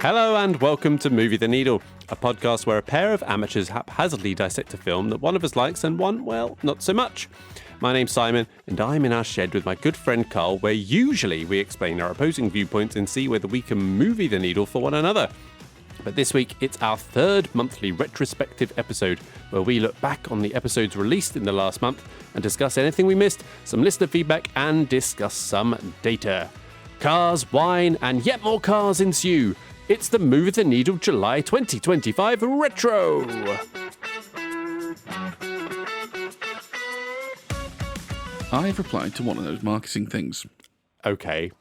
Hello and welcome to Movie the Needle, a podcast where a pair of amateurs haphazardly dissect a film that one of us likes and one, well, not so much. My name's Simon, and I'm in our shed with my good friend Carl, where usually we explain our opposing viewpoints and see whether we can movie the needle for one another. But this week, it's our third monthly retrospective episode, where we look back on the episodes released in the last month and discuss anything we missed, some listener feedback, and discuss some data. Cars, wine, and yet more cars ensue. It's the Movie the Needle July 2025 Retro. I've replied to one of those marketing things. Okay.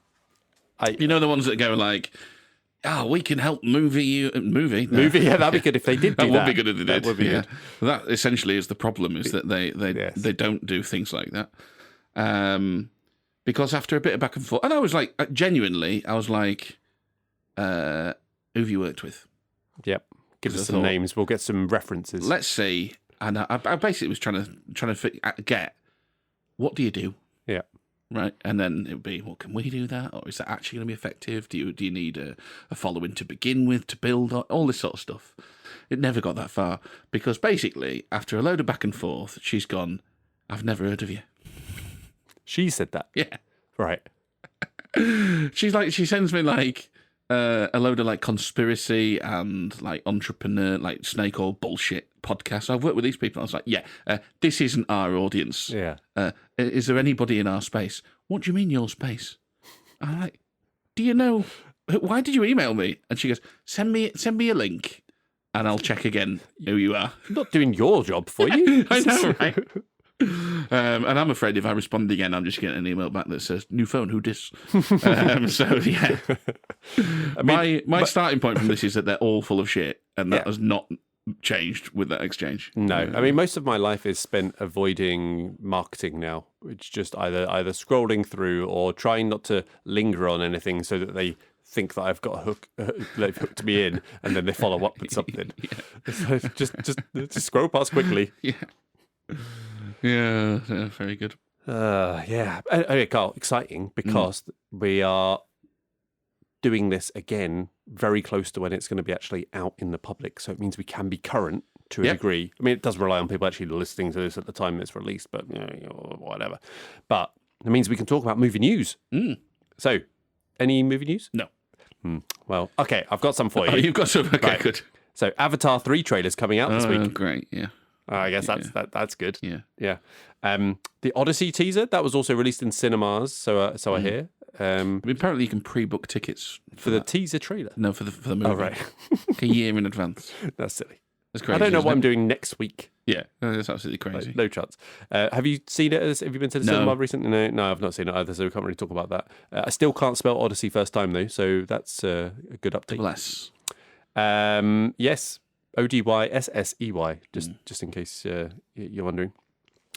You know the ones that go like, we can help movie you. Movie? No. Movie, yeah, that'd be good if they did do that. That would be good if they did. That would be good. That essentially is the problem, is that they don't do things like that. Because after a bit of back and forth, and I was like, genuinely, I was like, who have you worked with? Yep. Give us some names. We'll get some references. Let's see. And I basically was trying to get, what do you do? Yeah. Right. And then it would be, well, can we do that? Or is that actually going to be effective? Do you need a following to begin with, to build on? All this sort of stuff. It never got that far. Because basically, after a load of back and forth, she's gone, I've never heard of you. She said that? Yeah. Right. She sends me like a load of like conspiracy and like entrepreneur, like snake oil bullshit podcasts. I've worked with these people. I was like, this isn't our audience. Yeah. Is there anybody in our space? What do you mean your space? I'm like, do you know, why did you email me? And she goes, send me a link and I'll check again who you are. I'm not doing your job for you. I know, right? And I'm afraid if I respond again, I'm just getting an email back that says, new phone, who dis? So, yeah. My starting point from this is that they're all full of shit, and that has not changed with that exchange. No. I mean, most of my life is spent avoiding marketing now. It's just either scrolling through or trying not to linger on anything so that they think that I've got a hook, they've hooked me in, and then they follow up with something. So just scroll past quickly. Yeah, very good. Okay, Carl, exciting because we are doing this again very close to when it's going to be actually out in the public. So it means we can be current to a degree. I mean, it does rely on people actually listening to this at the time it's released, but whatever. But it means we can talk about movie news. So, any movie news? No. Well, okay, I've got some for you. Oh, you've got some? Okay, right. Good. So, Avatar 3 trailer's coming out this week. Oh, great, yeah. I guess that's good. Yeah. The Odyssey teaser that was also released in cinemas. So I hear. Apparently, you can pre-book tickets for the teaser trailer. No, for the movie. Oh, right. A year in advance. That's silly. That's crazy. I don't know what I'm doing next week. Yeah, that's absolutely crazy. No chance. Have you seen it? Have you been to the cinema recently? No, I've not seen it either. So we can't really talk about that. I still can't spell Odyssey first time though, so that's a good update. Bless. Yes. Odyssey, just in case you're wondering.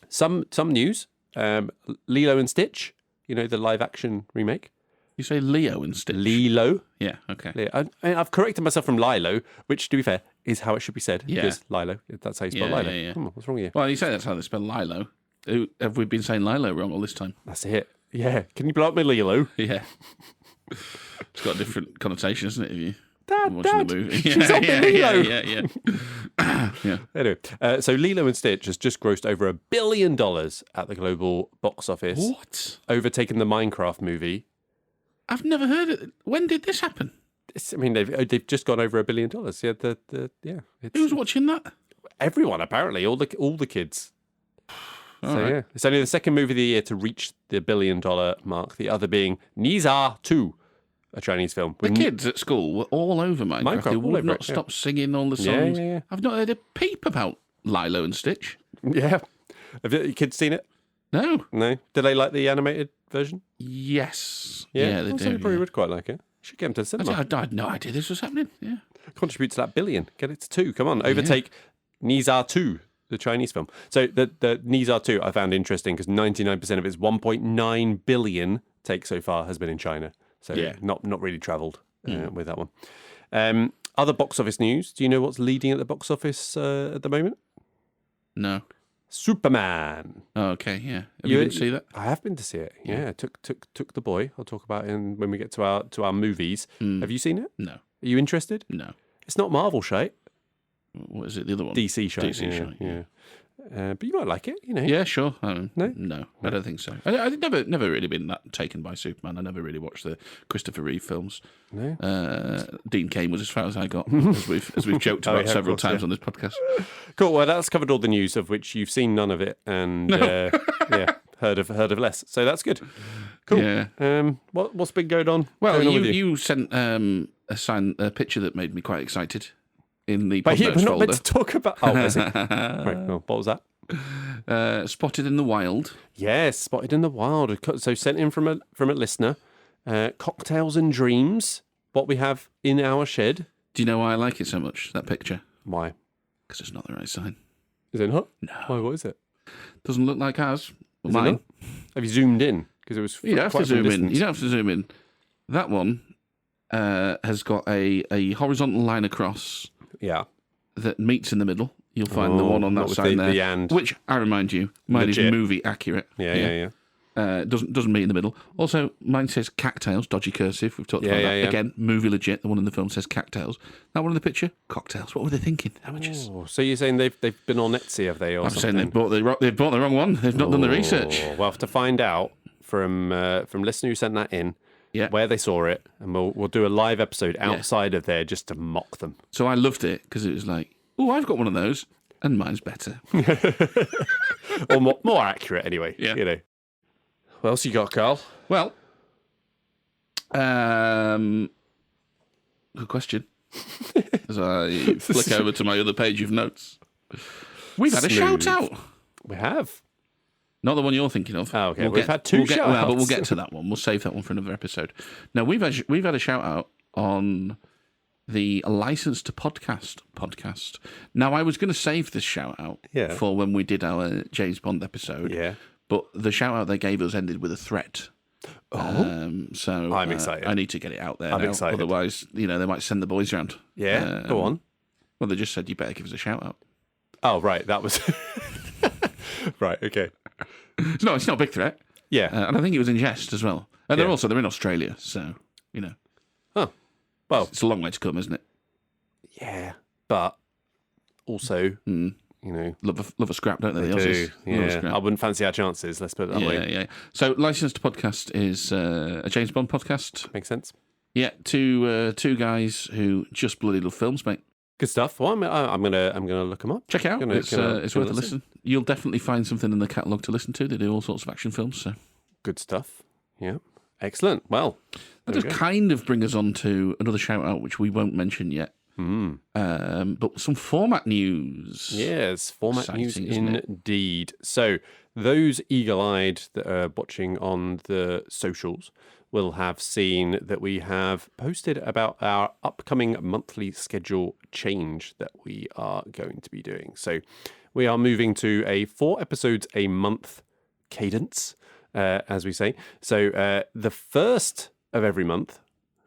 Some news. Lilo and Stitch, the live action remake. You say Leo and Stitch? Lilo. Yeah, okay. Lilo. I've corrected myself from Lilo, which, to be fair, is how it should be said. Yeah. Because Lilo, that's how you spell Lilo. Yeah. Come on, what's wrong with you? Well, you say that's how they spell Lilo. Have we been saying Lilo wrong all this time? That's it. Yeah. Can you blow up my Lilo? Yeah. It's got a different connotation, isn't it, if you... Dad, watching the movie. She's up in Lilo. Yeah. Anyway, so Lilo and Stitch has just grossed over $1 billion at the global box office. What? Overtaking the Minecraft movie. I've never heard it. When did this happen? They've just gone over $1 billion. Yeah, Who's watching that? Everyone apparently, all the kids. Right. It's only the second movie of the year to reach the $1 billion mark. The other being Nizar 2. A Chinese film. The kids at school were all over Minecraft. They would not stop singing all the songs. Yeah. I've not heard a peep about Lilo and Stitch. Yeah. Have your kids seen it? No. No? Do they like the animated version? Yes. Yeah, they do. They probably would quite like it. Should get them to the cinema. I had no idea this was happening. Yeah. Contribute to that $1 billion. Get it to 2. Come on. Overtake Nizar 2, the Chinese film. So the Nizar 2 I found interesting because 99% of its $1.9 billion take so far has been in China. So not really travelled with that one. Other box office news. Do you know what's leading at the box office at the moment? No. Superman. Oh, okay, yeah. Have you been to see that? I have been to see it. Yeah, took the boy. I'll talk about it when we get to our movies. Have you seen it? No. Are you interested? No. It's not Marvel shite. What is it? The other one? DC shite. DC shite. Yeah. But you might like it, you know. Yeah, sure. No? No, I don't think so. I've never really been that taken by Superman. I never really watched the Christopher Reeve films. No. Dean Cain was as far as I got, as we've joked about several times on this podcast. Cool. Well, that's covered all the news, of which you've seen none of it, and heard of less. So that's good. Cool. Yeah. What's been going on? Well, with you sent a picture that made me quite excited in the but pod notes we're not folder. meant to talk about. Oh, is it? Right. Well, what was that? Spotted in the Wild. Yes, Spotted in the Wild. So sent in from a listener. Cocktails and Dreams. What we have in our shed. Do you know why I like it so much? That picture. Why? Because it's not the right sign. Is it not? No. Why? What is it? Doesn't look like ours. Is Mine. it not? Have you zoomed in? Because it was. You don't have to zoom in. You don't have to zoom in. That one has got a horizontal line across. Yeah. That meets in the middle. You'll find the one on that side there. The and. Which, I remind you, mine Legit. is movie accurate. Yeah. Doesn't meet in the middle. Also, mine says cactails, dodgy cursive. We've talked about that. Yeah. Again, movie legit. The one in the film says cactails. That one in the picture, cocktails. What were they thinking? Amateurs. Oh, so you're saying they've been on Etsy, have they? Or I'm something? saying they've bought the wrong one. They've not done the research. We'll have to find out from listener who sent that in. Yeah. Where they saw it, and we'll do a live episode outside of there just to mock them. So I loved it because it was like, oh, I've got one of those, and mine's better. Or more accurate, anyway. Yeah. You know. What else you got, Carl? Well, good question. As I flick over to my other page of notes, we've had a shout out. We have. Not the one you're thinking of. Oh, okay. We've had two shout-outs. Well, but we'll get to that one. We'll save that one for another episode. Now, we've had a shout-out on the License to podcast. Now, I was going to save this shout-out for when we did our James Bond episode. Yeah. But the shout-out they gave us ended with a threat. Oh. So I'm excited. I need to get it out there I'm now. excited. Otherwise, they might send the boys round. Yeah, go on. Well, they just said you better give us a shout-out. Oh, right. That was... Right, okay. No, it's not a big threat. Yeah. And I think it was in jest as well. And they're in Australia, so, Oh, well. It's a long way to come, isn't it? Yeah, but also, Love a scrap, don't they? The do. Aussies. Love a scrap. I wouldn't fancy our chances, let's put it that way. Yeah. So, License to Podcast is a James Bond podcast. Makes sense. Yeah, two guys who just bloody love films, mate. Good stuff. Well, I'm gonna look them up. Check it out. It's worth a listen. You'll definitely find something in the catalogue to listen to. They do all sorts of action films. So good stuff. Yeah, excellent. Well, that does kind of bring us on to another shout out, which we won't mention yet. But some format news. Yes, format Exciting, news isn't it? indeed. So those eagle-eyed that are watching on the socials will have seen that we have posted about our upcoming monthly schedule change that we are going to be doing. So we are moving to a 4 episodes a month cadence, as we say. So the first of every month.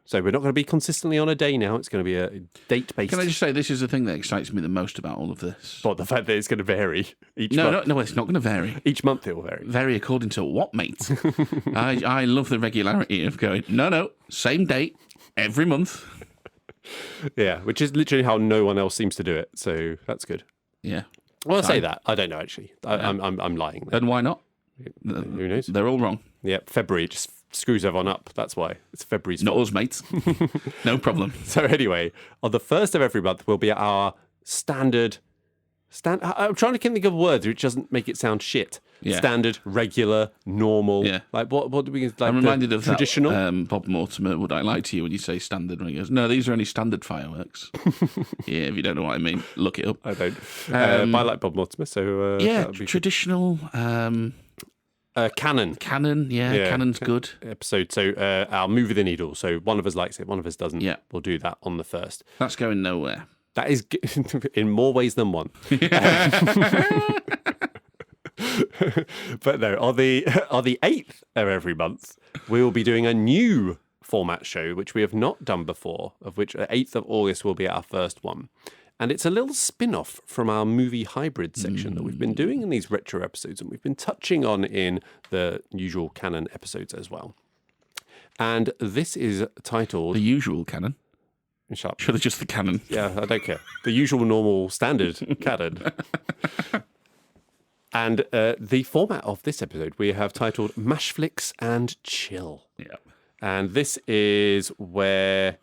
So we're not going to be consistently on a day now. It's going to be a date-based. Can I just say, this is the thing that excites me the most about all of this. But the fact that it's going to vary each month. No, it's not going to vary. Each month it will vary. Vary according to what, mate? I love the regularity of going, no, same date, every month. Yeah, which is literally how no one else seems to do it. So that's good. Yeah. Well, I say that. I don't know, actually. I'm lying there. And why not? Who knows? They're all wrong. Yeah, February just screws everyone up. That's why. It's February's Not fault. us, mate. No problem. So anyway, on the first of every month will be our standard... I'm trying to think of words which doesn't make it sound shit. Yeah. Standard, regular, normal. Yeah. Like what do we... Like I'm reminded of traditional? that, Bob Mortimer, Would I Lie to You, when you say standard. And he goes, no, these are only standard fireworks. Yeah, if you don't know what I mean, look it up. I don't. But I like Bob Mortimer, so... yeah, that would be traditional... Canon. Canon's good. Episode. So our Movie the Needle. So one of us likes it, one of us doesn't. Yeah. We'll do that on the first. That's going nowhere. That is in more ways than one. But no, on the 8th of every month, we will be doing a new format show, which we have not done before, of which the 8th of August will be our first one. And it's a little spin-off from our movie hybrid section that we've been doing in these retro episodes, and we've been touching on in the usual canon episodes as well. And this is titled... The usual canon. Shut up. Should have just the canon. Yeah, I don't care. The usual, normal, standard canon. And the format of this episode we have titled Mash Flicks and Chill. Yeah. And this is where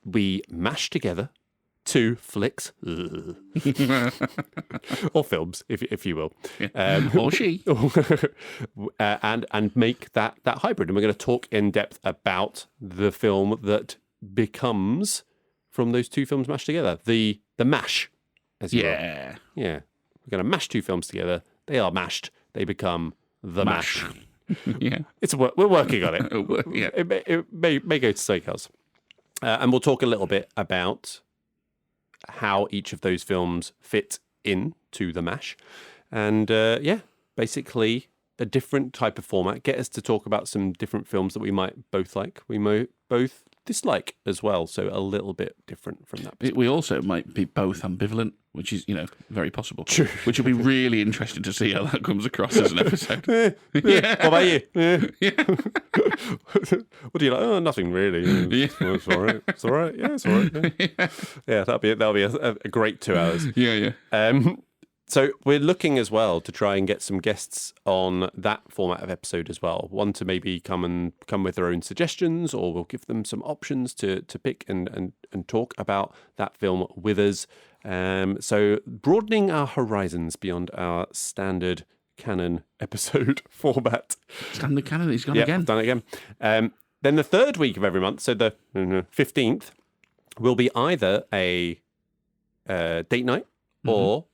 we mash together 2 flicks or films, if you will, Or she, and make that hybrid. And we're going to talk in depth about the film that becomes from those 2 films mashed together. The mash, as you will. Yeah. We're going to mash 2 films together. They are mashed. They become the mash. Yeah. We're working on it. Yeah. It may go to steakhouse. And we'll talk a little bit about how each of those films fit into the mash. And basically a different type of format. Get us to talk about some different films that we might both like. We might both dislike as well. So a little bit different from that. We also might be both ambivalent, which is, very possible. True. Which will be really interesting to see how that comes across as an episode. Yeah. What about you? Yeah. What do you like? Oh, nothing really. It's all right. It's all right. Yeah, it's all right. Yeah, that'll be a great 2 hours. Yeah. So we're looking as well to try and get some guests on that format of episode as well. One to maybe come with their own suggestions, or we'll give them some options to pick and talk about that film with us. So broadening our horizons beyond our standard canon episode format. Standard canon, he's gone again. I've done it again. Then the 3rd week of every month, so the 15th, will be either a date night or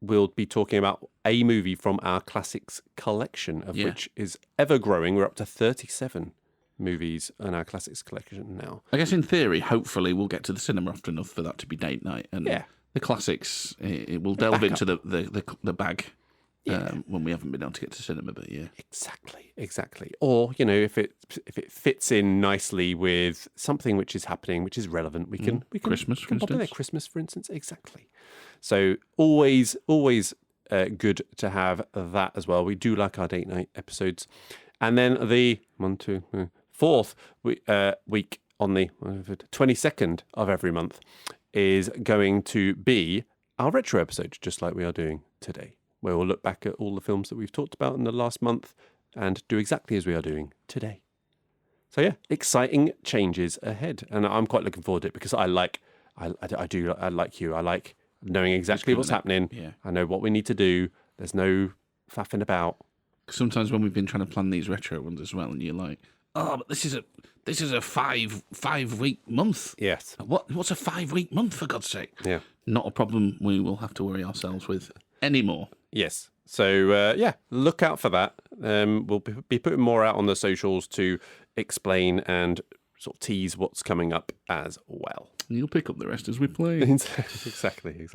we'll be talking about a movie from our classics collection, of which is ever growing. We're up to 37 movies in our classics collection now. I guess in theory, hopefully, we'll get to the cinema often enough for that to be date night. And the classics, it will delve into the bag when we haven't been able to get to cinema. But yeah, exactly. Or if it fits in nicely with something which is happening, which is relevant, we can Christmas, for instance. Christmas, for instance, exactly. So always good to have that as well. We do like our date night episodes. And then the 4th week on the 22nd of every month is going to be our retro episode, just like we are doing today, where we'll look back at all the films that we've talked about in the last month and do exactly as we are doing today. So yeah, exciting changes ahead. And I'm quite looking forward to it because I like you. I like knowing exactly what's happening. Yeah. I know what we need to do. There's no faffing about. Sometimes when we've been trying to plan these retro ones as well, and you're like, oh, but this is a 5 week month. Yes. What's a 5 week month, for God's sake? Yeah. Not a problem we will have to worry ourselves with anymore. Yes. So look out for that. We'll be putting more out on the socials to explain and sort of tease what's coming up as well. You'll pick up the rest as we play. Exactly.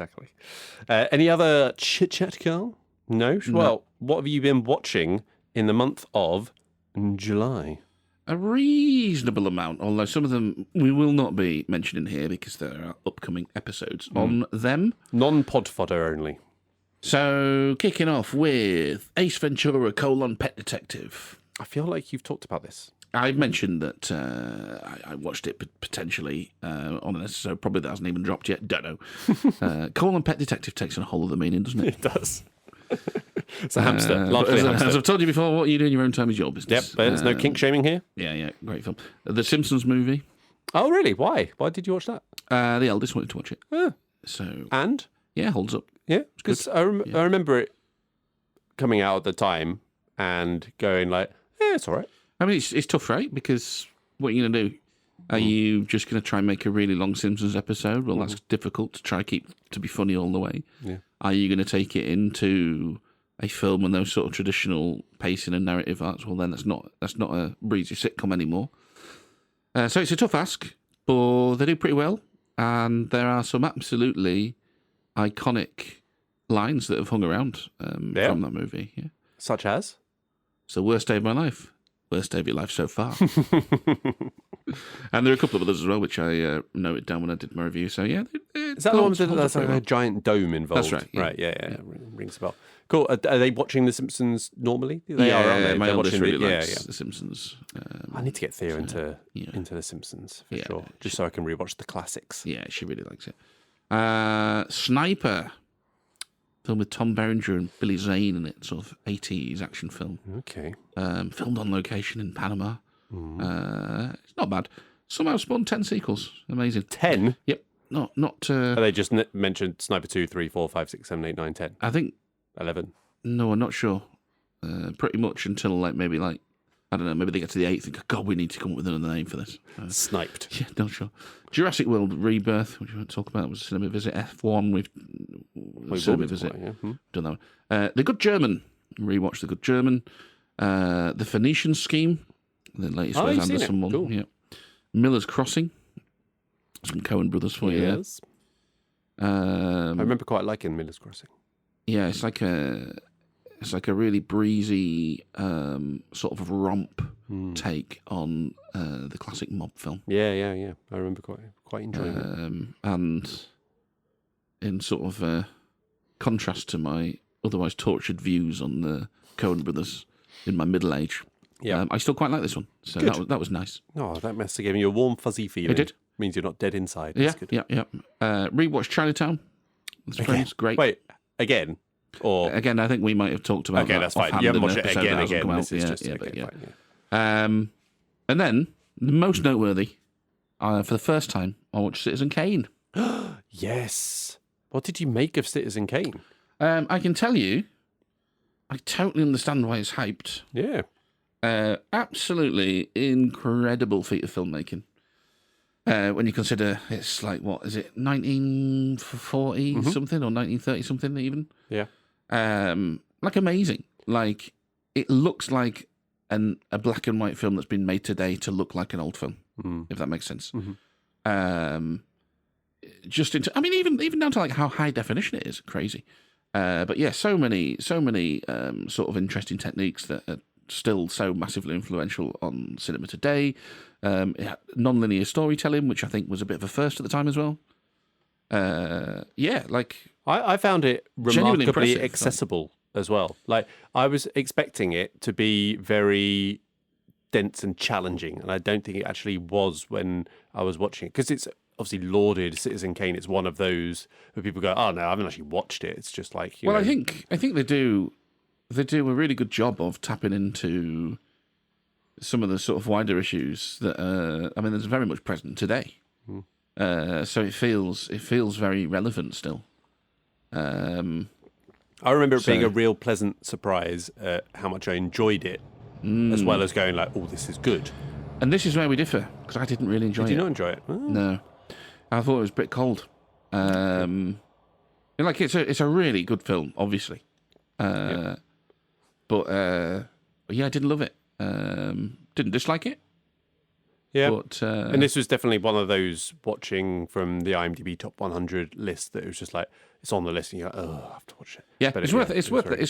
Any other chit-chat, Carl? No? Well, what have you been watching in the month of July? A reasonable amount, although some of them we will not be mentioning here because there are upcoming episodes on them. Non-pod fodder only. So, kicking off with Ace Ventura: Pet Detective. I feel like you've talked about this. I've mentioned that I watched it potentially on an episode, probably that hasn't even dropped yet, don't know. Pet Detective takes on a whole other meaning, doesn't it? It does. It's a hamster. Largely a hamster. As I've told you before, what you do in your own time is your business. Yep, there's no kink shaming here. Yeah, great film. The Simpsons movie. Oh, really? Why? Why did you watch that? The eldest wanted to watch it. Oh. So And? Yeah, holds up. Yeah, because I remember it coming out at the time and going like, it's all right. I mean, it's tough, right? Because what are you going to do? Are you just going to try and make a really long Simpsons episode? Well, that's difficult to try keep to be funny all the way. Yeah. Are you going to take it into a film and those sort of traditional pacing and narrative arts? Well, then that's not a breezy sitcom anymore. So it's a tough ask, but they do pretty well. And there are some absolutely iconic lines that have hung around from that movie. Yeah. Such as? It's the worst day of my life. Worst day of your life so far. And there are a couple of others as well, which I noted down when I did my review. So, yeah. Is that the one with like a giant dome involved? That's right. Yeah. Right, yeah. Rings a bell. Cool. Are they watching The Simpsons normally? They yeah, are, aren't they? my They're eldest watching really the- likes The Simpsons. I need to get Thea into yeah. The Simpsons for Yeah, sure, just so I can rewatch the classics. Yeah, she really likes it. Sniper, film with Tom Berenger and Billy Zane in it, sort of 80s action film. Okay. Filmed on location in Panama. It's not bad. Somehow spawned 10 sequels. Amazing. 10? Yep. Not. Are they just mentioned Sniper 2, 3, 4, 5, 6, 7, 8, 9, 10? I think. 11? No, I'm not sure. Pretty much until maybe I don't know. Maybe they get to the 8th and go, God, we need to come up with another name for this. Sniped. Yeah, not sure. Jurassic World Rebirth, which we won't talk about, was a cinema visit. F1, we've cinema visit. Done that one. The Good German. Rewatched The Good German. The Phoenician Scheme, the latest Wes Anderson one. Cool. Yeah. Miller's Crossing. Some Coen Brothers for you. Yes. I remember quite liking Miller's Crossing. Yeah, it's like a really breezy sort of romp take on the classic mob film. Yeah. I remember quite enjoying it. And in sort of contrast to my otherwise tortured views on the Coen Brothers in my middle age, I still quite like this one. So that was nice. Oh, that must have given you a warm, fuzzy feeling. It did. Means you're not dead inside. Yeah, That's good. yeah. Rewatched Chinatown. It's friends, great. Wait, again? Or Again, I think we might have talked about that. that's fine. offhand You haven't in watched an it episode that again. hasn't come out. This is just but fine, yeah. And then, the most noteworthy, for the first time, I watched Citizen Kane. Yes. What did you make of Citizen Kane? I can tell you, I totally understand why it's hyped. Yeah. Absolutely incredible feat of filmmaking. When you consider it's like, what is it, 1940 something or 1930 something even? Yeah. Like amazing. Like it looks like a black and white film that's been made today to look like an old film, if that makes sense. Just into, I mean, even down to like how high definition it is, crazy. But yeah, so many sort of interesting techniques that are still so massively influential on cinema today. Non-linear storytelling, which I think was a bit of a first at the time as well. I found it Genuinely remarkably impressive. accessible as well. Like, I was expecting it to be very dense and challenging, and I don't think it actually was when I was watching it, because it's obviously lauded. Citizen Kane, it's one of those where people go, oh no, I haven't actually watched it. It's just like, you know. I think they do a really good job of tapping into some of the sort of wider issues that there's very much present today. So it feels very relevant still. I remember it being a real pleasant surprise at how much I enjoyed it, as well as going like, oh, this is good. And this is where we differ, because I didn't really enjoy it. Did you not enjoy it? Oh. No, I thought it was a bit cold. Like it's a really good film, obviously. But yeah, I didn't love it. Didn't dislike it. Yeah, but, and this was definitely one of those watching from the IMDb top 100 list that it was just like, it's on the list and you're like, oh, I have to watch it. Yeah, but it's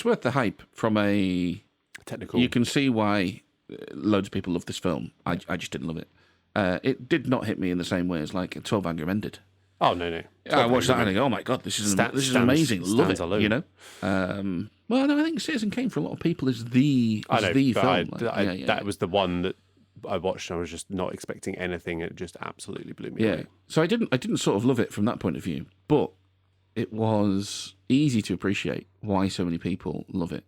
worth the hype from a technical. You can see why loads of people love this film. I just didn't love it. It did not hit me in the same way as like 12 Angry Men did. Oh no! I watched that and I go, oh my god, this is amazing. Love it. Alone. You know. Well, no, I think Citizen Kane for a lot of people is the film. That was the one that I watched. And I was just not expecting anything. It just absolutely blew me away. So I didn't sort of love it from that point of view, but it was easy to appreciate why so many people love it.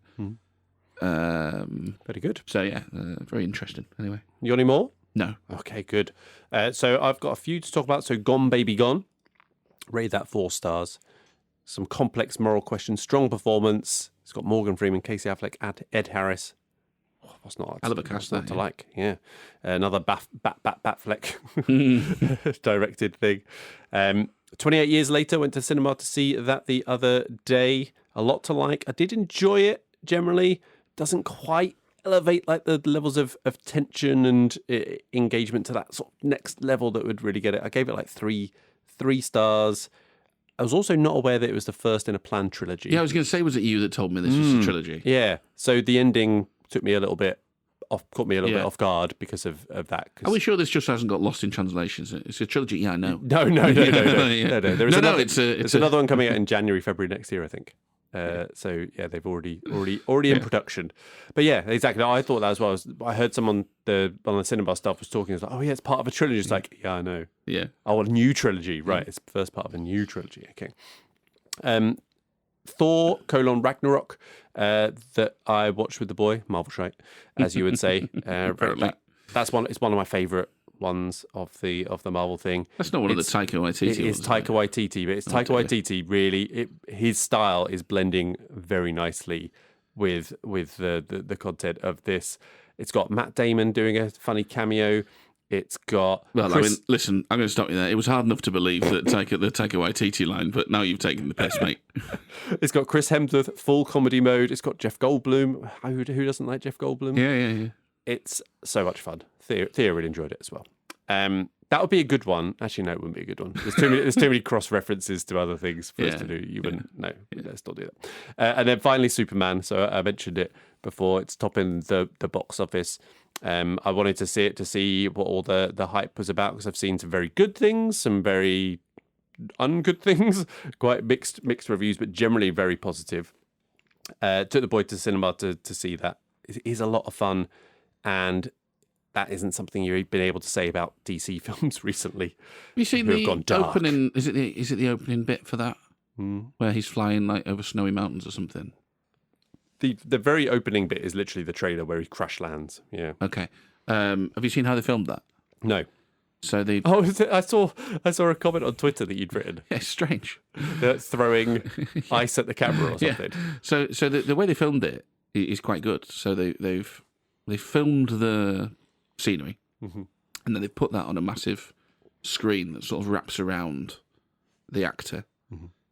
Very good. So yeah, very interesting. Anyway, You got any more? no. Okay, good. So I've got a few to talk about. So Gone Baby Gone. Rate that 4 stars. Some complex moral questions, strong performance. It's got Morgan Freeman, Casey Affleck, Ed Harris. Oh, what's not? Hell of a cast, not to yeah. like. Yeah, another Batfleck directed thing. 28 years later, went to cinema to see that the other day. A lot to like. I did enjoy it generally. Doesn't quite elevate like the levels of tension and engagement to that sort of next level that would really get it. I gave it like three stars. I was also not aware that it was the first in a planned trilogy. Yeah, I was going to say, was it you that told me this was a trilogy? Yeah. So the ending caught me a little bit off guard because of that. Are we sure this just hasn't got lost in translations? It's a trilogy. Yeah, I know. No. Yeah. There is It's another one coming out in January, February next year, I think. So yeah, they've already in production. But yeah, exactly. I thought that as well. I heard someone on the cinema stuff was talking. It's like, oh yeah, it's part of a trilogy. It's like, yeah, I know. Yeah. Oh, a new trilogy, right? It's the first part of a new trilogy. Okay. Thor: Ragnarok that I watched with the boy, Marvel Shite, as you would say. It's one of my favourite ones of the Marvel thing. That's not one of the Taika Waititi ones. It's Taika Waititi, but it's Taika Waititi. Really, his style is blending very nicely with the content of this. It's got Matt Damon doing a funny cameo. It's got listen, I'm going to stop you there. It was hard enough to believe that the Taika Waititi line, but now you've taken the piss, mate. It's got Chris Hemsworth, full comedy mode. It's got Jeff Goldblum. Who doesn't like Jeff Goldblum? Yeah. It's so much fun. Thea really enjoyed it as well. That would be a good one. Actually, no, it wouldn't be a good one. There's too many cross references to other things for us to do. You wouldn't. No, let's not do that. And then finally, Superman. So I mentioned it before. It's topping the box office. I wanted to see it to see what all the hype was about, because I've seen some very good things, some very ungood things, quite mixed reviews, but generally very positive. Took the boy to cinema to see that. It is a lot of fun, and that isn't something you've been able to say about DC films recently. Have you seen the opening? Is it the opening bit for that where he's flying like over snowy mountains or something? The very opening bit is literally the trailer where he crash lands. Yeah. Okay. Have you seen how they filmed that? No. So they. Oh, I saw a comment on Twitter that you'd written. Yeah, it's strange. Throwing ice at the camera or something. Yeah. So the way they filmed it is quite good. So they filmed the scenery, and then they put that on a massive screen that sort of wraps around the actor,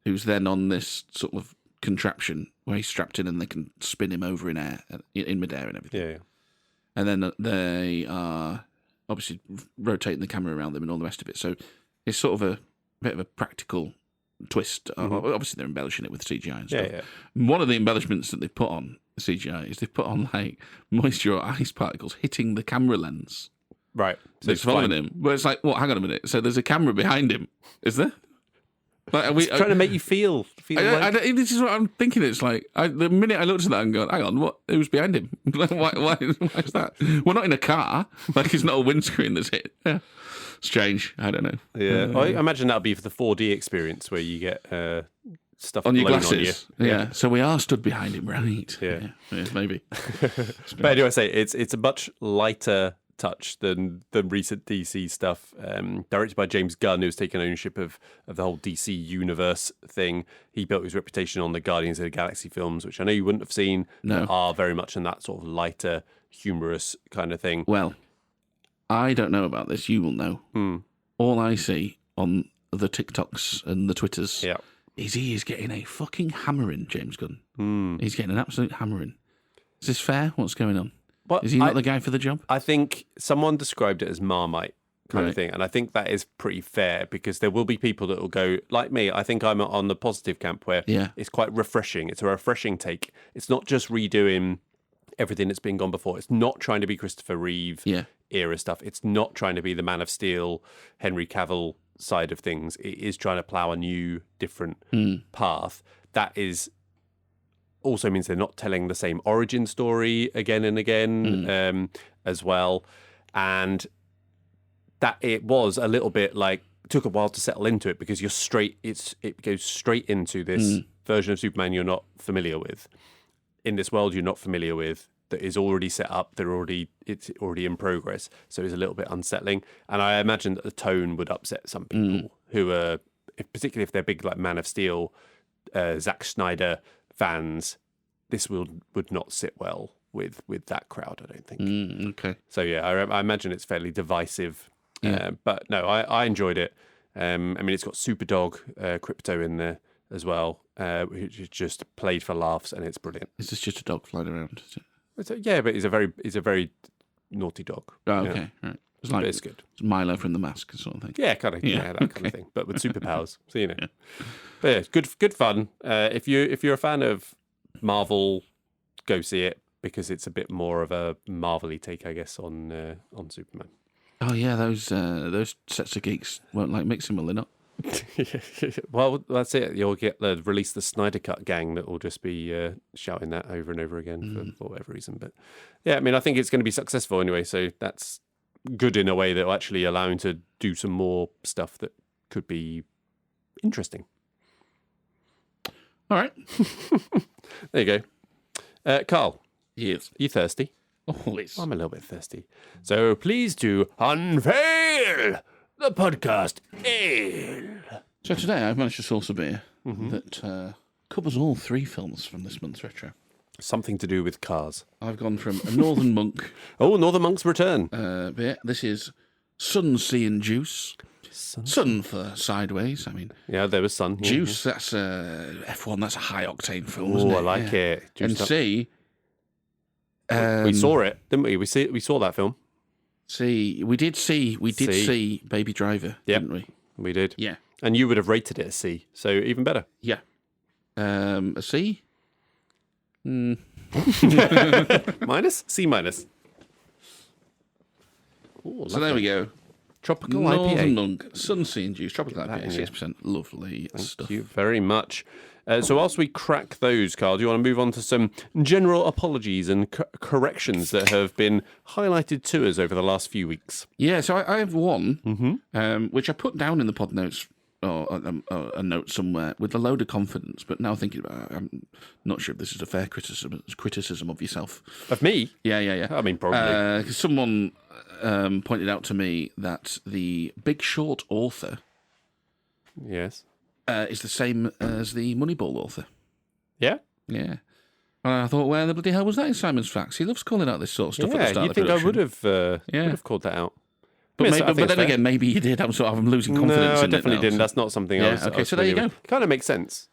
who's then on this sort of contraption where he's strapped in and they can spin him over in midair and everything. Yeah. And then they are obviously rotating the camera around them and all the rest of it. So it's sort of a bit of a practical twist. Obviously, they're embellishing it with CGI and stuff. Yeah. One of the embellishments that they put on the CGI is they've put on like moisture or ice particles hitting the camera lens. Right. So it's following him. But it's like, what? Hang on a minute. So there's a camera behind him, is there? Like, it's trying to make you feel this is what I'm thinking. It's like the minute I looked at that and go, hang on, what? Who's behind him? why is that? We're not in a car. Like, it's not a windscreen that's hit. Yeah. Strange. I don't know. Yeah. I imagine that'll be for the 4D experience where you get stuff on your glasses. On you. Yeah. So we are stood behind him, right? Yeah maybe. But anyway, I say it's a much lighter touch than recent DC stuff. Directed by James Gunn, who's taken ownership of the whole DC universe thing. He built his reputation on the Guardians of the Galaxy films, which I know you wouldn't have seen. No. But are very much in that sort of lighter, humorous kind of thing. Well, I don't know about this. You will know. All I see on the TikToks and the Twitters is he is getting a fucking hammering, James Gunn. He's getting an absolute hammering. Is this fair? What's going on? But is he not the guy for the job? I think someone described it as Marmite kind of thing. And I think that is pretty fair, because there will be people that will go, like me, I think I'm on the positive camp where it's quite refreshing. It's a refreshing take. It's not just redoing everything that's been gone before. It's not trying to be Christopher Reeve era stuff. It's not trying to be the Man of Steel, Henry Cavill side of things. It is trying to plough a new, different path. That is also means they're not telling the same origin story again and again as well. And that it was a little bit like, took a while to settle into it, because it goes straight into this version of Superman you're not familiar with, in this world you're not familiar with, that is already set up, it's already in progress. So it's a little bit unsettling. And I imagine that the tone would upset some people who are, particularly if they're big like Man of Steel, Zack Snyder fans. This would not sit well with that crowd, I don't think. Okay. So yeah, I imagine it's fairly divisive. But no, I enjoyed it. I mean, it's got Superdog, Crypto in there as well, which is just played for laughs, and it's brilliant. Is this just a dog flying around? Is it? Yeah, but he's a very naughty dog. Oh, okay, right. It's like, it's good. It's Milo from The Mask sort of thing. Yeah, kind of. Yeah, that kind of thing, but with superpowers. So you know. But yeah, good fun. If you're a fan of Marvel, go see it, because it's a bit more of a Marvel-y take, I guess, on Superman. Oh yeah, those sets of geeks won't like mixing, will they not? Well, that's it. You'll get release the Snyder Cut gang that will just be shouting that over and over again for whatever reason. But yeah, I mean, I think it's going to be successful anyway. So that's good in a way that will actually allow him to do some more stuff that could be interesting. All right. There you go. Carl. Yes. You thirsty? Always. I'm a little bit thirsty. So please do unveil the podcast ale. So today I've managed to source a beer that covers all 3 films from this month's retro. Something to do with cars. I've gone from a Northern Monk Oh, Northern Monk's return. beer. This is Sun, Sea and Juice. Sun for Sideways. I mean, Yeah, there was sun. Yeah, Juice, that's F1, that's a high-octane film, yeah. isn't Oh, it? I like it. And Juiced up. Sea... We saw it, didn't we? We saw that film. We did see Baby Driver, Yep. didn't we? We did. Yeah. And you would have rated it a C, so even better. Yeah. A C? Minus? C minus. Ooh, So there we go. Tropical Northern IPA. Monk, Sun, Sea and Juice, Tropical that IPA, in you. 6%. Lovely stuff. Thank you very much. So whilst we crack those, Carl, do you want to move on to some general apologies and corrections that have been highlighted to us over the last few weeks? Yeah, so I have one, which I put down in the pod notes, or a note somewhere, with a load of confidence, but now thinking about it, I'm not sure if this is a fair criticism of yourself. Of me? Yeah. I mean, probably. 'Cause someone pointed out to me that the Big Short author Yes. is the same as the Moneyball author. Yeah? Yeah. And I thought, where the bloody hell was that in Simon's Facts? He loves calling out this sort of stuff at the Yeah, start you of the think I production. would have called that out. But, I mean, I think but it's then fair. again, maybe you did. I'm losing confidence No, I in definitely it now, didn't. so- That's not something I Yeah, was. okay, so there you go. Kind of makes sense.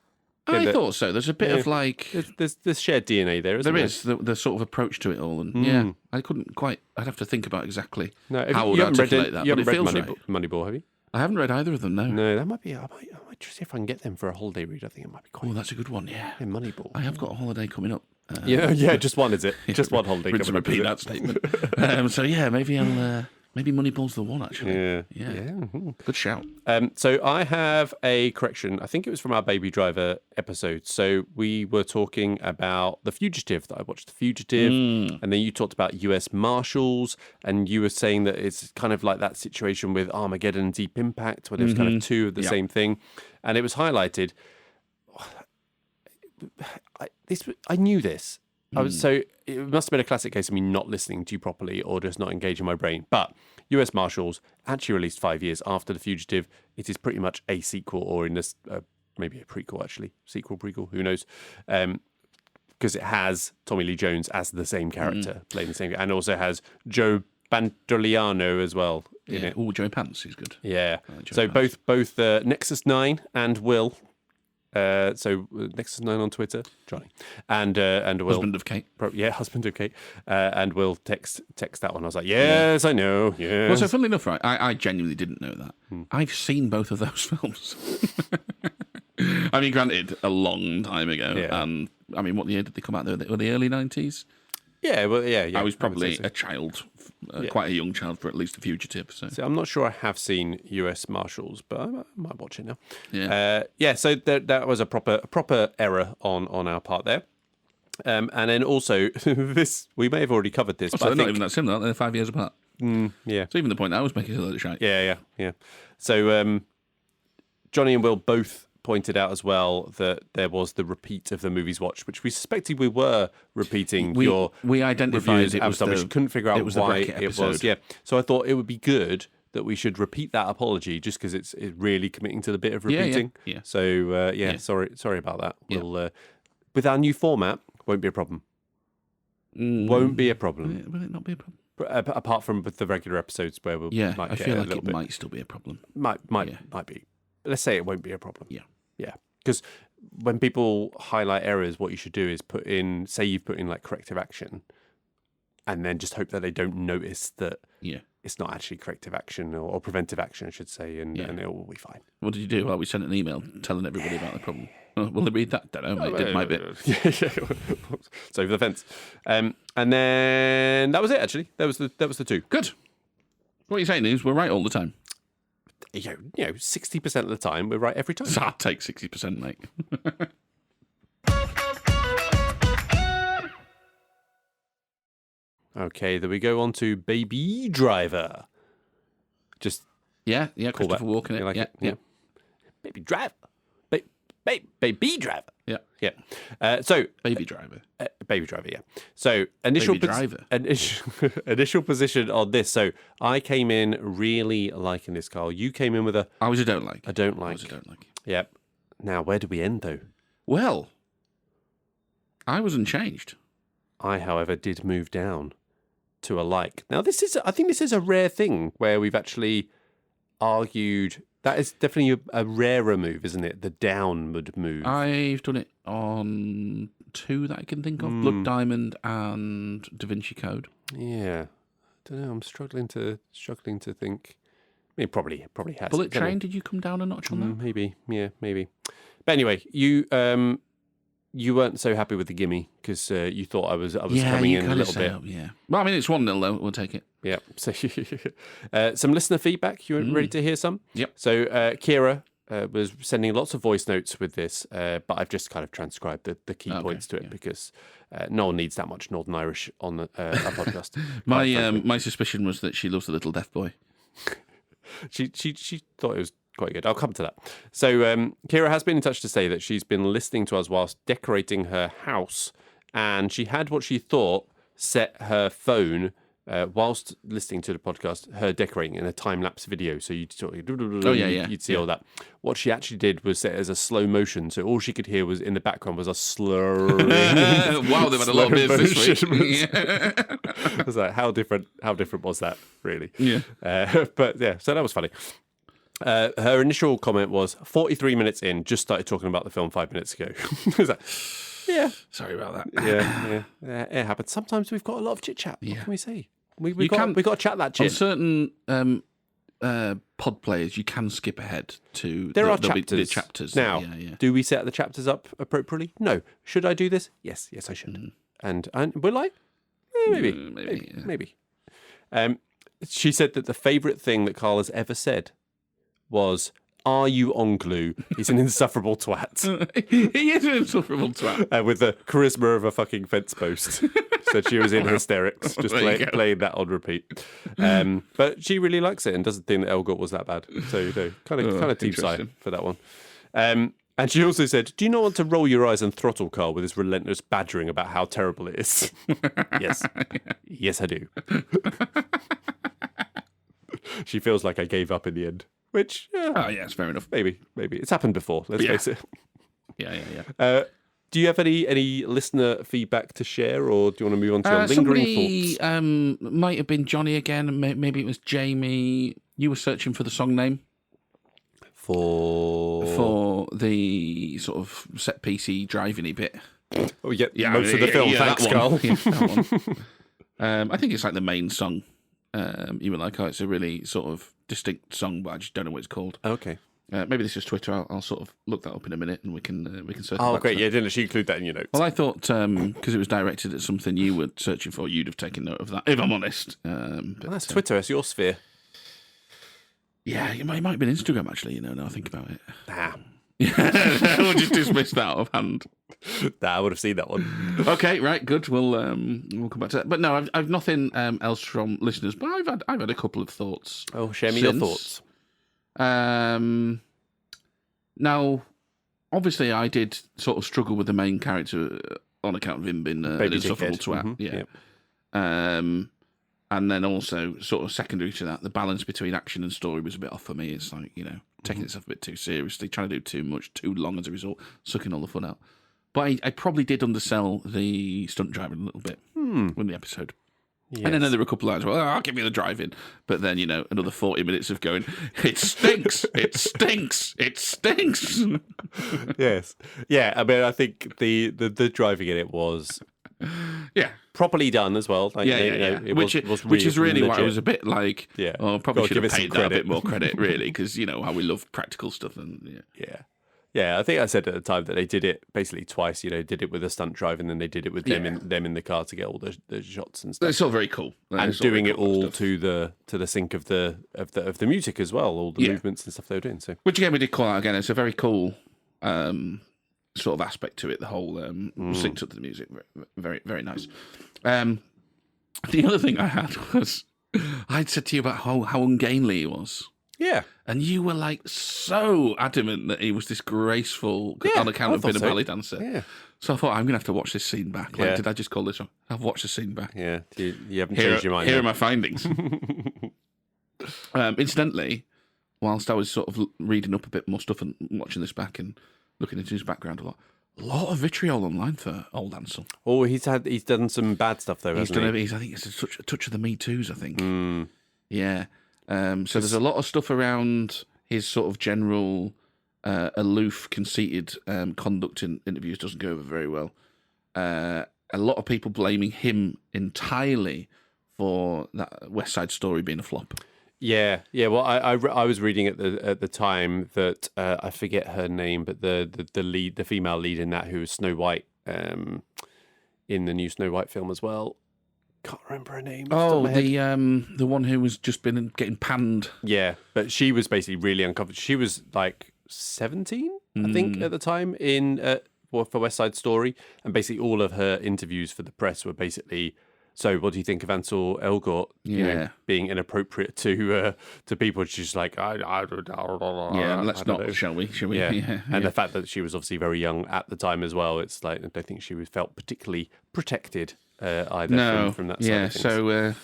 I Yeah, thought so. There's a bit of like... There's shared DNA there, isn't There there? is, the sort of approach to it all. And yeah, I couldn't quite... I'd have to think about exactly No, how I would you haven't articulate read, that. you But it haven't feels read right. Moneyball, have you? I haven't read either of them, no. No, that might be. I might just see if I can get them for a holiday read. I think it might be quite. Oh, that's a good one, yeah. Yeah, Moneyball. I have got a holiday coming up. Yeah, just one, is it? Just one holiday. Rinse and coming up, repeat is it? that statement. So yeah, maybe I'll... Maybe Moneyball's the one, actually. Yeah. Yeah. Good shout. So I have a correction. I think it was from our Baby Driver episode. So we were talking about The Fugitive, that I watched The Fugitive, and then you talked about US Marshals, and you were saying that it's kind of like that situation with Armageddon and Deep Impact, where there's kind of two of the same thing. And it was highlighted. I knew this. So it must have been a classic case of me not listening to you properly or just not engaging my brain. But US Marshals actually released 5 years after The Fugitive. It is pretty much a sequel, or in this, maybe a prequel actually. Sequel, prequel, who knows? Because it has Tommy Lee Jones as the same character, playing the same, and also has Joe Pantoliano as well in it. Oh, Joey Pants is good. Yeah. Joe So Pants. both Nexus 9 and Will. So Nexus 9 on Twitter, Johnny, and Will, Husband of Kate. husband of Kate, and Will text that one. I was like, yes, I know, yes. Well, so funnily enough, right, I genuinely didn't know that. I've seen both of those films. I mean, granted, a long time ago. Yeah. And I mean, what year did they come out? Were the early 90s? Yeah, well, yeah. I was would probably say so. a child, quite a young child for at least The Fugitive. So So I'm not sure I have seen US Marshals, but I might watch it now. yeah. So that was a proper error on our part there. And then also this, we may have already covered this, So but they're I not think, even that similar. They're 5 years apart. yeah, So even the point I was making is a load of shite. yeah. So Johnny and Will both pointed out as well that there was the repeat of the movies watched, which we suspected we were repeating your We identified reviews it was avatar, which couldn't figure out it was the why bracket it was. episode. Yeah, so I thought it would be good that we should repeat that apology, just because it's really committing to the bit of Yeah, repeating. yeah. So Yeah. sorry about that. Yeah. We'll with our new format, won't be a problem. Won't be a problem. Will it not be a problem? Apart from with the regular episodes where we'll Yeah, might I get feel a like little it bit, might still be a problem. might Yeah. be. Let's say it won't be a problem. Yeah. Because when people highlight errors, what you should do is say you've put in like corrective action, and then just hope that they don't notice that Yeah. it's not actually corrective action or preventive action, I should say, and it will be fine. What did you do? Well, we sent an email telling everybody about the problem. Oh, will they read that? Don't know, mate. Did my bit. Yeah. So over the fence. And then that was it, actually. That was the two. Good. What you're saying is we're right all the time. 60% of the time we're right every time. So I'll take 60%, mate. Okay, then we go on to Baby Driver. Just yeah, Christopher Walken. You like it? Yeah. Baby Driver. Baby Driver. Yeah. Baby Driver. Baby Driver, yeah. So initial position on this. So I came in really liking this, Carl. You came in with a... I was a don't like. I don't like. I was a don't like. Yep. Now, where do we end, though? Well, I was unchanged. I, however, did move down to a like. Now, I think this is a rare thing where we've actually argued... That is definitely a rarer move, isn't it? The downward move. I've done it on 2 that I can think of: Blood Diamond and Da Vinci Code. Yeah, I don't know. I'm struggling to think. I mean, probably has. Bullet Train. Did you come down a notch on that? Maybe. Yeah, maybe. But anyway, you weren't so happy with the gimme because you thought I was coming in a little bit. Yeah. Well, I mean, it's 1-0 though. We'll take it. Yeah. So some listener feedback. You ready to hear some? Yep. So Kira was sending lots of voice notes with this, but I've just kind of transcribed the key points to it because no one needs that much Northern Irish on a podcast. My suspicion was that she loves the little deaf boy. She thought it was quite good. I'll come to that. So Kira has been in touch to say that she's been listening to us whilst decorating her house, and she had what she thought set her phone whilst listening to the podcast, her decorating in a time-lapse video. So you'd sort of, you'd see all that. What she actually did was set it as a slow motion, so all she could hear was in the background was a slurring. Wow, they've had a lot of beers this week. I was like, how different was that, really? Yeah. But yeah, so that was funny. Her initial comment was 43 minutes in, just started talking about the film 5 minutes ago. I was like, yeah. Sorry about that. Yeah, it happens. Sometimes we've got a lot of chit chat. What can we say? We got to chat that chit. On certain pod players, you can skip ahead to the chapters. Now, do we set the chapters up appropriately? No. Should I do this? Yes, I should. And will I? Maybe. She said that the favourite thing that Carl has ever said was, "Are you on glue?" He's an insufferable twat. He is an insufferable twat. With the charisma of a fucking fence post. Said she was in hysterics, just playing that on repeat. But she really likes it and doesn't think that Elgort was that bad. So, kind of team side for that one. And she also said, "Do you not want to roll your eyes and throttle Carl with his relentless badgering about how terrible it is?" Yes. Yes, I do. She feels like I gave up in the end. Which, it's fair enough. Maybe. It's happened before, let's face it. Yeah. Do you have any listener feedback to share, or do you want to move on to your lingering thoughts? Might have been Johnny again, maybe it was Jamie. You were searching for the song name? For the sort of set-piecey, driving-y bit. Oh, yeah, most of the film, thanks, Carl. That one. I think it's like the main song. You were like, it's a really sort of distinct song, but I just don't know what it's called. Okay. Maybe this is Twitter. I'll sort of look that up in a minute, and we can circle back. Oh, great! Yeah, didn't she include that in your notes? Well, I thought because it was directed at something you were searching for, you'd have taken note of that. If I'm honest, but that's Twitter. It's your sphere. Yeah, it might have been Instagram actually. Now I think about it. We'll just dismiss that offhand. I would have seen that one. Okay, right, good. We'll come back to that. But no, I've nothing else from listeners. But I've had a couple of thoughts. Oh, share me your thoughts. Now, obviously, I did sort of struggle with the main character on account of him being an insufferable twat. Yeah. And then also, sort of secondary to that, the balance between action and story was a bit off for me. It's like, taking itself a bit too seriously, trying to do too much, too long as a result, sucking all the fun out. But I probably did undersell the stunt driving a little bit in the episode. Yes. And then there were a couple of lines, I'll give you the driving. But then, another 40 minutes of going, it stinks, it stinks, it stinks. Yes. Yeah, I mean, I think the driving in it was properly done as well. Like, Which is really why I was a bit like, probably should have paid that a bit more credit, really, because, how we love practical stuff. And Yeah. Yeah, I think I said at the time that they did it basically twice. Did it with a stunt driver, and then they did it with them in the car to get all the shots and stuff. It's all very cool, and doing it all to the sync of the music as well, all the movements and stuff they were doing. So, which again we did call out again. It's a very cool sort of aspect to it. The whole synced up to the music, very very nice. The other thing I had was I'd said to you about how ungainly he was. Yeah. And you were like so adamant that he was this graceful on account of being a ballet dancer. Yeah. So I thought, I'm going to have to watch this scene back. Like, did I just call this one? I've watched the scene back. Yeah. You haven't changed your mind. Here are my findings. Incidentally, whilst I was sort of reading up a bit more stuff and watching this back and looking into his background a lot of vitriol online for old Ansel. Oh, he's done some bad stuff though, hasn't he? I think it's a touch of the Me Too's, I think. Yeah. So there's a lot of stuff around his sort of general aloof, conceited conduct in interviews doesn't go over very well. A lot of people blaming him entirely for that West Side Story being a flop. Yeah. Well, I was reading at the time that I forget her name, but the female lead in that, who was Snow White, in the new Snow White film as well. Can't remember her name. Oh, the one who was just been getting panned. Yeah, but she was basically really uncomfortable. She was like 17, I think, at the time for West Side Story, and basically all of her interviews for the press were basically, so what do you think of Ansel Elgort? Being inappropriate to people. She's like, let's not, shall we? Shall we? Yeah. And the fact that she was obviously very young at the time as well. It's like I don't think she felt particularly protected. Either from that side of things. So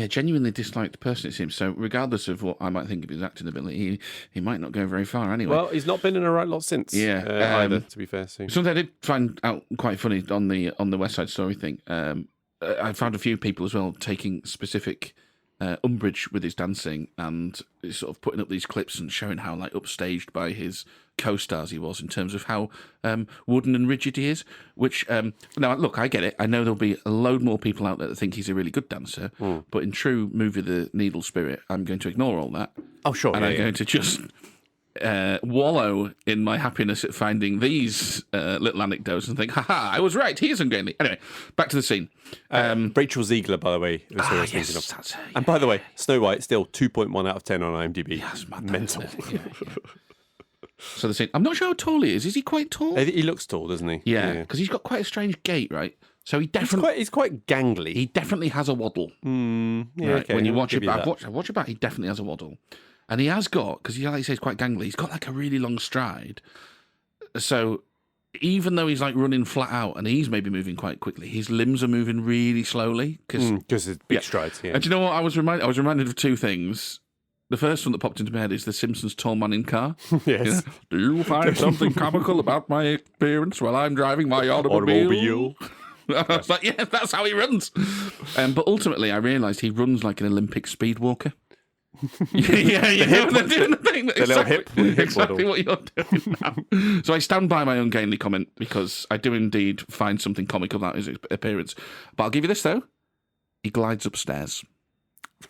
genuinely disliked the person, it seems. So regardless of what I might think of his acting ability, he might not go very far anyway. Well, he's not been in a right lot since. Either, to be fair. So. Something I did find out quite funny on the West Side Story thing. I found a few people as well taking specific umbrage with his dancing and sort of putting up these clips and showing how like upstaged by his co-stars he was in terms of how wooden and rigid he is. Which now look, I get it. I know there'll be a load more people out there that think he's a really good dancer, but in true movie the needle spirit, I'm going to ignore all that. Oh sure, and I'm going to just wallow in my happiness at finding these little anecdotes and think, haha, I was right, he is ungainly. Anyway, back to the scene. Rachel Ziegler, by the way, was who I was thinking of. And by the way, Snow White still 2.1 out of 10 on IMDb. Yes, mental. So the scene. I'm not sure how tall he is. Is he quite tall? He looks tall, doesn't he? Yeah, because he's got quite a strange gait, right? So he definitely he's quite gangly. He definitely has a waddle. Right? Okay, when you watch it back, watch it back. He definitely has a waddle. And he has got, because like you say, he's quite gangly, he's got like a really long stride. So even though he's like running flat out and he's maybe moving quite quickly, his limbs are moving really slowly. Because it's big strides, yeah. And do you know what? I was reminded of two things. The first one that popped into my head is The Simpsons' Tall Man in Car. Yes. Do you find something comical about my appearance while I'm driving my automobile? I was like, yeah, that's how he runs. But ultimately, I realised he runs like an Olympic speed walker. yeah, they're doing the thing. Exactly what you're doing now. So I stand by my ungainly comment because I do indeed find something comical about his appearance. But I'll give you this though: he glides upstairs.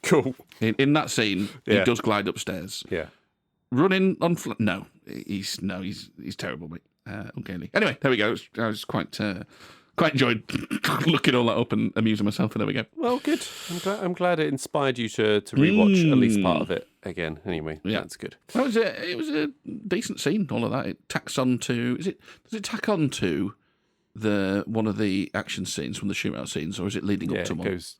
Cool. In that scene, he does glide upstairs. Yeah. Running on no, he's terrible, mate. Ungainly. Anyway, there we go. I was quite enjoyed looking all that up and amusing myself, and there we go. Well, good. I'm glad it inspired you to rewatch at least part of it again. Anyway, that's good. Well, it was a decent scene. All of that. It tacks on to. Does it tack on to one of the action scenes from the shootout scenes, or is it leading up to one? It goes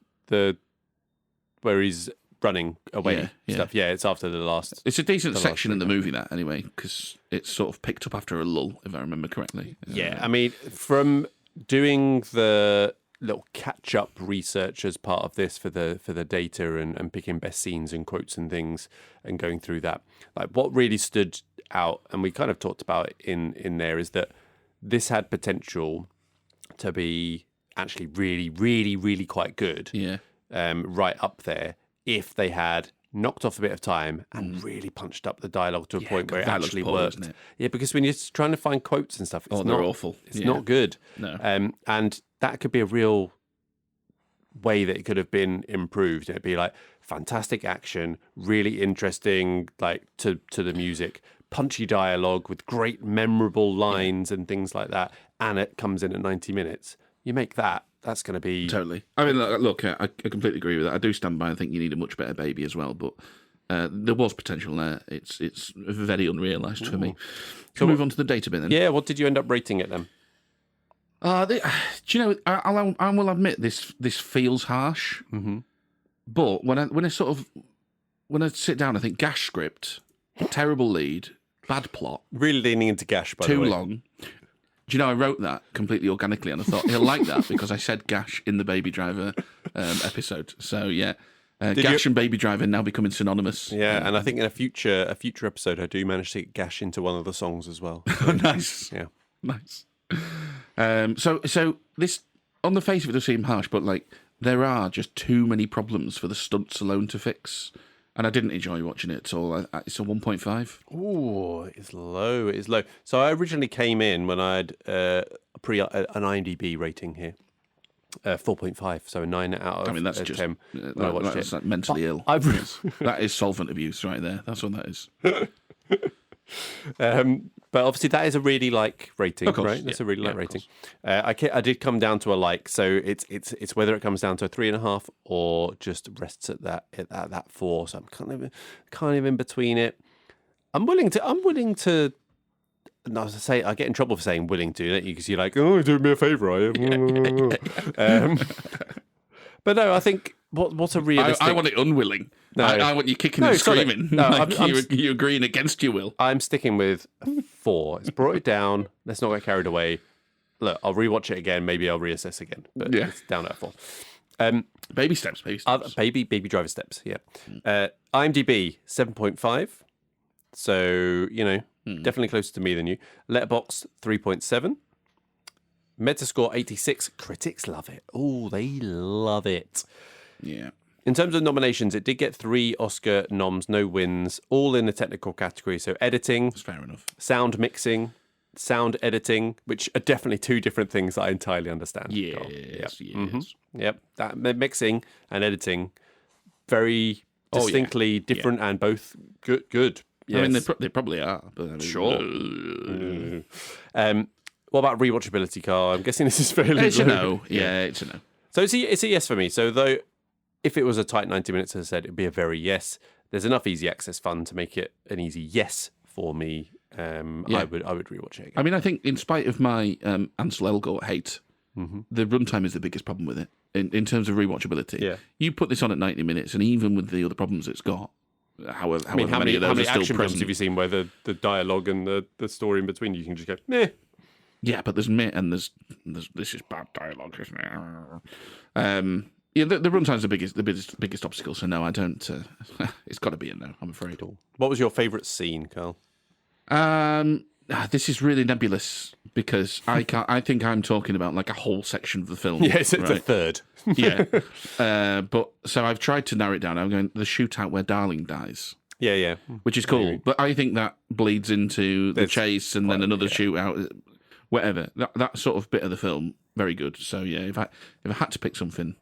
where he's running away stuff. Yeah, it's after the last. It's a decent section in the movie, that anyway, because it's sort of picked up after a lull, if I remember correctly. Yeah, I mean, from doing the little catch-up research as part of this for the data and picking best scenes and quotes and things and going through that, like what really stood out, and we kind of talked about it in there, is that this had potential to be actually really, really, really quite good. Yeah. Right up there if they had knocked off a bit of time and really punched up the dialogue to a point where it actually worked. Yeah, because when you're trying to find quotes and stuff, they're awful. It's not good. No. And that could be a real way that it could have been improved. It'd be like fantastic action, really interesting, like to the music, punchy dialogue with great memorable lines and things like that, and it comes in at 90 minutes, you make that. That's going to be... Totally. I mean, look, I completely agree with that. I do stand by. I think you need a much better baby as well, but there was potential there. It's very unrealised for me. So move on to the data bit then. Yeah, what did you end up rating it then? Do you know, I will admit this feels harsh, but when I sit down, I think gash script, terrible lead, bad plot. Really leaning into gash, by the way. Too long. Do you know, I wrote that completely organically, and I thought he'll like that because I said gash in the Baby Driver episode. So yeah, gash and Baby Driver now becoming synonymous. Yeah, and I think in a future episode, I do manage to get gash into one of the songs as well. So, nice. Yeah, nice. So this, on the face of it, does seem harsh, but like there are just too many problems for the stunts alone to fix. And I didn't enjoy watching it at all. It's a 1.5. Ooh, it is low. It is low. So I originally came in when I had an IMDb rating here, 4.5. So a 9 out of that's just 10 when I watched that's it. like mentally ill. That is solvent abuse right there. That's what that is. But obviously that is a really like rating, of course, right? That's a really like rating. I I did come down to a like, so it's whether it comes down to a 3.5 or just rests at that 4. So I'm kind of in between it. I'm willing to. No, as I say, I get in trouble for saying willing to, don't you? Because you're like, oh, you're doing me a favour, are you? But no, I think what's a realistic... I want it unwilling. No. I want you kicking and screaming. No, like you're agreeing against your will. I'm sticking with 4. It's brought it down. Let's not get carried away. Look, I'll rewatch it again. Maybe I'll reassess again. But it's down at 4. Baby steps. Baby driver steps, yeah. IMDb, 7.5. So, definitely closer to me than you. Letterboxd, 3.7. Metascore 86. Critics love it. Oh, they love it. Yeah. In terms of nominations, it did get 3 Oscar noms, no wins, all in the technical category. So editing, that's fair enough. Sound mixing, sound editing, which are definitely 2 different things that I entirely understand. Yes. Yep. That mixing and editing, very distinctly different and both good. Yes. I mean, they probably are. But sure. What about rewatchability, Carl? I'm guessing this is fairly It's a no. Yeah, it's a no. So it's a yes for me. So though, if it was a tight 90 minutes, as I said, it'd be a very yes. There's enough easy access fun to make it an easy yes for me. I would rewatch it again. I mean, I think in spite of my Ansel Elgort hate, the runtime is the biggest problem with it in terms of rewatchability. Yeah. You put this on at 90 minutes, and even with the other problems it's got, however many of those are still action films present. have you seen where the dialogue and the story in between, you can just go, meh. Yeah, but there's this is bad dialogue, isn't it? The runtime's the biggest obstacle. So no, I don't. It's got to be a no, I'm afraid. What was your favourite scene, Carl? This is really nebulous because I think I'm talking about like a whole section of the film. Yes, it's a third. Yeah, but so I've tried to narrow it down. I'm going the shootout where Darling dies. Yeah, which is cool. But I think that bleeds into the chase and then another shootout. Whatever, that sort of bit of the film, very good. So yeah, if I had to pick something,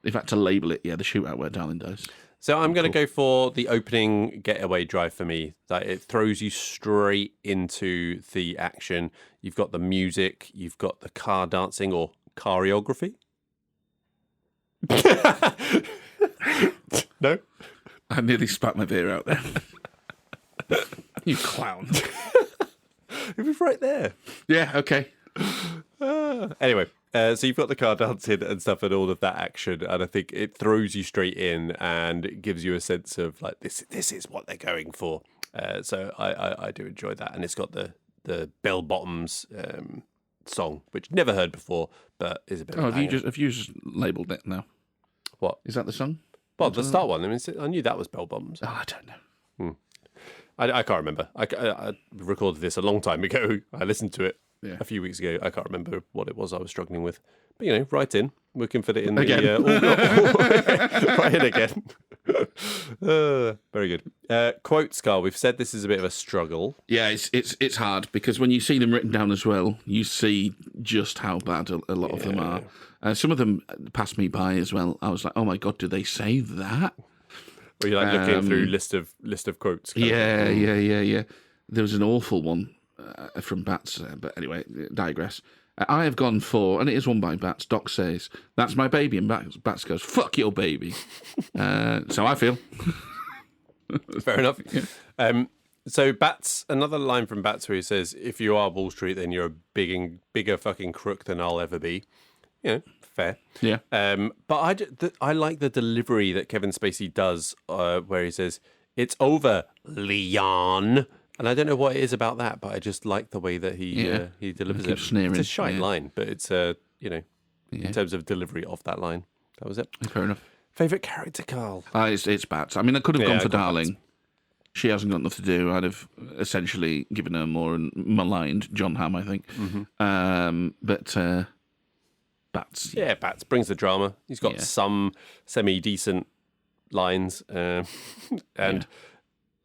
if I had to label it, the shootout where Darling dies. So I'm going to go for the opening getaway drive for me. That it throws you straight into the action. You've got the music, you've got the car dancing or choreography. No, I nearly spat my beer out there. You clown. It was right there. Yeah, okay. Anyway, so you've got the car dancing and stuff and all of that action, and I think it throws you straight in and it gives you a sense of like this is what they're going for. So I do enjoy that, and it's got the bell bottoms song, which never heard before, but is a bit. Have you just labelled it now? What is that the song? Well, the start one. I mean, I knew that was bell bottoms. Oh, I don't know. I can't remember. I recorded this a long time ago. I listened to it a few weeks ago. I can't remember what it was I was struggling with. But, write in. We can fit it in again. Write in again. Very good. Quotes, Carl. We've said this is a bit of a struggle. Yeah, it's hard because when you see them written down as well, you see just how bad a lot of them are. Some of them passed me by as well. I was like, oh my God, do they say that? Or you're like looking through list of quotes. Yeah. there was an awful one from Bats, but anyway, digress. I have gone for, and it is one by Bats. Doc says, "That's my baby," and Bats goes, "Fuck your baby." So I feel. Fair enough. Yeah. So Bats, another line from Bats where he says, "If you are Wall Street, then you're a bigger fucking crook than I'll ever be." You know, fair. Yeah. But I like the delivery that Kevin Spacey does, where he says, "It's over, Leon." And I don't know what it is about that, but I just like the way that he delivers it. Sneering. It's a shite line, but it's in terms of delivery of that line, that was it. Fair enough. Favourite character, Carl? It's Bats. I mean, I could have gone for Darling. Bats. She hasn't got enough to do. I'd have essentially given her more and maligned John Hamm, I think. Mm-hmm. But Bats. Yeah, Bats brings the drama. He's got some semi-decent lines and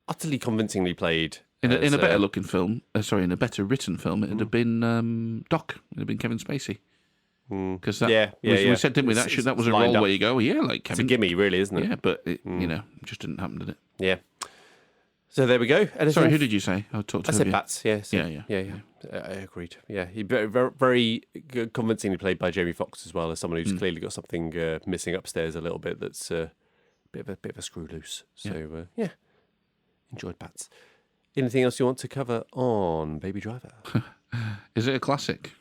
utterly convincingly played. In a better looking film, in a better written film, it'd have been Doc. It'd have been Kevin Spacey. Because we said, didn't we? That was a role where you go, like Kevin. It's a gimme, really, isn't it? Yeah, but it just didn't happen, did it? Yeah. So there we go. Sorry, who did you say? I said Bats. Yes. Yeah. I agreed. Yeah, he very, very convincingly played by Jamie Foxx as well, as someone who's clearly got something missing upstairs a little bit. That's a bit of a screw loose. So enjoyed Bats. Anything else you want to cover on Baby Driver? Is it a classic?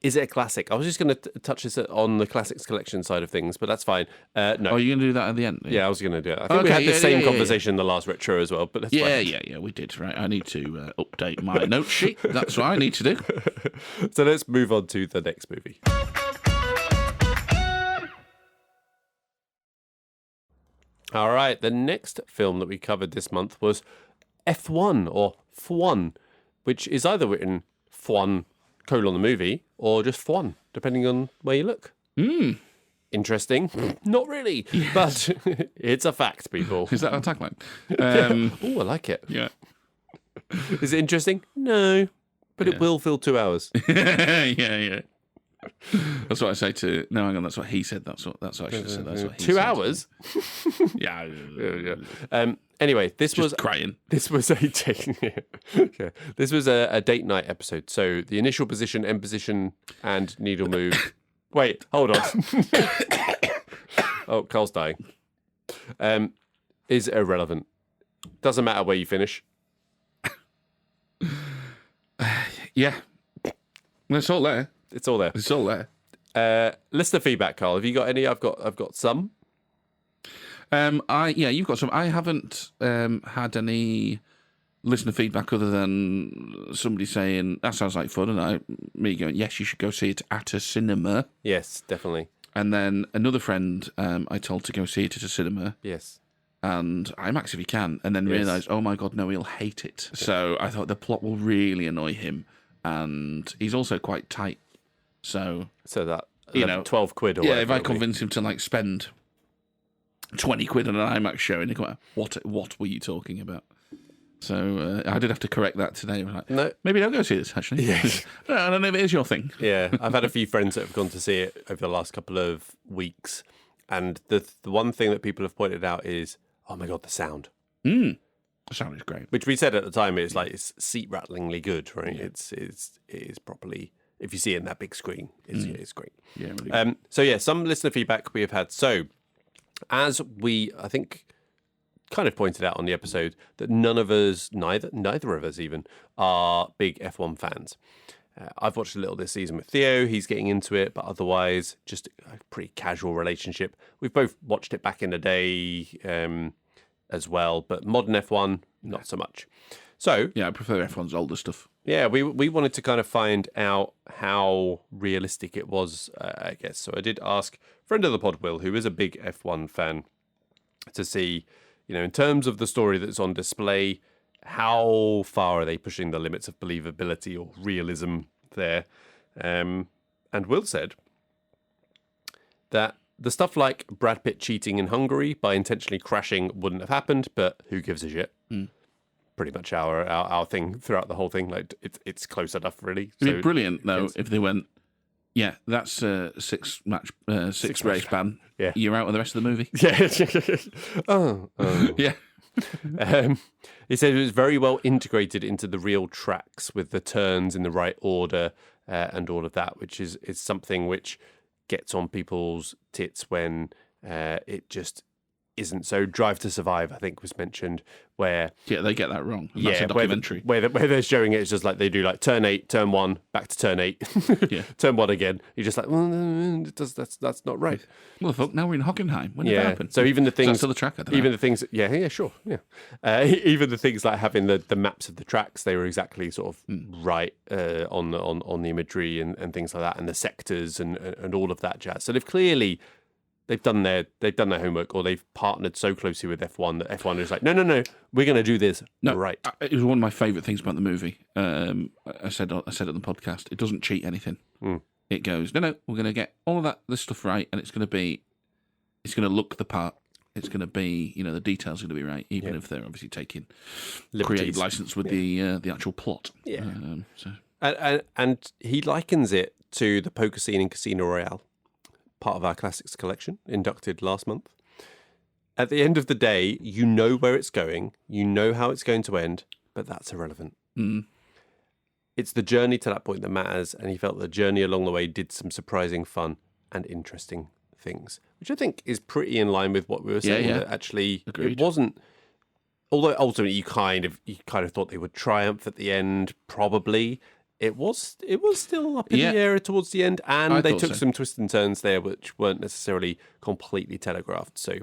Is it a classic? I was just going to touch this on the classics collection side of things, but that's fine. No. Are you going to do that at the end? Yeah, I was going to do it. I think we had the same conversation in the last retro as well, but that's fine. Yeah, we did. Right, I need to update my note sheet. That's what I need to do. So let's move on to the next movie. All right, the next film that we covered this month was F1 or F1, which is either written F1 : the movie or just F1, depending on where you look. Interesting. Not really, but it's a fact, people. Is that our tagline? Oh, I like it. Yeah. Is it interesting? No, but it will fill 2 hours. Yeah. That's what I say to. No, hang on. That's what he said. That's what I should have said. That's what he 2 said. hours. Yeah. Anyway, this Just was crying. This was a date. This was a date night episode. So the initial position, end position, and needle move. Wait, hold on. Oh, Carl's dying. Is irrelevant. Doesn't matter where you finish. Yeah. It's all there. It's all there. It's all there. Listener feedback, Carl. Have you got any? I've got some. You've got some. I haven't had any listener feedback other than somebody saying that sounds like fun, and me going, yes, you should go see it at a cinema. Yes, definitely. And then another friend I told to go see it at a cinema. Yes. And IMAX if you can, and then realised, oh my god, no, he'll hate it. So I thought the plot will really annoy him, and he's also quite tight. So that 12 quid or whatever. If I convince him to spend 20 quid on an IMAX show, and he go, what were you talking about? So I did have to correct that today. No, maybe don't go see this actually. Yes. I don't know if it is your thing. Yeah, I've had a few friends that have gone to see it over the last couple of weeks, and the one thing that people have pointed out is, oh my god, the sound. The sound is great. Which we said at the time, it's seat rattlingly good, right? Yeah. It is properly. If you see it in that big screen, it's great. Yeah. Really some listener feedback we have had. So, as we, I think, kind of pointed out on the episode, that neither of us even, are big F1 fans. I've watched a little this season with Theo. He's getting into it, but otherwise, just a pretty casual relationship. We've both watched it back in the day as well, but modern F1, not so much. So yeah, I prefer F1's older stuff. Yeah, we wanted to kind of find out how realistic it was, I guess. So I did ask friend of the pod, Will, who is a big F1 fan, to see, in terms of the story that's on display, how far are they pushing the limits of believability or realism there? And Will said that the stuff like Brad Pitt cheating in Hungary by intentionally crashing wouldn't have happened, but who gives a shit? Pretty much our thing throughout the whole thing. It's close enough, really. It'd be brilliant though if they went, yeah, that's a six race ban. Yeah, you're out of the rest of the movie. Yeah. Oh. Yeah. He said it was very well integrated into the real tracks with the turns in the right order and all of that, which is something which gets on people's tits when it just isn't. So Drive to Survive, I think, was mentioned, where they get that wrong. And that's a documentary. Where they're showing it, it's just like they do like turn 8, turn 1, back to turn 8, turn 1 again. You're just like, well, that's not right. Well, fuck, now we're in Hockenheim. When did that happen? So even the things, still the track, I don't even know. the things, sure, even the things like having the maps of the tracks, they were exactly sort of right on the imagery and things like that, and the sectors and all of that jazz. So they've done their homework, or they've partnered so closely with F1 that F1 is like, no, we're going to do this right. It was one of my favourite things about the movie. I said on the podcast, it doesn't cheat anything. It goes, no, we're going to get all of this stuff right, and it's going to look the part. It's going to be, the details are going to be right, even if they're obviously taking creative license with the actual plot. Yeah. And he likens it to the poker scene in Casino Royale, part of our classics collection, inducted last month. At the end of the day, you know where it's going, you know how it's going to end, but that's irrelevant. It's the journey to that point that matters, and he felt the journey along the way did some surprising fun and interesting things, which I think is pretty in line with what we were saying. That actually, agreed. It wasn't. Although ultimately, you kind of thought they would triumph at the end, probably. It was still up in the air towards the end, and they took some twists and turns there, which weren't necessarily completely telegraphed. So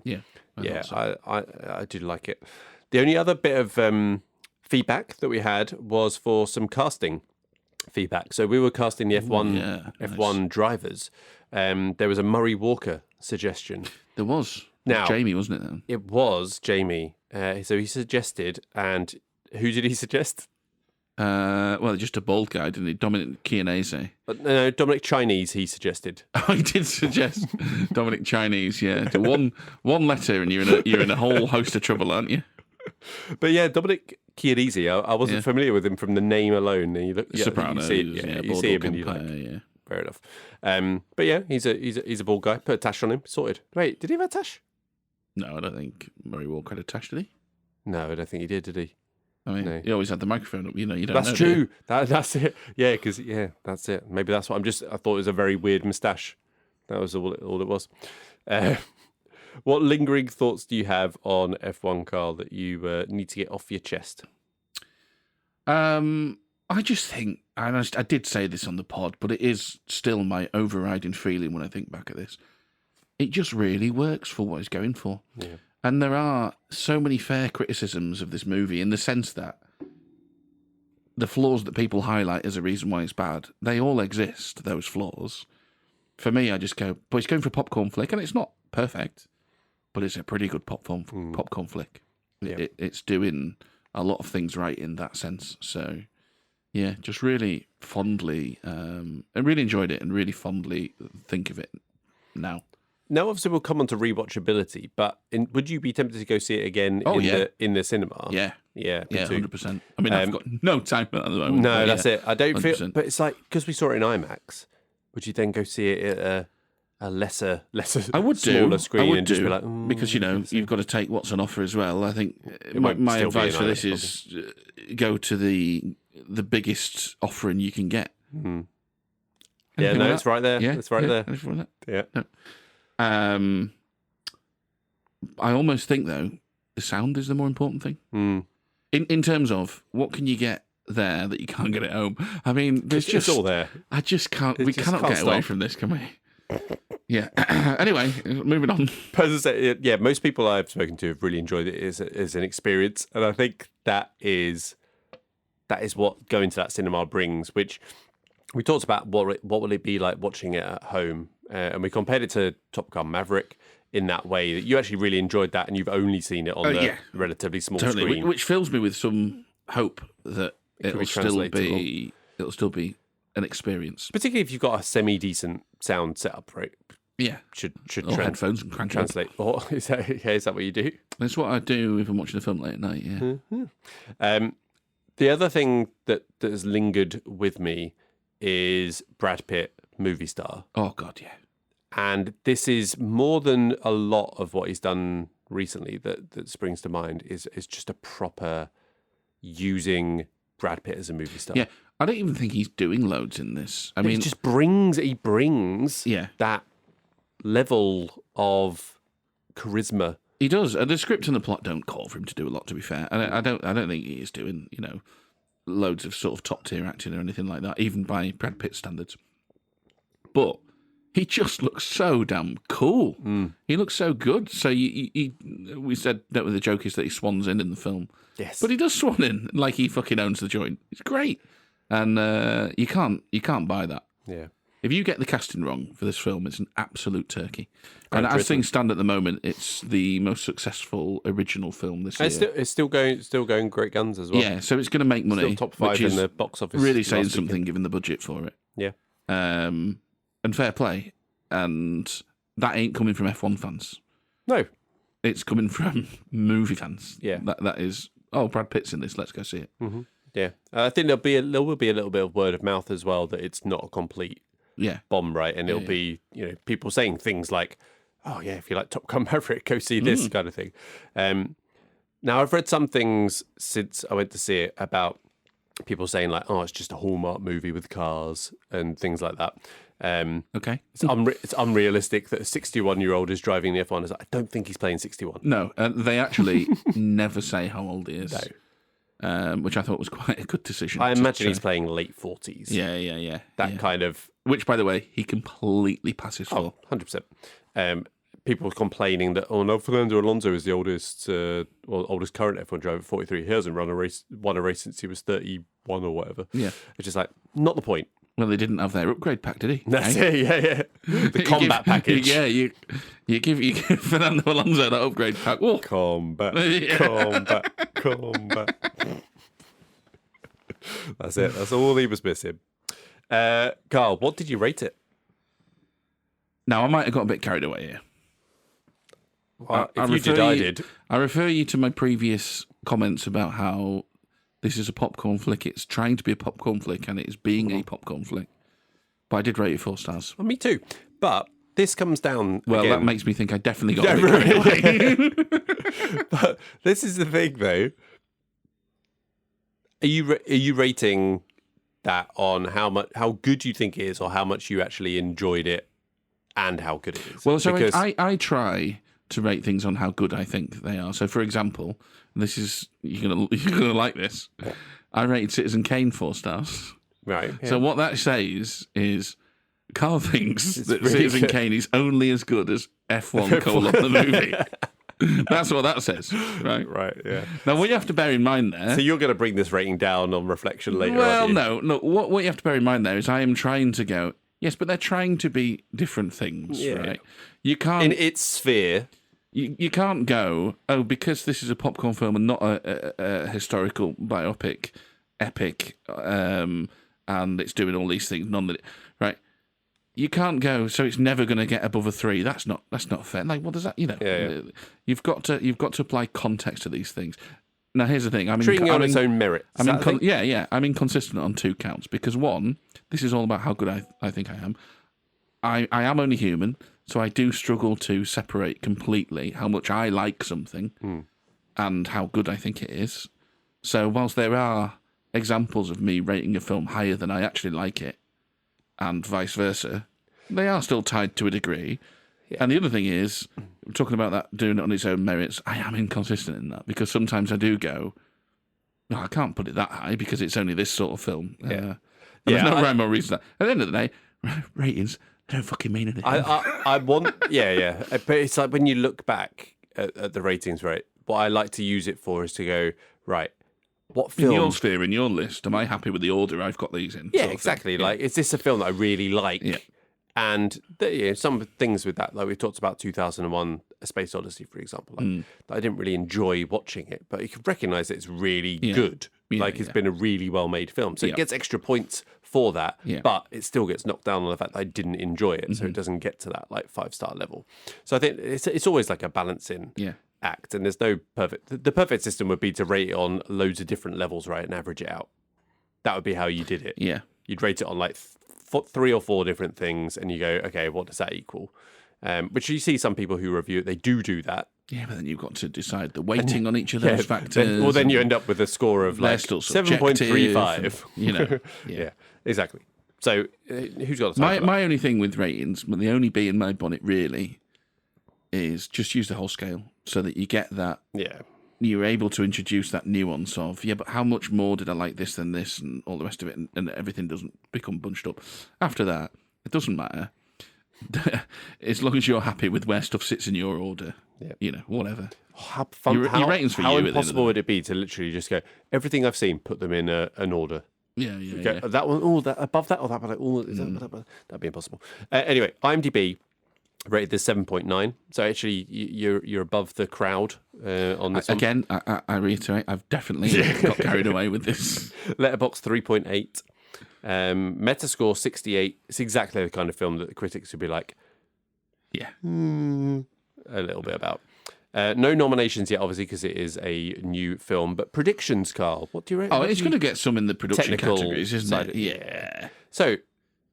I did like it. The only other bit of feedback that we had was for some casting feedback. So we were casting the F1 drivers. There was a Murray Walker suggestion. There was. Now, Jamie, wasn't it, then? It was Jamie. So he suggested, and who did he suggest? Just a bald guy, didn't he? Dominic Chianese. No, Dominic Chinese, he suggested. Oh, he did suggest Dominic Chinese, yeah. One letter and you're in a whole host of trouble, aren't you? But yeah, Dominic Chianese, I wasn't familiar with him from the name alone. And you look, Sopranos, you see him and you're like, fair enough. But yeah, he's a bald guy. Put a tash on him, sorted. Wait, did he have a tash? No, I don't think Murray Walker had a tash, did he? No, I don't think he did he? I mean, no. He always had the microphone up. You don't know. That's true. That's it. Yeah, because that's it. Maybe that's what I thought it was a very weird moustache. That was all it was. What lingering thoughts do you have on F1, Carl, that you need to get off your chest? I just think, and I did say this on the pod, but it is still my overriding feeling when I think back at this. It just really works for what it's going for. Yeah. And there are so many fair criticisms of this movie in the sense that the flaws that people highlight as a reason why it's bad, they all exist, those flaws. For me, I just go, but it's going for a popcorn flick, and it's not perfect, but it's a pretty good popcorn flick. Yeah. It's doing a lot of things right in that sense. So, yeah, just really fondly, I really enjoyed it and really fondly think of it now. Now, obviously, we'll come on to rewatchability, but would you be tempted to go see it again in the cinema? Yeah. Yeah, 100%. I mean, I've got no time for that at the moment. No, that's it. I don't 100%. feel, but it's like, because we saw it in IMAX, would you then go see it at a lesser smaller screen and just be like, because you've got to take what's on offer as well. I think my advice for this is go to the biggest offering you can get. Mm. Yeah, no, it's right there. It's right there. Yeah. No. I almost think though the sound is the more important thing. In terms of what can you get there that you can't get at home. I mean, there's just all there. I just can't. We cannot get away from this, can we? Yeah. Anyway, moving on. Most people I've spoken to have really enjoyed it as an experience, and I think that is what going to that cinema brings. Which we talked about what will it be like watching it at home, and we compared it to Top Gun Maverick in that way that you actually really enjoyed that, and you've only seen it on the relatively small screen, which fills me with some hope that it'll still be an experience, particularly if you've got a semi-decent sound setup, right? Yeah, should headphones and translate. Or is that what you do? That's what I do if I'm watching a film late at night. Yeah. Mm-hmm. The other thing that has lingered with me is Brad Pitt, movie star. Oh God, yeah. And this is more than a lot of what he's done recently that springs to mind is just a proper using Brad Pitt as a movie star. Yeah, I don't even think he's doing loads in this. I mean, he just brings Yeah. that level of charisma. He does. And the script and the plot don't call for him to do a lot, to be fair. And I don't think he is doing, loads of sort of top tier acting or anything like that, even by Brad Pitt standards. But he just looks so damn cool. He looks so good. So we said that the joke is that he swans in the film. Yes. But he does swan in like he fucking owns the joint. It's great. And you can't buy that. Yeah. If you get the casting wrong for this film, it's an absolute turkey. And as things stand at the moment, it's the most successful original film this year. It's still going great guns as well. Yeah, so it's going to make money. Still top 5 in the box office. Really saying something given the budget for it. Yeah. And fair play. And that ain't coming from F1 fans. No. It's coming from movie fans. Yeah. That is, Brad Pitt's in this, let's go see it. Mm-hmm. Yeah. I think there will be a little bit of word of mouth as well that it's not a complete bomb, right? And it'll be, people saying things like, oh, yeah, if you like Top Gun Maverick, go see this kind of thing. Now, I've read some things since I went to see it about people saying like, oh, it's just a Hallmark movie with cars and things like that. Okay. It's unrealistic that a 61-year-old is driving the F1. I don't think he's playing 61. No, they actually never say how old he is. No. Which I thought was quite a good decision. I imagine he's playing late 40s. Yeah. That kind of... Which, by the way, he completely passes for. 100%. People complaining that, Fernando Alonso is the oldest current F1 driver, 43. He hasn't won a race since he was 31 or whatever. Yeah. It's just like, not the point. Well, they didn't have their upgrade pack, did he? That's it, yeah. The combat package. Yeah, you give Fernando Alonso that upgrade pack. Whoa. Combat. That's it. That's all he was missing. Carl, what did you rate it? Now, I might have got a bit carried away here. Well, if you did, I did. I refer you to my previous comments about how this is a popcorn flick. It's trying to be a popcorn flick, and it is being a popcorn flick. But I did rate it 4 stars. Well, me too. But this comes down. Well, again. that makes me think I definitely got a bit carried away. But this is the thing, though. Are you rating that on how good you think it is, or how much you actually enjoyed it, and how good it is? Well, so because I try to rate things on how good I think they are. So, for example, this is you're gonna like this. I rated Citizen Kane 4 stars. Right. Yeah. So what that says is, Carl thinks that really Citizen Kane is only as good as F1 : the movie. That's what that says, right? Right. Yeah. Now, what you have to bear in mind there. So you're going to bring this rating down on reflection later. Well, no. What you have to bear in mind there is I am trying to go. Yes, but they're trying to be different things, right? You can't in its sphere. You can't go, because this is a popcorn film and not a historical biopic, epic, and it's doing all these things, right? You can't go, so it's never going to get above a 3. That's not fair. Like, what does that? You've got to apply context to these things. Now, here's the thing. Treating it on its own merit. I'm inconsistent on 2 counts because 1, this is all about how good I think I am. I am only human. So I do struggle to separate completely how much I like something and how good I think it is. So whilst there are examples of me rating a film higher than I actually like it, and vice versa, they are still tied to a degree. Yeah. And the other thing is, talking about that doing it on its own merits, I am inconsistent in that because sometimes I do go, no, I can't put it that high because it's only this sort of film. There's no rhyme or reason. At the end of the day, ratings... I don't fucking mean anything. I want, yeah. But it's like when you look back at the ratings, right? What I like to use it for is to go, right, what film... In your sphere, in your list, am I happy with the order I've got these in? Yeah, exactly. Like, is this a film that I really like? Yeah. And some things with that, like we talked about 2001, A Space Odyssey, for example, that I didn't really enjoy watching it, but you can recognise that it's really good. It's been a really well-made film. So it gets extra points for that, but it still gets knocked down on the fact that I didn't enjoy it, so it doesn't get to that like 5-star level. So I think it's always like a balancing act, and there's no perfect... The perfect system would be to rate it on loads of different levels, right, and average it out. That would be how you did it. Yeah. You'd rate it on like 3 or 4 different things, and you go, okay, what does that equal? Which you see some people who review it, they do that, Yeah, but then you've got to decide the weighting on each of those factors. Then you end up with a score of like 7.35. You know, yeah, exactly. So who's got the time? My only thing with ratings, but the only bee in my bonnet really, is just use the whole scale so that you get that. Yeah. You're able to introduce that nuance of, but how much more did I like this than this and all the rest of it, and everything doesn't become bunched up. After that, it doesn't matter. As long as you're happy with where stuff sits in your order, whatever. How fun, your ratings for how you. How impossible would it be to literally just go, everything I've seen, put them in an order? Yeah. That one, that above that, or that, that'd be impossible. Anyway, IMDb rated this 7.9. So actually, you're above the crowd on this one. Again, I reiterate, I've definitely got carried away with this. Letterboxd 3.8. Metascore 68. It's exactly the kind of film that the critics would be like, a little bit about. No nominations yet, obviously, because it is a new film. But predictions, Carl. What do you reckon? Oh, it's going to get some in the production categories, isn't it? Yeah. So,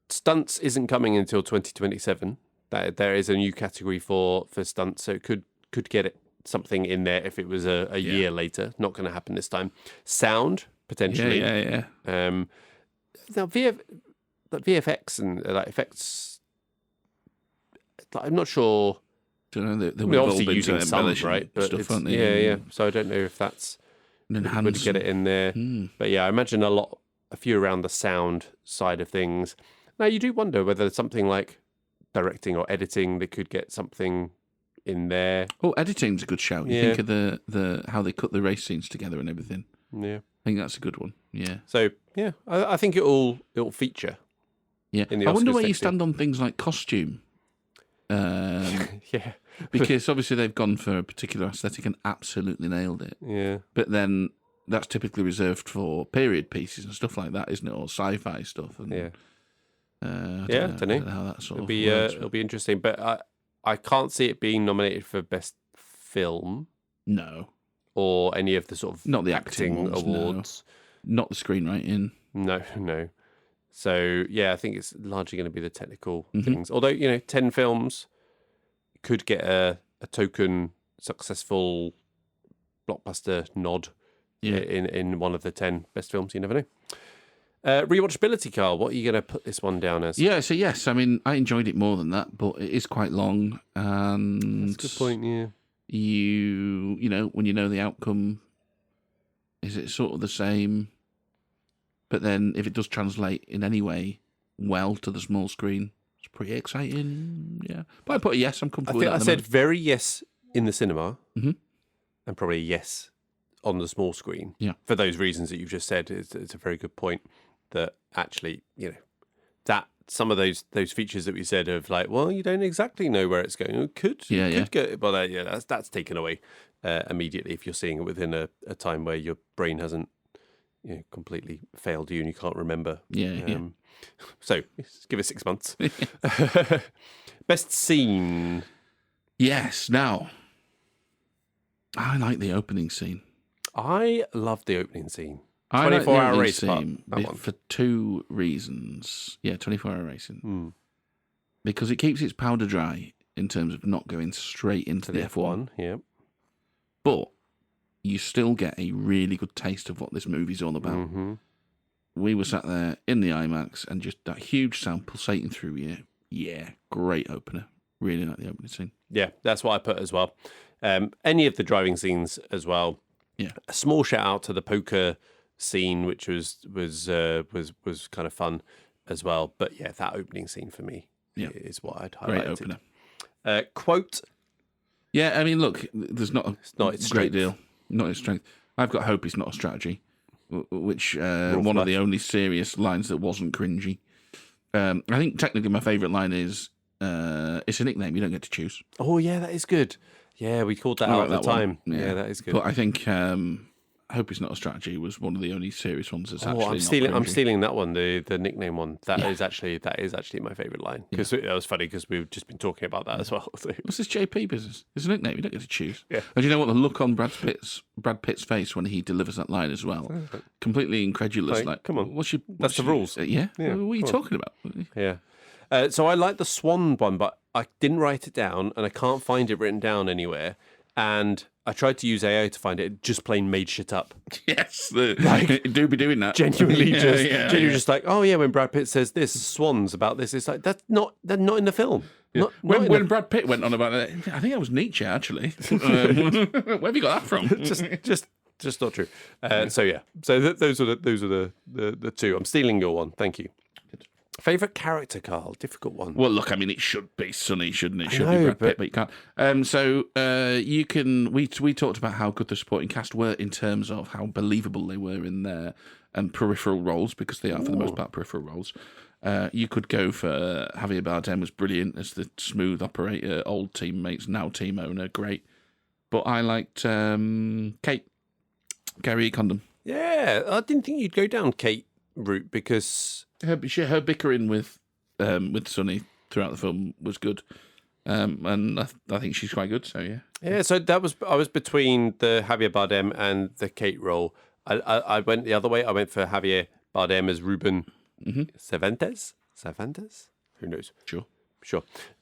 stunts isn't coming until 2027. There is a new category for stunts, so it could get it something in there if it was a year later. Not going to happen this time. Sound, potentially. Yeah. Now, VFX and effects, I'm not sure. Don't know. We're obviously using some, right? But stuff, yeah. So I don't know if that's would get it in there. But yeah, I imagine a few around the sound side of things. Now you do wonder whether something like directing or editing, they could get something in there. Oh, editing's a good shout. You think of the how they cut the race scenes together and everything. Yeah, I think that's a good one. Yeah. So yeah, I think it'll feature. Yeah. In the I wonder Oscars where you next year. stand on things like costume. Yeah. Because obviously they've gone for a particular aesthetic and absolutely nailed it. Yeah. But then that's typically reserved for period pieces and stuff like that, isn't it? Or sci-fi stuff. And, Yeah. I don't know how that sort it'll of be works. it'll be interesting, but I can't see it being nominated for best film No. or any of the sort of Not the acting ones, awards. No. Not the screenwriting. No. So yeah, I think it's largely going to be the technical things. Although 10 films could get a token successful blockbuster nod in one of the 10 best films. You never know. Rewatchability, Carl. What are you going to put this one down as? Yeah, so yes, I mean, I enjoyed it more than that, but it is quite long. And That's a good point, yeah. You know, when you know the outcome, is it sort of the same? But then if it does translate in any way well to the small screen, it's pretty exciting. Yeah. But I put a yes, I'm comfortable with that. I said very yes in the cinema and probably a yes on the small screen. Yeah. For those reasons that you've just said, it's a very good point that actually, that some of those features that we said of like, well, you don't exactly know where it's going. It could go, but that's taken away immediately if you're seeing it within a time where your brain hasn't completely failed you and you can't remember. So give it 6 months. Best scene. Yes. Now, I like the opening scene. I love the opening scene. 24-hour race scene for two reasons. Yeah, 24-hour racing. Because it keeps its powder dry in terms of not going straight into the F1. Yeah. But you still get a really good taste of what this movie's all about. We were sat there in the IMAX and just that huge sound pulsating through you. Yeah, great opener. Really like the opening scene. Yeah, that's what I put as well. Any of the driving scenes as well. Yeah. A small shout out to the poker scene, which was kind of fun as well. But yeah, that opening scene for me is what I'd highlight. Great opener. Quote. Yeah, I mean, look, there's not a its great strength. deal. Not its strength. I've got hope it's not a strategy, which one of the only serious lines that wasn't cringy. I think technically my favourite line is, it's a nickname, you don't get to choose. Oh, yeah, that is good. Yeah, we called that out at the time. Yeah, that is good. But I think Hope It's Not a Strategy was one of the only serious ones that's actually I'm stealing that one, the nickname one. That is actually my favourite line. Because that was funny because we've just been talking about that as well. So. What's this JP business? It's a nickname, you don't get to choose. Yeah. And you know what, the look on Brad Pitt's face when he delivers that line as well. Completely incredulous. Like, come on. That's the rules. Yeah? What are you talking about? Yeah. So I like the Swan one, but I didn't write it down and I can't find it written down anywhere. and I tried to use AI to find it. It just plain made shit up. Yes, it do be doing that. Genuinely, just like, oh yeah, when Brad Pitt says this, swans about this, it's like they're not in the film. Yeah. When Brad Pitt went on about it, I think that was Nietzsche actually. Where have you got that from? just not true. So those are the two. I'm stealing your one. Thank you. Favorite character, Carl? Difficult one. Well, look, I mean, it should be Sonny, shouldn't it? It should be Brad Pitt, but you can't. So you can. We talked about how good the supporting cast were in terms of how believable they were in their peripheral roles, because they are for the most part peripheral roles. You could go for Javier Bardem was brilliant as the smooth operator, old teammates, now team owner, great. But I liked Kate, Gary Condon. Yeah, I didn't think you'd go down Kate route because her bickering with Sonny throughout the film was good, and I think she's quite good. So yeah. Yeah, so I was between the Javier Bardem and the Kate role. I went the other way. I went for Javier Bardem as Ruben Cervantes. Who knows? Sure.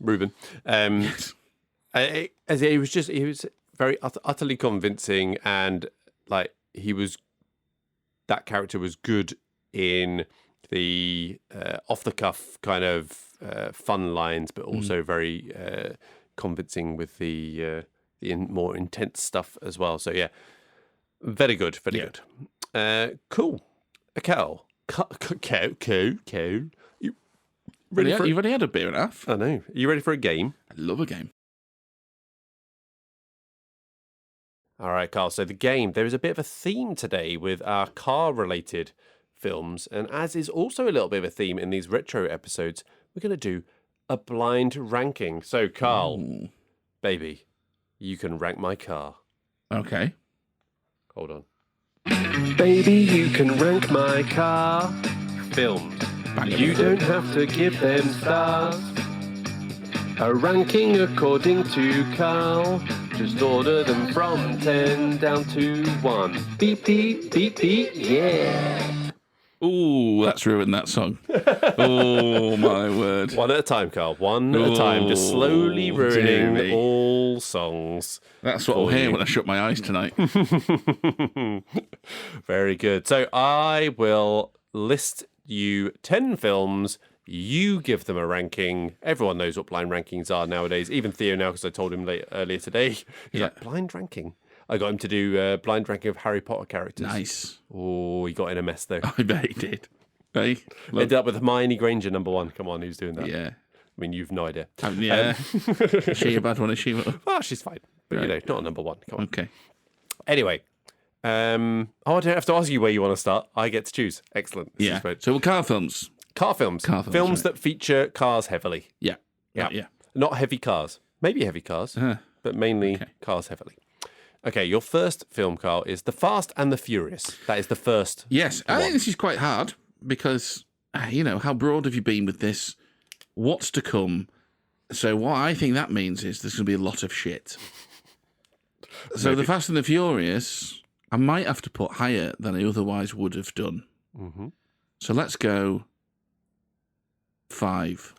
Ruben. He was very utterly convincing, and like that character was good in the off the cuff kind of fun lines, but also very convincing with the more intense stuff as well. So yeah, very good, very good. Cool. Cal. You ready You've already had a beer and a half. I know. Are you ready for a game? I love a game. All right, Carl. So the game, there is a bit of a theme today with our car-related films, and as is also a little bit of a theme in these retro episodes, we're going to do a blind ranking. So, Carl, baby, you can rank my car. Okay. Hold on. Baby, you can rank my car. Films. You don't have to give them stars. A ranking according to Carl. Just order them from 10 down to 1. Beep, beep, beep, beep, yeah. Ooh, that's ruined that song. Oh, my word. One at a time, Carl. One at a time. Just slowly ruining all songs. That's what I'll hear when I shut my eyes tonight. Very good. So I will list you 10 films. You give them a ranking. Everyone knows what blind rankings are nowadays. Even Theo now, because I told him earlier today. He's like, blind ranking? I got him to do a blind ranking of Harry Potter characters. Nice. Oh, he got in a mess, though. I bet he did. Hey, ended up with Hermione Granger, number 1. Come on, who's doing that? Yeah. I mean, you've no idea. Yeah. Is she a bad one? Is she? Well, she's fine. But, right. Not a number 1. Come on. Okay. Anyway. I don't have to ask you where you want to start. I get to choose. Excellent. Yeah. So car films. Car films. Films that feature cars heavily. Yeah. Not heavy cars. Maybe heavy cars, but mainly cars heavily. Okay, your first film, Carl, is The Fast and the Furious. That is the first. Yes, I think this is quite hard because, how broad have you been with this? What's to come? So what I think that means is there's going to be a lot of shit. So Maybe. The Fast and the Furious, I might have to put higher than I otherwise would have done. Mm-hmm. So let's go 5.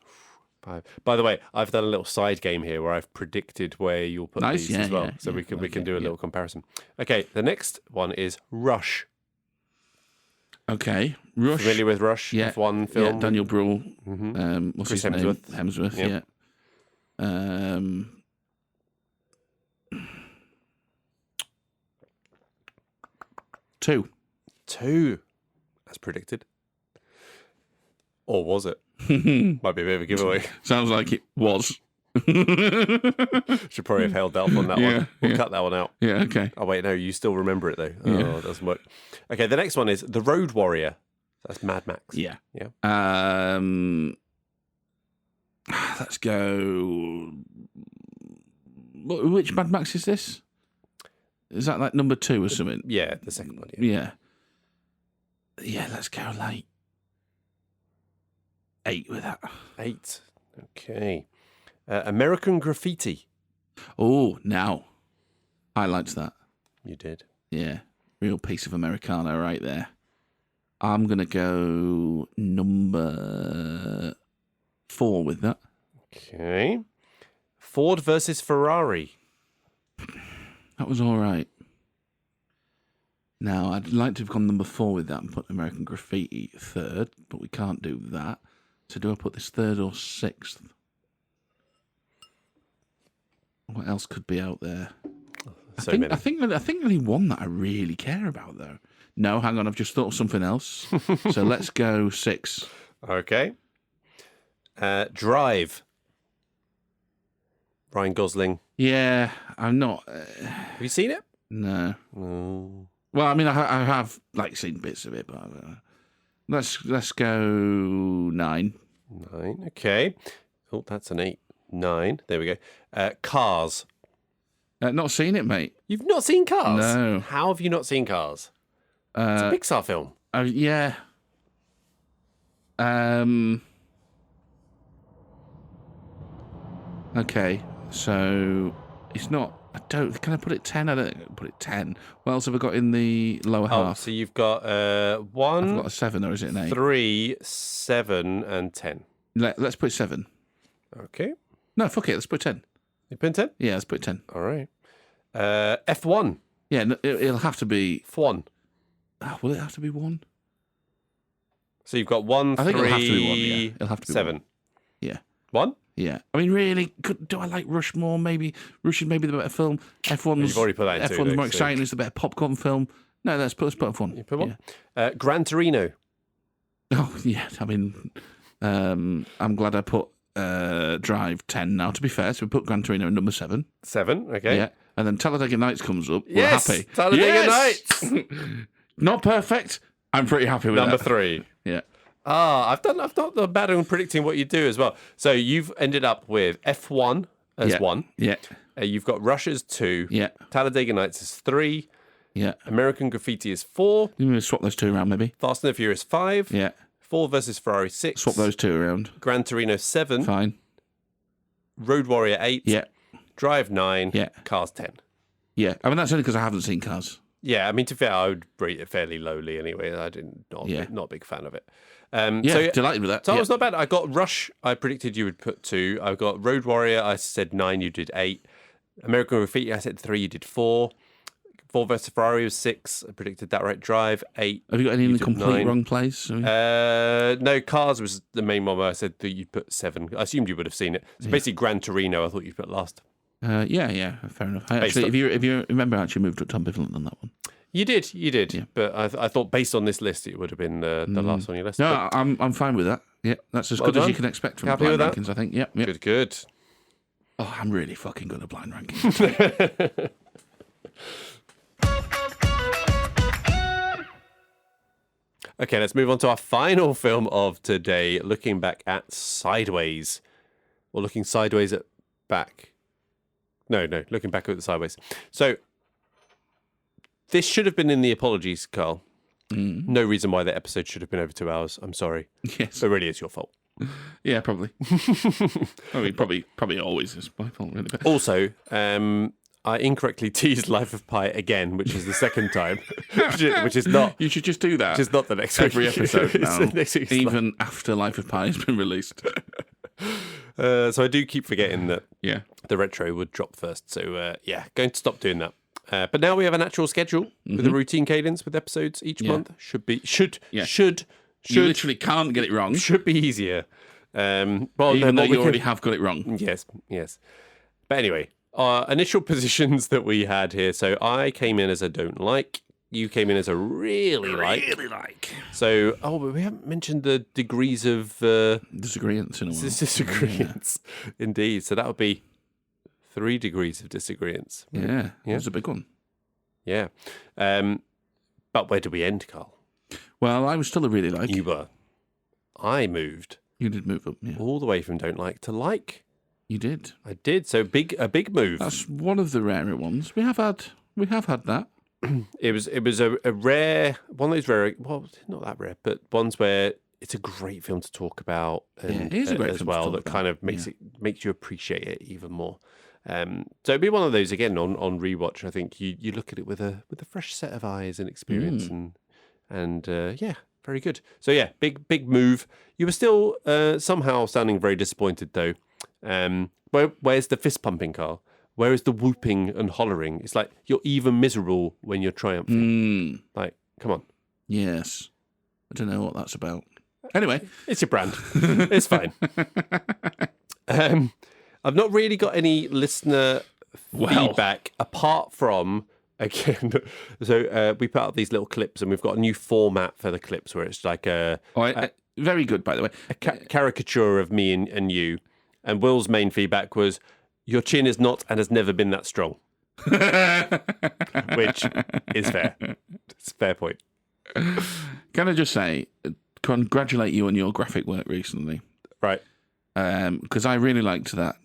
By the way, I've done a little side game here where I've predicted where you'll put these as well, so we can do a little comparison. Okay, the next one is Rush. Okay, Rush. Familiar with Rush? Yeah, F1 film. Yeah, Daniel Bruhl. What's Chris his Hemsworth. name? Hemsworth. Yeah. 2. 2, as predicted. Or was it? Might be a bit of a giveaway. Sounds like it was. Should probably have held out on that one. We'll cut that one out. Yeah, okay. Oh, wait, no, you still remember it, though. Oh, it doesn't work. Okay, the next one is The Road Warrior. That's Mad Max. Yeah. Let's go... Which Mad Max is this? Is that like number 2 or something? Yeah, the second one. Yeah, let's go like 8 with that. 8. Okay. American Graffiti. Oh, now. I liked that. You did? Yeah. Real piece of Americana right there. I'm going to go number 4 with that. Okay. Ford versus Ferrari. That was all right. Now, I'd like to have gone number 4 with that and put American Graffiti third, but we can't do that. So do I put this third or 6th? What else could be out there? I think only one that I really care about, though. No, hang on, I've just thought of something else. So let's go 6. Okay. Drive. Ryan Gosling. Yeah, I'm not. Have you seen it? No. Oh. Well, I mean, I have seen bits of it, but let's go 9. 9. Okay. Oh, that's an 8. 9. There we go. Cars. Not seen it, mate. You've not seen Cars? No. How have you not seen Cars? It's a Pixar film. Oh, yeah. Okay, so it's not. Can I put it 10? I don't put it 10. What else have I got in the lower half? So you've got 1. I've got a 7, or is it an 8? 3, 7, and 10. Let's put 7. Okay. No, fuck it. Let's put 10. You put 10? Yeah, let's put 10. All right. F1. Yeah, it'll have to be. F1. Oh, will it have to be 1? So you've got 1, I think 3, it'll have to be 1. Yeah, it'll have to be 7. 1. Yeah. 1? Yeah. I mean, really, do I like Rush more? Maybe Rush is maybe the better film. F1's. You've already put that in F1's too, more so. exciting. It's the better popcorn film. No, let's put F1. You put 1? Yeah. Gran Torino. Oh yeah. I mean, I'm glad I put Drive 10 now. To be fair, so we put Gran Torino at number 7. 7. Okay. Yeah. And then Talladega Nights comes up. Yes, We're happy. Talladega Nights. Not perfect. I'm pretty happy with Number that. 3. Yeah. I've not done bad on predicting what you do as well. So you've ended up with F1 as 1. Yeah. You've got Rush as 2. Yeah. Talladega Nights is 3. Yeah. American Graffiti is 4. You want to swap those 2 around, maybe? Fast and the Furious 5. Yeah. Ford versus Ferrari 6. Swap those 2 around. Gran Torino 7. Fine. Road Warrior 8. Yeah. Drive 9. Yeah. Cars 10. Yeah. I mean, that's only because I haven't seen Cars. Yeah, I mean, to be fair, I would rate it fairly lowly anyway. Not a big fan of it. Delighted with that. So it was not bad. I got Rush. I predicted you would put 2. I got Road Warrior. I said 9. You did 8. American Graffiti. I said 3. You did 4. Ford versus Ferrari was 6. I predicted that right. Drive 8. Have you got any in the complete 9. wrong place? No, Cars was the main one where I said that you'd put 7. I assumed you would have seen it. So basically, Gran Torino. I thought you'd put last. Yeah, fair enough. Actually, if you remember, I actually moved up Tom Bivens on that one. You did. Yeah. But I thought based on this list, it would have been the last on your list. No, I'm fine with that. Yeah, that's as good as you can expect from Happy blind with that? rankings, I think. Yep. Good. Oh, I'm really fucking good at blind rankings. Okay, let's move on to our final film of today, looking back at Sideways. Or looking sideways at back. No, looking back at the sideways. So, this should have been in the apologies, Carl. No reason why that episode should have been over 2 hours. I'm sorry. Yes. So really, it's your fault. Yeah, probably. I mean, probably always is my fault, really. But... Also, I incorrectly teased Life of Pi again, which is the second time, which is not. You should just do that. Which is not the next every week. episode now, next week's even after Life of Pi has been released. So I do keep forgetting that Yeah. the retro would drop first. So going to stop doing that. But now we have an actual schedule with a routine cadence with episodes each month. Should You literally can't get it wrong, should be easier. even though you already have got it wrong. Yes. But anyway, our initial positions that we had here. So I came in as a don't like. You came in as a really like. So, but we haven't mentioned the degrees of Disagreements in a while. disagreements. Indeed. So that would be 3 degrees of disagreements. Yeah, that's a big one. Yeah. But where do we end, Carl? Well, I was still a really like. You were. I moved You did move up, yeah. all the way from don't like to like. You did. I did. So a big move. That's one of the rarer ones. We have had that. It was a rare one of those rare. Well, not that rare, but ones where it's a great film to talk about, and it is a great as film well to talk that about. kind of makes you appreciate it even more. So it'd be one of those again on rewatch. I think you look at it with a fresh set of eyes and experience, and very good. So yeah, big move. You were still somehow sounding very disappointed though. Where's the fist pumping, Carl? Whereas the whooping and hollering, it's like you're even miserable when you're triumphing. Like, come on. Yes. I don't know what that's about. Anyway. It's your brand. It's fine. I've not really got any listener feedback apart from, again, so we put out these little clips and we've got a new format for the clips where it's like very good, by the way. A caricature of me and you. And Will's main feedback was, your chin is not and has never been that strong. Which is fair. It's a fair point. Can I just say, congratulate you on your graphic work recently. Right. Because I really liked that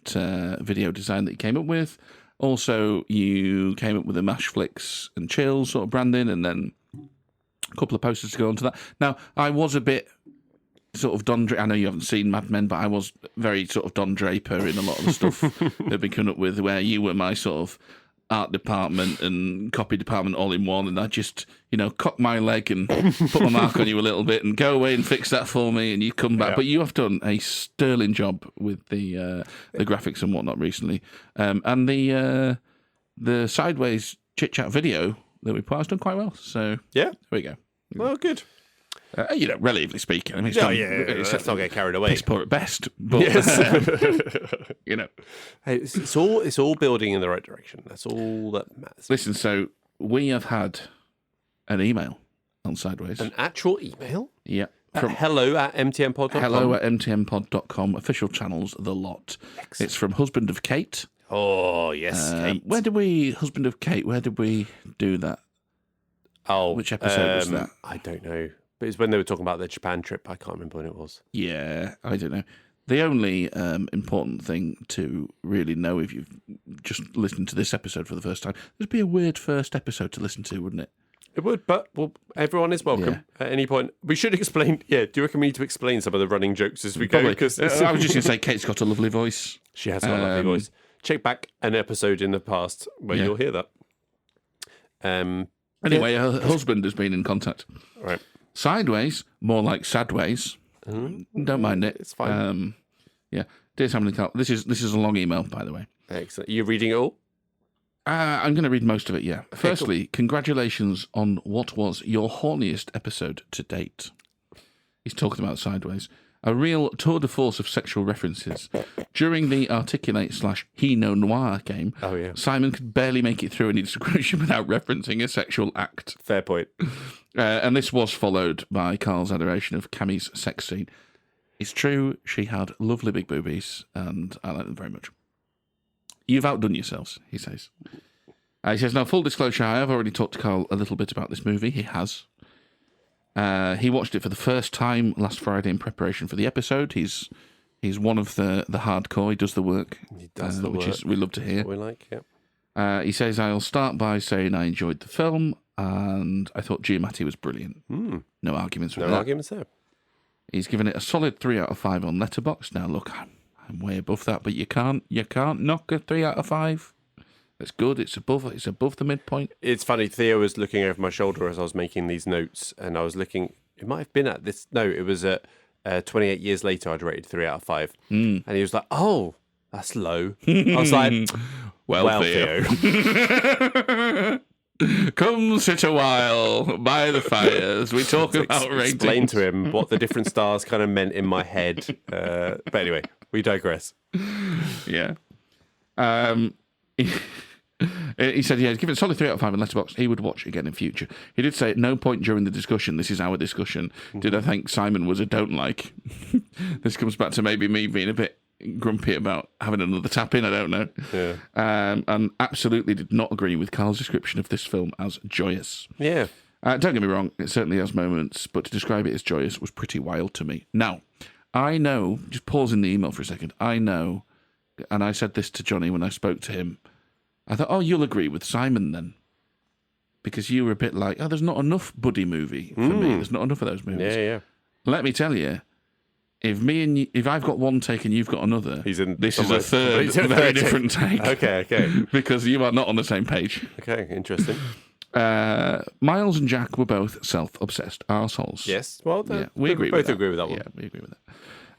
video design that you came up with. Also, you came up with the Mash Flicks and Chill sort of branding, and then a couple of posters to go onto that. Now, I was a bit sort of Don Draper. I know you haven't seen Mad Men, but I was very sort of Don Draper in a lot of the stuff that we come up with, where you were my sort of art department and copy department all in one, and I just, cock my leg and put my mark on you a little bit and go away and fix that for me, and you come back. Yeah. But you have done a sterling job with the graphics and whatnot recently, and the Sideways chit chat video that we put out has done quite well. So yeah, there we go. Well, good. Relatively speaking. I mean, let's not get carried away. Piss poor at best, but yes. Hey, it's all building in the right direction. That's all that matters. Listen, so we have had an email on Sideways. An actual email? Yeah. From hello@mtnpod.com. Hello@mtnpod.com. Official channels, the lot. Excellent. It's from Husband of Kate. Oh, yes, Kate. Husband of Kate, where did we do that? Oh. Which episode was that? I don't know. But it's when they were talking about their Japan trip. I can't remember when it was. Yeah, I don't know. The only important thing to really know, if you've just listened to this episode for the first time, it'd be a weird first episode to listen to, wouldn't it? It would, but everyone is welcome at any point. We should explain. Yeah, do you reckon we need to explain some of the running jokes as we go? Because I was just going to say, Kate's got a lovely voice. She has got a lovely voice. Check back an episode in the past where you'll hear that. Anyway, her husband has been in contact. Right. Sideways, more like Sadways. Don't mind it. It's fine. Dear Simon and Carl, this is a long email, by the way. Excellent. Are you reading it all? I'm going to read most of it, yeah. Okay, firstly, cool. Congratulations on what was your horniest episode to date. He's talking about Sideways. A real tour de force of sexual references. During the Articulate/He No Noir game, Simon could barely make it through any description without referencing a sexual act. Fair point. And this was followed by Carl's adoration of Cammy's sex scene. It's true, she had lovely big boobies, and I like them very much. You've outdone yourselves, he says. He says, now, full disclosure, I have already talked to Carl a little bit about this movie. He has. He watched it for the first time last Friday in preparation for the episode. He's one of the hardcore. He does the work. He does the work. Which we love to hear. We like, yeah. He says, I'll start by saying I enjoyed the film, and I thought Giamatti was brilliant. No arguments with that. No arguments there. He's given it a solid 3 out of 5 on Letterboxd. Now, look, I'm way above that, but you can't knock a 3 out of 5. It's good. It's above the midpoint. It's funny. Theo was looking over my shoulder as I was making these notes, and I was looking. It might have been at this. No, it was at 28 years later. I'd rated 3 out of 5, and he was like, "Oh, that's low." I was like, "Well, Theo." Come sit a while by the fires. We talk about ratings. Explain to him what the different stars kind of meant in my head. But anyway, we digress. Yeah. He said, he's given it a solid 3 out of 5 in Letterboxd. He would watch again in future. He did say at no point during the discussion, this is our discussion, did I think Simon was a don't like. This comes back to maybe me being a bit grumpy about having another tap in, I don't know. Yeah. And absolutely did not agree with Carl's description of this film as joyous. Yeah. Don't get me wrong, it certainly has moments, but to describe it as joyous was pretty wild to me. Now, I know, just pausing the email for a second, I know, and I said this to Johnny when I spoke to him, I thought, oh, you'll agree with Simon then. Because you were a bit like, oh, there's not enough buddy movie for me. There's not enough of those movies. Yeah. Let me tell you, if I've got one take and you've got another, this is a third very different take. Okay. Because you are not on the same page. Okay, interesting. Miles and Jack were both self-obsessed arseholes. Yes, well, we agree with that. Agree with that one. Yeah, we agree with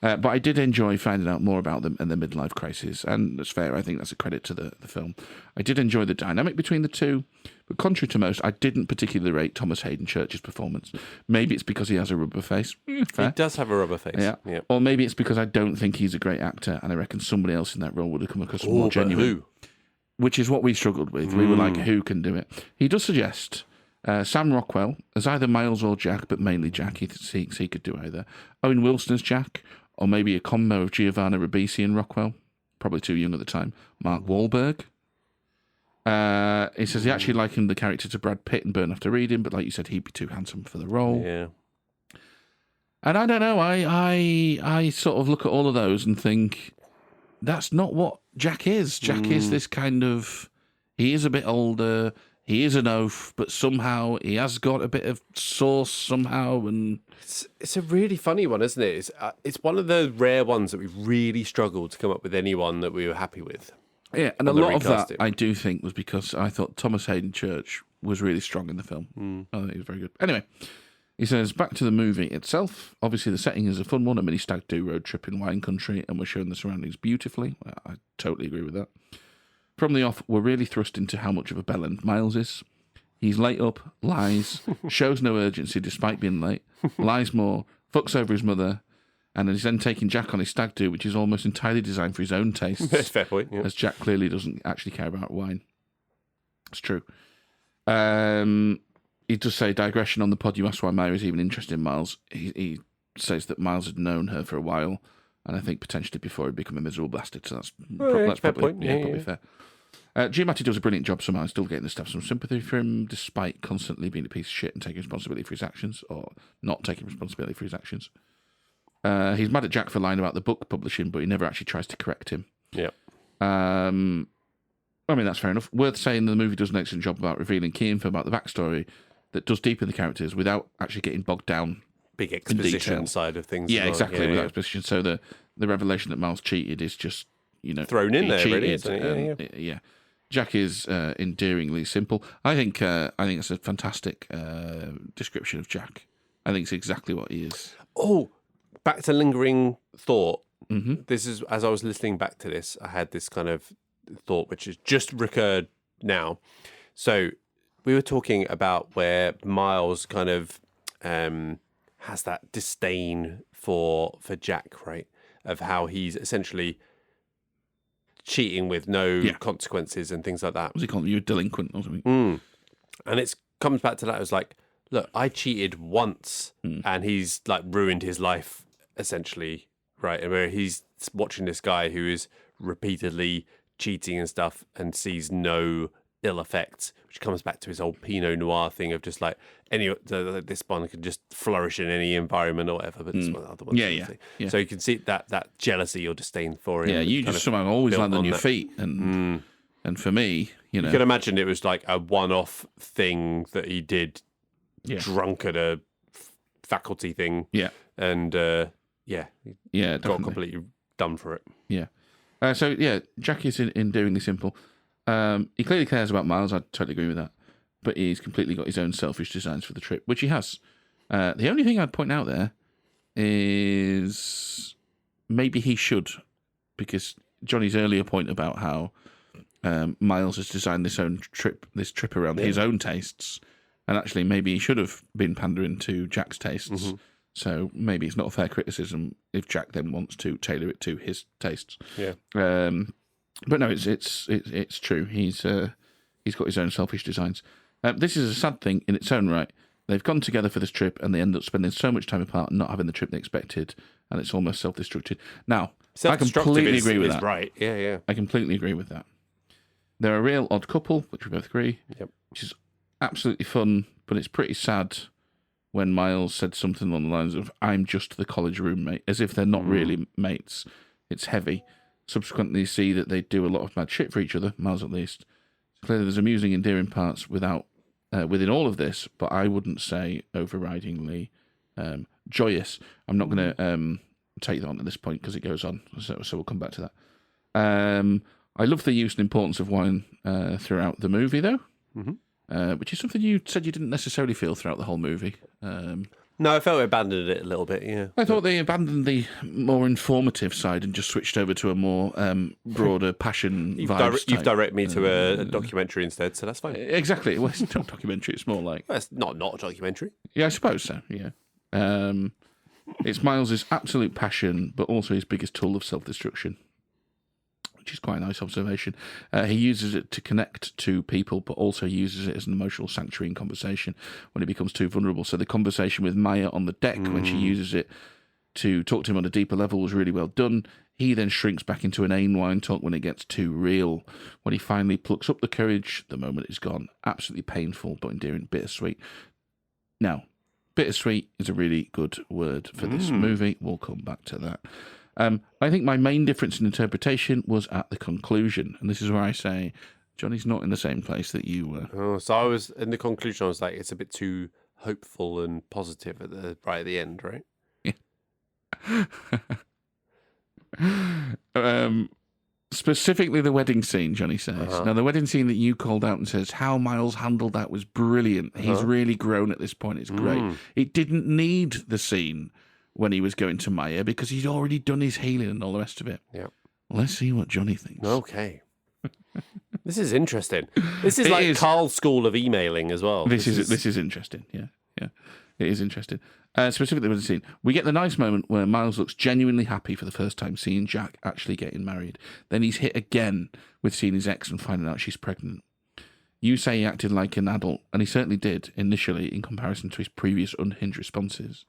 But I did enjoy finding out more about them and their midlife crisis, and that's fair. I think that's a credit to the film. I did enjoy the dynamic between the two, but contrary to most, I didn't particularly rate Thomas Hayden Church's performance. Maybe it's because he has a rubber face. Fair. He does have a rubber face. Yeah. Or maybe it's because I don't think he's a great actor, and I reckon somebody else in that role would have come across more genuine. Who? Which is what we struggled with. We were like, who can do it? He does suggest Sam Rockwell as either Miles or Jack, but mainly Jack. He thinks he could do either. Owen Wilson as Jack, or maybe a combo of Giovanna Ribisi and Rockwell. Probably too young at the time. Mark Wahlberg. He says he actually likened the character to Brad Pitt and Burn After Reading, but like you said, he'd be too handsome for the role. Yeah. And I don't know, I sort of look at all of those and think, that's not what Jack is. Jack is this kind of, he is a bit older, he is an oaf, but somehow he has got a bit of sauce somehow. And it's a really funny one, isn't it? It's one of the rare ones that we've really struggled to come up with anyone that we were happy with. Yeah, and a lot of that I do think was because I thought Thomas Hayden Church was really strong in the film. I think he was very good. Anyway, he says, back to the movie itself. Obviously, the setting is a fun one, a mini stag do road trip in wine country, and we're showing the surroundings beautifully. I totally agree with that. From the off, we're really thrust into how much of a bellend Miles is. He's late up, lies, shows no urgency despite being late, lies more, fucks over his mother, and he's then taking Jack on his stag do, which is almost entirely designed for his own tastes. That's a fair point, yeah. As Jack clearly doesn't actually care about wine. It's true. He does say, digression on the pod, you asked why Myra is even interested in Miles. He says that Miles had known her for a while, and I think potentially before he'd become a miserable bastard, so that's probably fair. Giamatti does a brilliant job somehow, still getting the staff some sympathy for him, despite constantly being a piece of shit and taking responsibility for his actions, or not taking responsibility for his actions. He's mad at Jack for lying about the book publishing, but he never actually tries to correct him. Yeah. I mean, that's fair enough. Worth saying the movie does an excellent job about revealing key info about the backstory that does deepen the characters without actually getting bogged down. Big exposition side of things. Yeah, exactly, without exposition. So the revelation that Miles cheated is just, thrown in there, cheated, really. Yeah. Jack is endearingly simple. I think it's a fantastic description of Jack. I think it's exactly what he is. Oh, back to lingering thought. Mm-hmm. This is, as I was listening back to this, I had this kind of thought which has just recurred now. So we were talking about where Miles kind of has that disdain for Jack, right? Of how he's essentially cheating with no consequences and things like that. Was he calling you a delinquent or something? And it comes back to that. It was like, look, I cheated once and he's like ruined his life essentially, right? And where he's watching this guy who is repeatedly cheating and stuff and sees no ill effects, which comes back to his old Pinot Noir thing of just like this one can just flourish in any environment or whatever, but this one, other one, So you can see that jealousy or disdain for him. Yeah, you just somehow always land on your feet, and for me, you can imagine it was like a one-off thing that he did, drunk at a faculty thing, and got completely done for it. Yeah. Jack is endearingly simple. He clearly cares about Miles. I totally agree with that. But he's completely got his own selfish designs for the trip, which he has. The only thing I'd point out there is maybe he should, because Johnny's earlier point about how Miles has designed this trip around his own tastes, and actually maybe he should have been pandering to Jack's tastes. Mm-hmm. So maybe it's not a fair criticism if Jack then wants to tailor it to his tastes. Yeah. But no, it's true. He's got his own selfish designs. This is a sad thing in its own right. They've gone together for this trip, and they end up spending so much time apart and not having the trip they expected, and it's almost self-destructive. Now, I completely agree with that. Right? Yeah. I completely agree with that. They're a real odd couple, which we both agree. Yep. Which is absolutely fun, but it's pretty sad when Miles said something along the lines of, "I'm just the college roommate," as if they're not really mates. It's heavy. Subsequently, see that they do a lot of mad shit for each other, Miles at least. Clearly, there's amusing, endearing parts within all of this, but I wouldn't say overridingly joyous. I'm not going to take that on at this point because it goes on, so we'll come back to that. I love the use and importance of wine throughout the movie, though, which is something you said you didn't necessarily feel throughout the whole movie. No, I felt it abandoned it a little bit, yeah. I thought they abandoned the more informative side and just switched over to a more broader passion vibes You've type. directed me to a documentary instead, so that's fine. Exactly. Well, it's not a documentary. It's more like... Well, it's not a documentary. Yeah, I suppose so, yeah. It's Miles' absolute passion, but also his biggest tool of self-destruction, which is quite a nice observation. He uses it to connect to people, but also uses it as an emotional sanctuary in conversation when it becomes too vulnerable. So the conversation with Maya on the deck, when she uses it to talk to him on a deeper level, was really well done. He then shrinks back into an wine talk when it gets too real. When he finally plucks up the courage, the moment is gone. Absolutely painful, but endearing, bittersweet. Now, bittersweet is a really good word for this movie. We'll come back to that. I think my main difference in interpretation was at the conclusion. And this is where I say, Johnny's not in the same place that you were. Oh, so I was, in the conclusion, I was like, it's a bit too hopeful and positive right at the end, right? Yeah. Specifically the wedding scene, Johnny says. Now, the wedding scene that you called out and says, how Miles handled that was brilliant. He's really grown at this point. It's great. It didn't need the scene when he was going to Maya because he'd already done his healing and all the rest of it. Yeah. Let's see what Johnny thinks. Okay. This is interesting. This is like Carl's school of emailing as well. This is interesting. Yeah. It is interesting. Specifically with the scene, we get the nice moment where Miles looks genuinely happy for the first time seeing Jack actually getting married. Then he's hit again with seeing his ex and finding out she's pregnant. You say he acted like an adult, and he certainly did initially in comparison to his previous unhinged responses.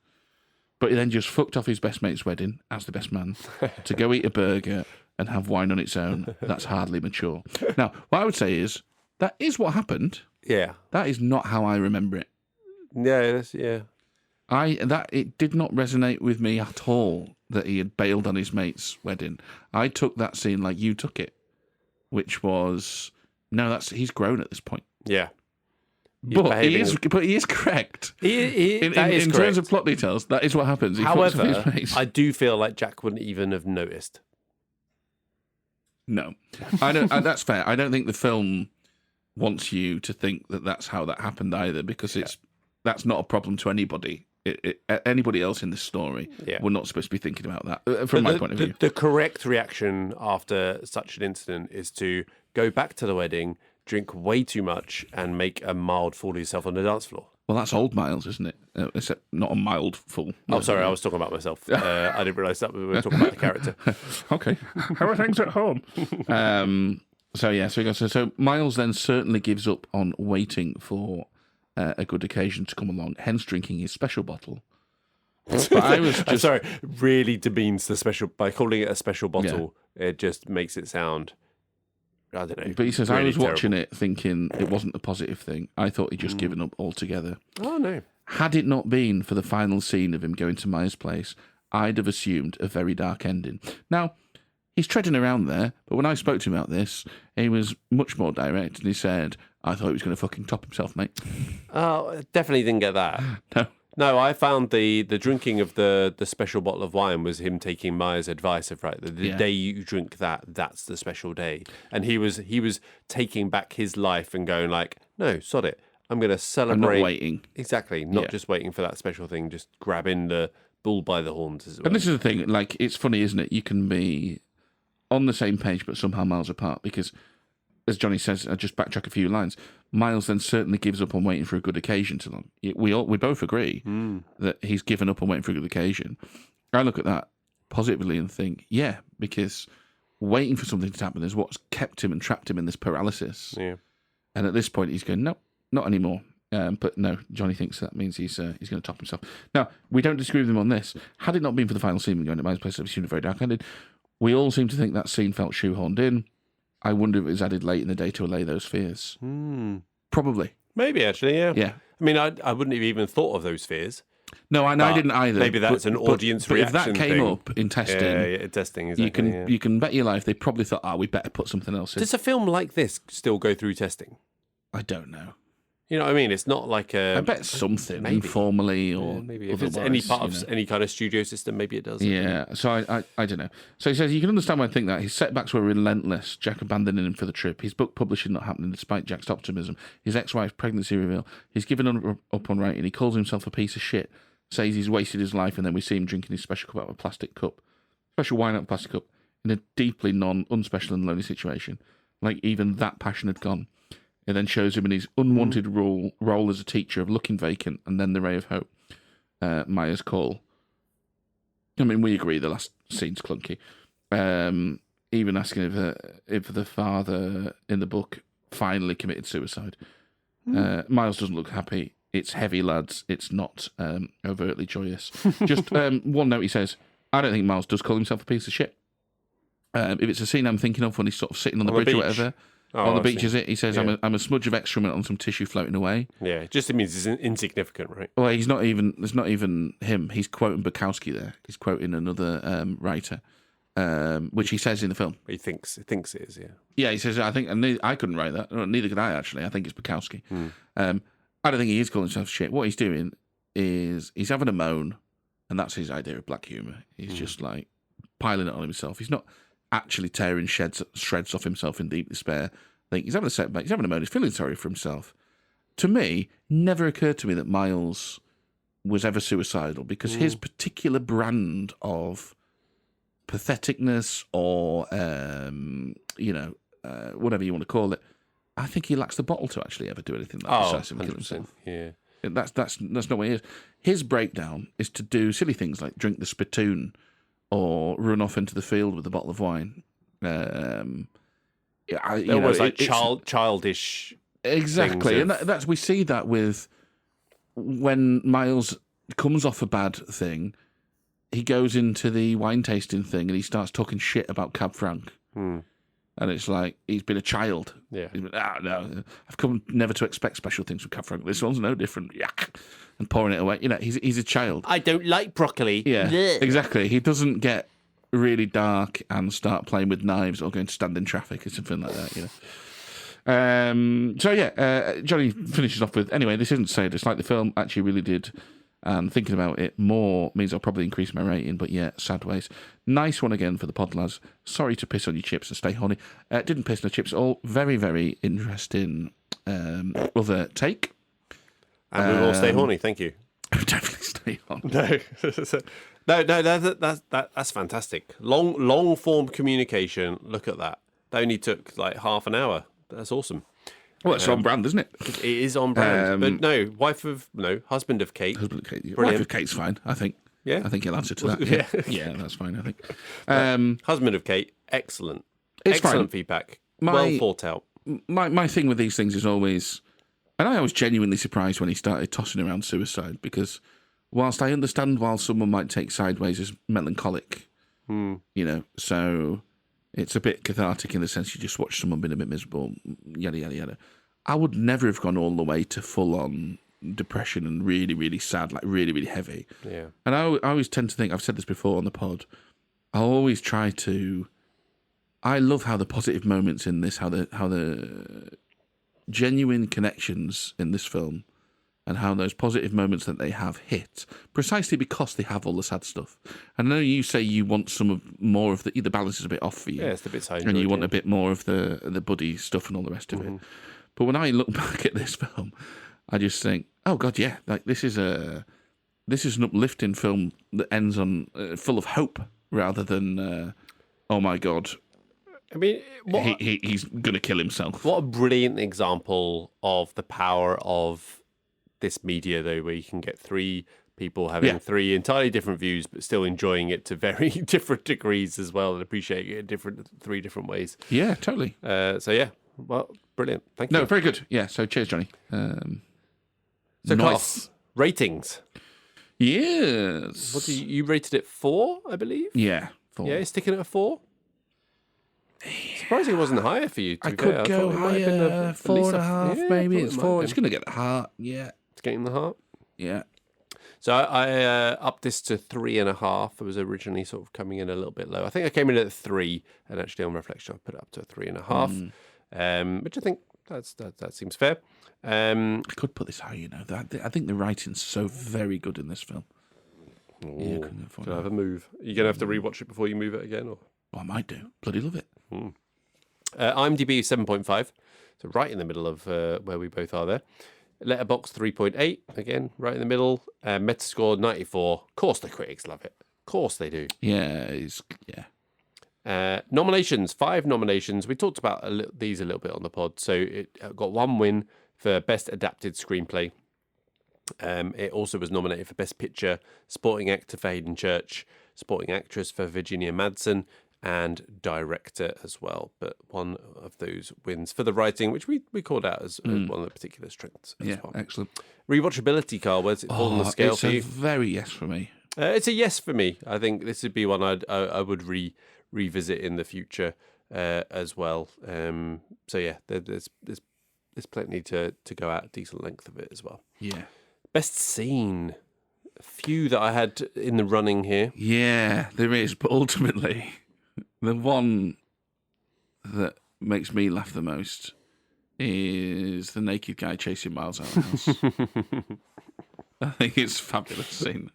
But he then just fucked off his best mate's wedding, as the best man, to go eat a burger and have wine on its own. That's hardly mature. Now, what I would say is, that is what happened. Yeah. That is not how I remember it. Yeah. It did not resonate with me at all that he had bailed on his mate's wedding. I took that scene like you took it, which was, he's grown at this point. Yeah. But he is correct. In terms of plot details, that is what happens. However, I do feel like Jack wouldn't even have noticed. No, I don't. That's fair. I don't think the film wants you to think that that's how that happened either, because that's not a problem to anybody. Anybody else in this story, we're not supposed to be thinking about that from my point of view. The correct reaction after such an incident is to go back to the wedding, drink way too much, and make a mild fool of yourself on the dance floor. Well, that's old Miles, isn't it? Except not a mild fool. Oh, sorry, I was talking about myself. I didn't realise that we were talking about the character. Okay. How are things at home? So Miles then certainly gives up on waiting for a good occasion to come along, hence drinking his special bottle. But I was just... really demeans the special, by calling it a special bottle, it just makes it sound... I don't know. But he says, really I was terrible. watching it thinking it wasn't a positive thing. I thought he'd just given up altogether. Oh, no. Had it not been for the final scene of him going to Maya's place, I'd have assumed a very dark ending. Now, he's treading around there, but when I spoke to him about this, he was much more direct, and he said, I thought he was going to fucking top himself, mate. Oh, definitely didn't get that. No. No, I found the drinking of the special bottle of wine was him taking Maya's advice of, right, the day you drink that's the special day. And he was taking back his life and going like, no, sod it. I'm going to celebrate. I'm not waiting. Exactly. Not just waiting for that special thing, just grabbing the bull by the horns, as it were. And this is the thing, like, it's funny, isn't it? You can be on the same page, but somehow miles apart, because, as Johnny says, I'll just backtrack a few lines, Miles then certainly gives up on waiting for a good occasion to long. We both agree that he's given up on waiting for a good occasion. I look at that positively and think, yeah, because waiting for something to happen is what's kept him and trapped him in this paralysis. Yeah. And at this point, he's going, no, not anymore. But no, Johnny thinks that means he's going to top himself. Now, we don't disagree with him on this. Had it not been for the final scene when going to Miles' place, it seemed very dark-ended. We all seem to think that scene felt shoehorned in. I wonder if it was added late in the day to allay those fears. Probably. Maybe, actually, yeah. Yeah. I mean, I wouldn't have even thought of those fears. No, I didn't either. Maybe that's an audience reaction But if that came thing. up in testing, testing, exactly, you can bet your life they probably thought, we better put something else in. Does a film like this still go through testing? I don't know. You know what I mean? It's not like a... I bet something, informally or maybe if it's any part of any kind of studio system, maybe it does. Yeah, so I don't know. So he says, you can understand why I think that. His setbacks were relentless, Jack abandoning him for the trip, his book publishing not happening despite Jack's optimism, his ex-wife's pregnancy reveal, he's given up on writing, he calls himself a piece of shit. says he's wasted his life, and then we see him drinking his special cup out of a plastic cup, special wine out of a plastic cup, in a deeply unspecial and lonely situation. Like, even that passion had gone. It then shows him in his unwanted role as a teacher of looking vacant, and then the ray of hope. Maya's call. I mean, we agree the last scene's clunky. Even asking if the father in the book finally committed suicide. Miles doesn't look happy. It's heavy, lads. It's not overtly joyous. Just one note, he says, I don't think Miles does call himself a piece of shit. If it's a scene I'm thinking of when he's sort of sitting on the bridge or whatever. On the beach, is it? He says, yeah. I'm a smudge of excrement on some tissue floating away. Yeah, just it means it's insignificant, right? Well, it's not even him. He's quoting Bukowski there. He's quoting another writer, which he says in the film. He thinks it is, yeah. Yeah, he says, I couldn't write that. Neither could I, actually. I think it's Bukowski. I don't think he is calling himself shit. What he's doing is he's having a moan, and that's his idea of black humour. He's just like piling it on himself. He's not actually tearing shreds off himself in deep despair. I think he's having a setback. He's having a moan. He's feeling sorry for himself. To me, never occurred to me that Miles was ever suicidal, because his particular brand of patheticness or, whatever you want to call it, I think he lacks the bottle to actually ever do anything that decisive and kill himself. Yeah. That's not what he is. His breakdown is to do silly things like drink the spittoon or run off into the field with a bottle of wine. Childish. Exactly, and that's we see that with when Miles comes off a bad thing, he goes into the wine tasting thing and he starts talking shit about Cab Franc. And it's like, he's been a child. Yeah. He's been, no, I've come never to expect special things from Cab Franc. This one's no different. Yuck. And pouring it away. He's a child. I don't like broccoli. Yeah, exactly. He doesn't get really dark and start playing with knives or going to stand in traffic or something like that, Johnny finishes off with, anyway, this isn't sadist. Like the film actually really did. And thinking about it more means I'll probably increase my rating, but yeah, sad ways. Nice one again for the pod, lads. Sorry to piss on your chips and stay horny. Didn't piss on the chips at all. Very, very interesting other take. And we will stay horny, thank you. Definitely stay horny. No, that's fantastic. Long form communication. Look at that. That only took like half an hour. That's awesome. Well, it's on brand, isn't it? It is on brand. But husband of Kate. Husband of Kate. Yeah. Wife of Kate's fine, I think. Yeah. I think he'll answer to that. Yeah, yeah, that's fine, I think. Husband of Kate, excellent. It's excellent fine. Feedback. Well thought out. My thing with these things is always, and I was genuinely surprised when he started tossing around suicide, because whilst I understand why someone might take Sideways as melancholic, so it's a bit cathartic in the sense you just watch someone being a bit miserable, yada, yada, yada. I would never have gone all the way to full-on depression and really, really sad, like really, really heavy. Yeah. And I always tend to think, I've said this before on the pod, I always try to, I love how the positive moments in this, how the genuine connections in this film, and how those positive moments that they have hit, precisely because they have all the sad stuff. And I know you say you want more of the balance is a bit off for you. Yeah, it's the bits I enjoyed, and you want a bit more of the buddy stuff and all the rest of it. But when I look back at this film, I just think, oh God, yeah, like this is an uplifting film that ends on full of hope rather than, oh my God, I mean, he's going to kill himself. What a brilliant example of the power of this media, though, where you can get three people having three entirely different views, but still enjoying it to very different degrees as well, and appreciating it in three different ways. Yeah, totally. Well, brilliant. Thank you. No, very good. Yeah, so cheers, Johnny. So, nice. Carl, ratings. Yes. What you rated it 4, I believe? Yeah, 4. Yeah, sticking at a 4? Surprising it wasn't higher for you. I could go higher, 4.5 maybe. It's 4. It's going to get the heart. Yeah. It's getting the heart? Yeah. So I upped this to 3.5. It was originally sort of coming in a little bit low. I think I came in at 3, and actually on reflection I put it up to a 3.5. Which I think that seems fair. I could put this higher, I think the writing's so very good in this film. Yeah, could I have a move? Are you going to have to rewatch it before you move it again? Or? Well, I might do. Bloody love it. IMDb 7.5. So right in the middle of where we both are there. Letterboxd 3.8, again, right in the middle. Metascore 94. Of course the critics love it. Of course they do. Yeah, Nominations, 5 nominations. We talked about these a little bit on the pod. So it got 1 win for Best Adapted Screenplay. It also was nominated for Best Picture, Supporting Actor for Hayden Church, Supporting Actress for Virginia Madsen, and Director as well. But one of those wins for the writing, which we called out as one of the particular strengths as well. Excellent. Rewatchability, Carl, where's it fall on the scale for you? It's a very yes for me. It's a yes for me. I think this would be one I would revisit in the future as well. So yeah, there's plenty to go out a decent length of it as well. Yeah. Best scene. A few that I had in the running here. Yeah, there is, but ultimately, the one that makes me laugh the most is the naked guy chasing Miles out of the house. I think it's a fabulous scene.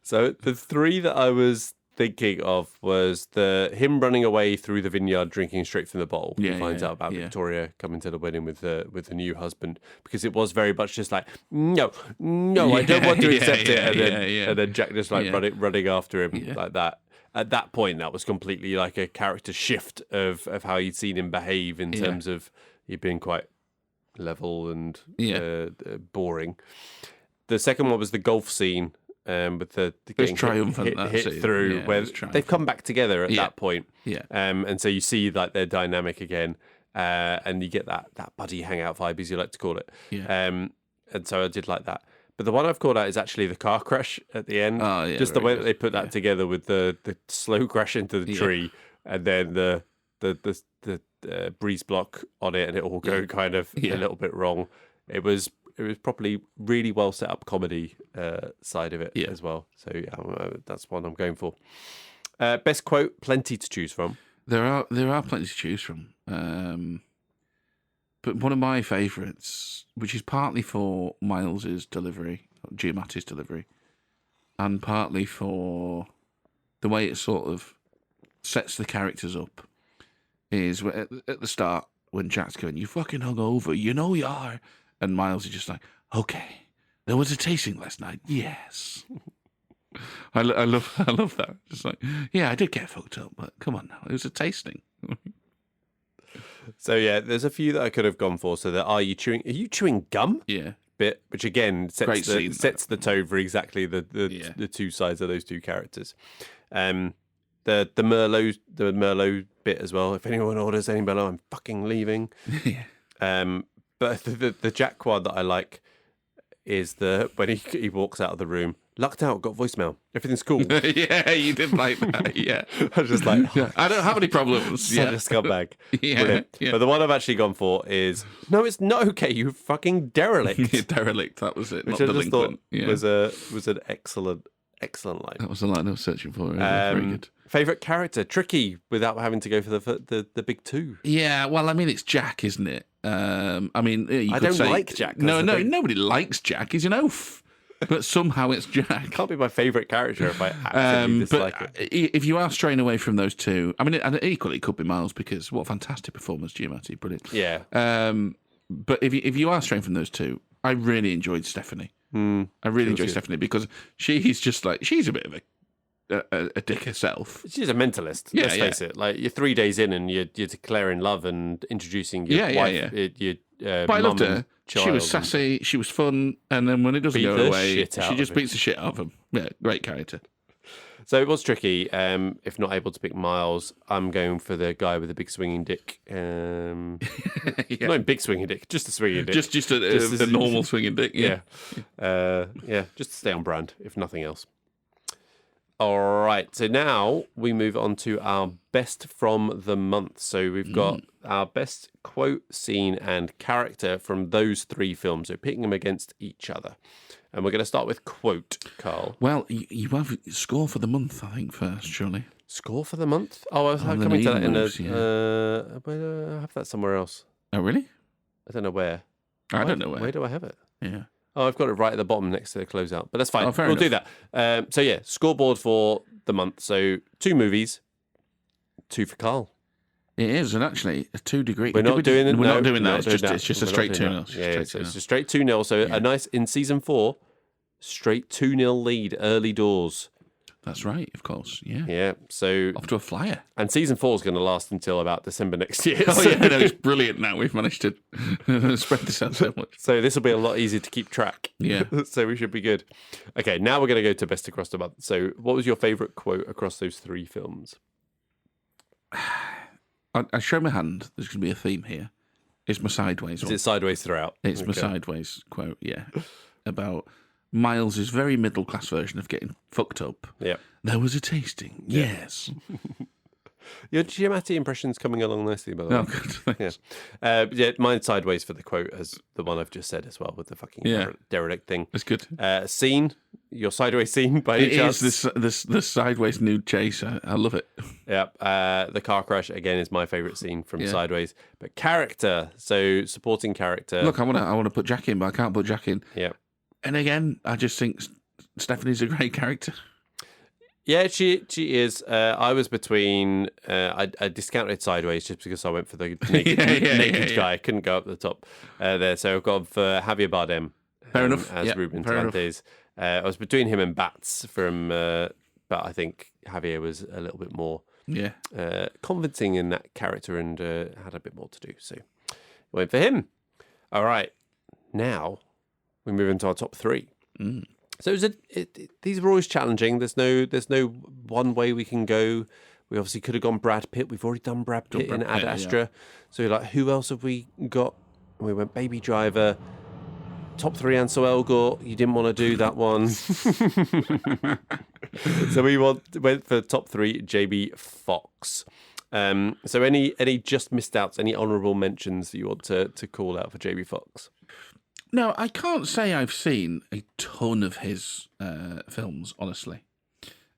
So the 3 that I was thinking of was him running away through the vineyard, drinking straight from the bottle. He finds out about Victoria coming to the wedding with the new husband, because it was very much just like, no, I don't want to accept it, and then Jack just like running after him like that. At that point, that was completely like a character shift of how you'd seen him behave in terms of he being quite level and boring. The second one was the golf scene. With the getting triumphant hit through, where they've come back together at that point. Yeah. And so you see like their dynamic again, and you get that buddy hangout vibe, as you like to call it. Yeah. And so I did like that. But the one I've called out is actually the car crash at the end. Oh, yeah, just the way that they put that together with the slow crash into the tree, and then the breeze block on it, and it all go kind of a little bit wrong. It was probably really well set up comedy side of it as well. So that's one I'm going for. Best quote, plenty to choose from. There are plenty to choose from. But one of my favourites, which is partly for Miles's delivery, Giamatti's delivery, and partly for the way it sort of sets the characters up, is at the start when Jack's going, "You fucking hungover, you know you are." And Miles is just like, "Okay, there was a tasting last night." Yes, I love that. Just like, yeah, I did get fucked up, but come on now, it was a tasting. So yeah, there's a few that I could have gone for. So are you chewing gum? Yeah, bit, which again sets the tone for exactly the 2 sides of those 2 characters. The Merlot bit as well. If anyone orders any Merlot, I'm fucking leaving. Yeah. But the Jack one that I like is when he walks out of the room, lucked out, got voicemail, everything's cool. Yeah, you did like that. Yeah, I was just like, I don't have any problems. Such a scumbag. Yeah. But the one I've actually gone for is, no, it's not okay, you fucking derelict. Derelict, that was it. Which not I just thought delinquent. was an excellent line. That was the line I was searching for. Very good. Favorite character, tricky without having to go for the big 2. Yeah, well, I mean, it's Jack, isn't it? I mean, I don't like Jack. No, nobody likes Jack. He's an oaf. But somehow it's Jack. Can't be my favourite character if I absolutely dislike it. If you are straying away from those 2, I mean, and equally it could be Miles, because what a fantastic performance, Giamatti, brilliant. Yeah. But if you are straying from those 2, I really enjoyed Stephanie. I really enjoyed Stephanie, because she's just like, she's a bit of a dick herself. She's a mentalist. Let's face it. Like, you're 3 days in and you're declaring love and introducing your wife. But I loved her. She was sassy. She was fun. And then when it doesn't go away, she just beats the shit out of him. Yeah, great character. So it was tricky. If not able to pick Miles, I'm going for the guy with the big swinging dick. Not a big swinging dick, just a swinging dick. Just the normal swinging dick. Yeah. Just to stay on brand, if nothing else. All right, so now we move on to our best from the month. So we've got our best quote, scene, and character from those 3 films. So picking them against each other. And we're going to start with quote, Carl. Well, you have score for the month, I think, first, surely. Score for the month? Oh, I was coming to that in I have that somewhere else. Oh, really? I don't know where. I don't know where. Where do I have it? Yeah. Oh, I've got it right at the bottom next to the closeout, but that's fine. We'll do that. So yeah, scoreboard for the month. So 2 movies, 2 for Carl. It is, and actually, a 2-degree. We're not doing it. We're not doing we're that. not It's doing just that. a straight 2-0. Yeah, so it's a straight 2-0. So a nice, in season 4, straight 2-0 lead early doors. That's right, of course. Yeah. Yeah. So off to a flyer. And season 4 is going to last until about December next year. Oh, yeah, no, it's brilliant now. We've managed to spread this out so much. So this will be a lot easier to keep track. Yeah. So we should be good. Okay, now we're going to go to Best Across the Month. So what was your favourite quote across those 3 films? I show my hand. There's going to be a theme here. It's my sideways one. Is it sideways throughout? It's my sideways quote, yeah. About Miles' very middle-class version of getting fucked up. Yeah. There was a tasting, yes. Your Giamatti impression's coming along nicely, by the way. Oh, good. Thanks. Yeah, mine sideways for the quote as the one I've just said as well with the fucking derelict thing. That's good. Scene, your sideways scene by any chance? It is this sideways nude chase. I love it. Yeah. The car crash again is my favourite scene from Sideways. But character, so supporting character. Look, I want to put Jack in, but I can't put Jack in. Yeah. And again, I just think Stephanie's a great character. Yeah, she is. I was between. I discounted Sideways just because I went for the naked guy. I couldn't go up the top there, so I've gone for Javier Bardem. Fair enough. As Ruben Tarantes. I was between him and Bats from, but I think Javier was a little bit more convincing in that character and had a bit more to do. So went for him. All right, now we move into our top 3. So these are always challenging. There's no one way we can go. We obviously could have gone Brad Pitt. We've already done Brad Pitt in Ad Astra. Yeah. So you're like, who else have we got? We went Baby Driver. Top 3 Ansel Elgort. You didn't want to do that one. So we went for top 3 Jamie Foxx. So any just missed outs, any honourable mentions that you want to call out for Jamie Foxx? No, I can't say I've seen a ton of his films, honestly.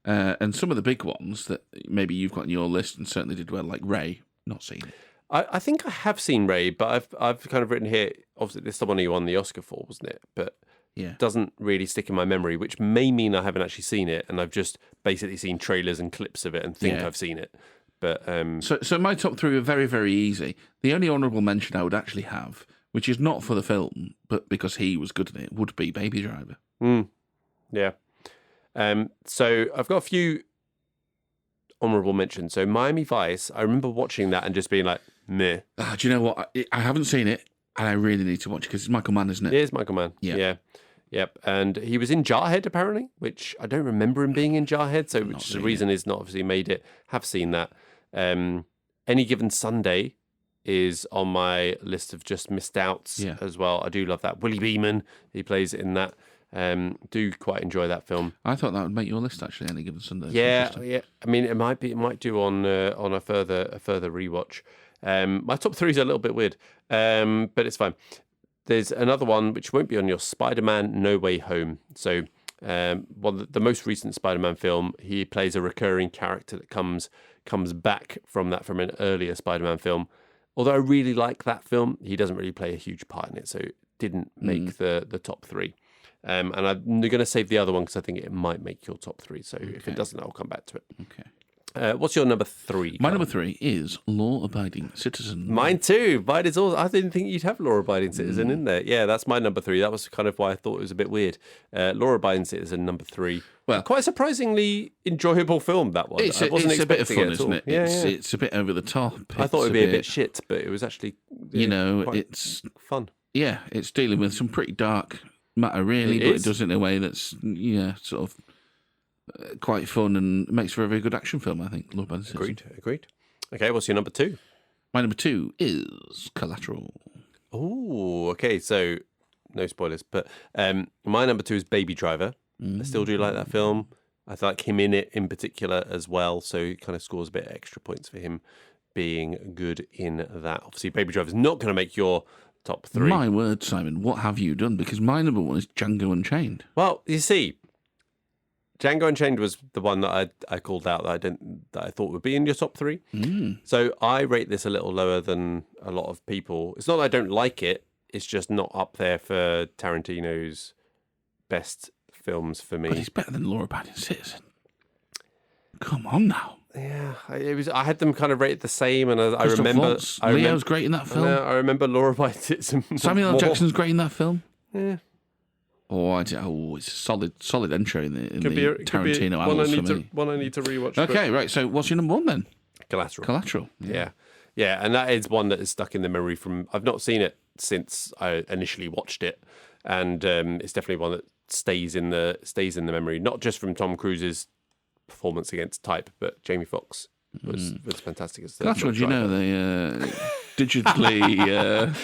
And some of the big ones that maybe you've got on your list and certainly did well, like Ray, not seen it. I think I have seen Ray, but I've kind of written here, obviously this is the one he won the Oscar for, wasn't it? But it doesn't really stick in my memory, which may mean I haven't actually seen it, and I've just basically seen trailers and clips of it and think I've seen it. But So my top 3 are very, very easy. The only honourable mention I would actually have, which is not for the film, but because he was good at it, would be Baby Driver. Yeah. So I've got a few honourable mentions. So Miami Vice, I remember watching that and just being like, meh. Do you know what? I haven't seen it, and I really need to watch it because it's Michael Mann, isn't it? It is Michael Mann. Yeah. Yep. And he was in Jarhead, apparently, which I don't remember him being in Jarhead. So which is the reason he's not obviously made it. Have seen that. Any Given Sunday is on my list of just missed outs as well. I do love that. Willie Beeman, he plays in that. Do quite enjoy that film. I thought that would make your list actually. Any Given Sunday. Yeah. I mean, it might do on a further rewatch. My top 3 is a little bit weird, but it's fine. There's another one which won't be on your Spider-Man No Way Home. So, the most recent Spider-Man film, he plays a recurring character that comes back from an earlier Spider-Man film. Although I really like that film, he doesn't really play a huge part in it, so it didn't make the top 3. And I'm going to save the other one because I think it might make your top 3. So if it doesn't, I'll come back to it. Okay. What's your number 3? My number 3 is Law Abiding Citizen. Mine too. Mine is also. I didn't think you'd have Law Abiding Citizen in there. Yeah, that's my number 3. That was kind of why I thought it was a bit weird. Law Abiding Citizen, number 3. Well, quite a surprisingly enjoyable film, that one. It's a bit of fun, isn't it? It's a bit over the top. I thought it would be a bit shit, but it was actually, it's fun. Yeah, it's dealing with some pretty dark matter, really, but it does it in a way that's, sort of quite fun and makes for a very good action film, I think. Law Abiding Citizen. Agreed. Okay, what's your number 2? My number 2 is Collateral. Oh, okay, so no spoilers, but my number 2 is Baby Driver. I still do like that film. I like him in it in particular as well, so it kind of scores a bit of extra points for him being good in that. Obviously, Baby Driver is not going to make your top 3. My word, Simon, what have you done? Because my number 1 is Django Unchained. Well, you see, Django Unchained was the one that I called out that I thought would be in your top 3. So I rate this a little lower than a lot of people. It's not that I don't like it, it's just not up there for Tarantino's best films for me. But it's better than Law Abiding Citizen. Come on now. Yeah, it was. I had them kind of rated the same, and I Christoph remember. Waltz, Leo's great in that film. I remember Laura bites it some. Samuel L. Jackson's great in that film. Yeah. It's a solid entry in the Tarantino annals for me. One I need to rewatch. Okay, right. So what's your number one then? Collateral. Yeah. Yeah, and that is one that is stuck in the memory from. I've not seen it since I initially watched it, and it's definitely one that stays in the memory. Not just from Tom Cruise's performance against type, but Jamie Foxx was fantastic as the Collateral. Do you know they digitally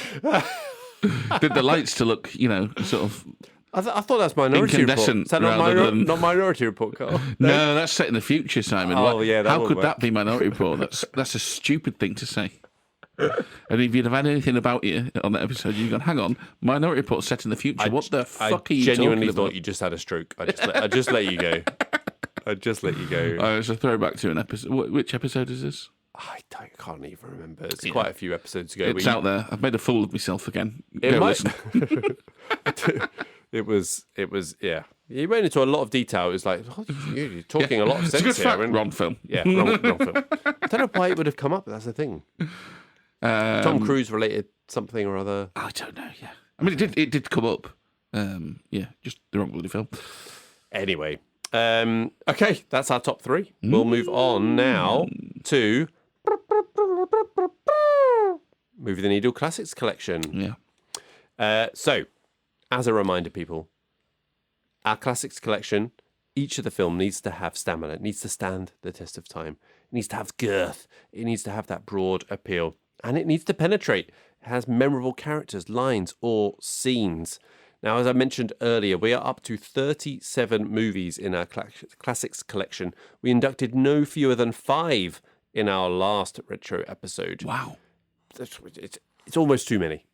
did the lights to look, sort of. I thought that's Minority Report. Is that not Minority Report, Carl? No, that's set in the future, Simon. Oh, yeah, how could that be Minority Report? That's a stupid thing to say. And if you'd have had anything about you on that episode, you'd gone, hang on, Minority Report set in the future. What the fuck are you talking about? I genuinely thought you just had a stroke. I just let you go. I just let you go. Oh, it's a throwback to an episode. Which episode is this? I can't even remember. It's quite a few episodes ago. It's out there. I've made a fool of myself again. Listen. It was, yeah. He went into a lot of detail. It was like, you're talking a lot of sense it's a good here. Wrong film. Yeah, wrong film. I don't know why it would have come up, but that's the thing. Tom Cruise related something or other. I don't know, yeah. I mean, it did come up. Just the wrong bloody film. Anyway, okay, that's our top three. We'll move on now to Movie the Needle Classics Collection. Yeah. So, as a reminder, people, our Classics Collection, each of the film needs to have stamina. It needs to stand the test of time. It needs to have girth. It needs to have that broad appeal. And it needs to penetrate. It has memorable characters, lines, or scenes. Now, as I mentioned earlier, we are up to 37 movies in our Classics Collection. We inducted no fewer than 5 in our last retro episode. Wow. It's almost too many.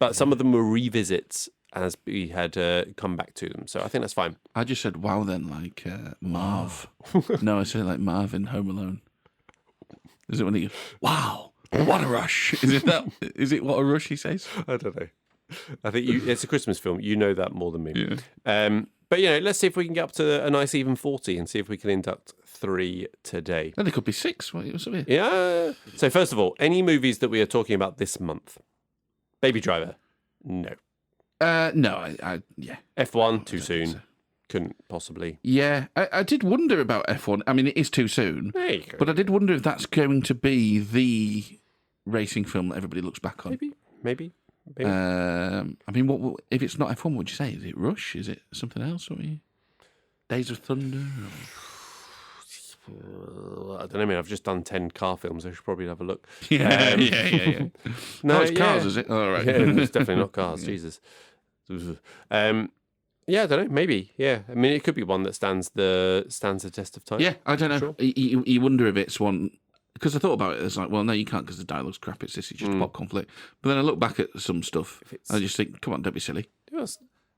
But some of them were revisits as we had come back to them. So I think that's fine. I just said wow then, like Marv. No, I said like Marv in Home Alone. Is it when he goes, wow, what a rush? Is it what a rush he says? I don't know. I think it's a Christmas film. You know that more than me. Yeah. But, let's see if we can get up to a nice even 40 and see if we can induct 3 today. Then it could be 6. Yeah. So first of all, any movies that we are talking about this month? Baby Driver? No. No, yeah. F1, too soon. So. Couldn't possibly. Yeah, I did wonder about F1. I mean, it is too soon. There you go. But I did wonder if that's going to be the racing film that everybody looks back on. Maybe. I mean, what if it's not F1? What would you say? Is it Rush? Is it something else? Days of Thunder? I don't know. I mean, I've just done 10 car films. I should probably have a look. Yeah. No, it's Cars, is it? All right. Yeah, it's definitely not Cars. Jesus. Yeah, I don't know. Maybe. Yeah. I mean, it could be one that stands the test of time. Yeah, I don't know. Sure. You wonder if it's one. Because I thought about it, it's like, well, no, you can't because the dialogue's crap. It's just a plot conflict. But then I look back at some stuff, and I just think, come on, don't be silly. Yes.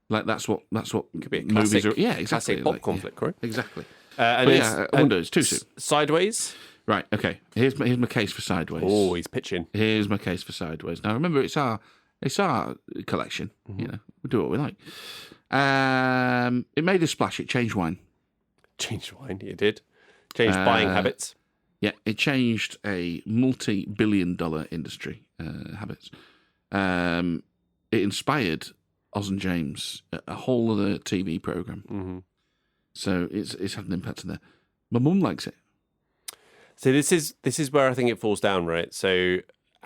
Like that's what could be a movies classic, are. Yeah, exactly. Classic pop conflict, right? Exactly. I wonder it's too soon. Sideways. Right. Okay. Here's my case for Sideways. Oh, he's pitching. Here's my case for Sideways. Now remember, it's our collection. We do what we like. It made a splash. It changed wine. Changed wine. It did. Changed buying habits. Yeah, it changed a multi-billion-dollar industry habits. It inspired Oz and James, a whole other TV program. Mm-hmm. So it's had an impact on there. My mum likes it. So this is where I think it falls down, right? So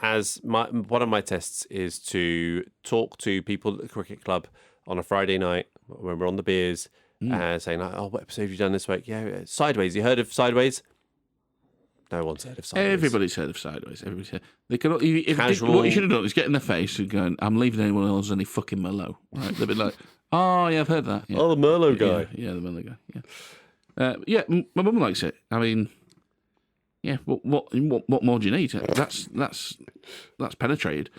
as one of my tests is to talk to people at the cricket club on a Friday night when we're on the beers, saying like, "Oh, what episode have you done this week?" Yeah, Sideways. You heard of Sideways? No one's heard of Sideways. Everybody's heard of Sideways. Everybody's heard. They can. What you should have done is get in their face and going, "I'm leaving anyone else any fucking Merlot." Right? They'll be like, "Oh yeah, I've heard that." Yeah. Oh, the Merlot guy. Yeah, the Merlot guy. Yeah. My mum likes it. I mean, yeah. What more do you need? That's penetrated.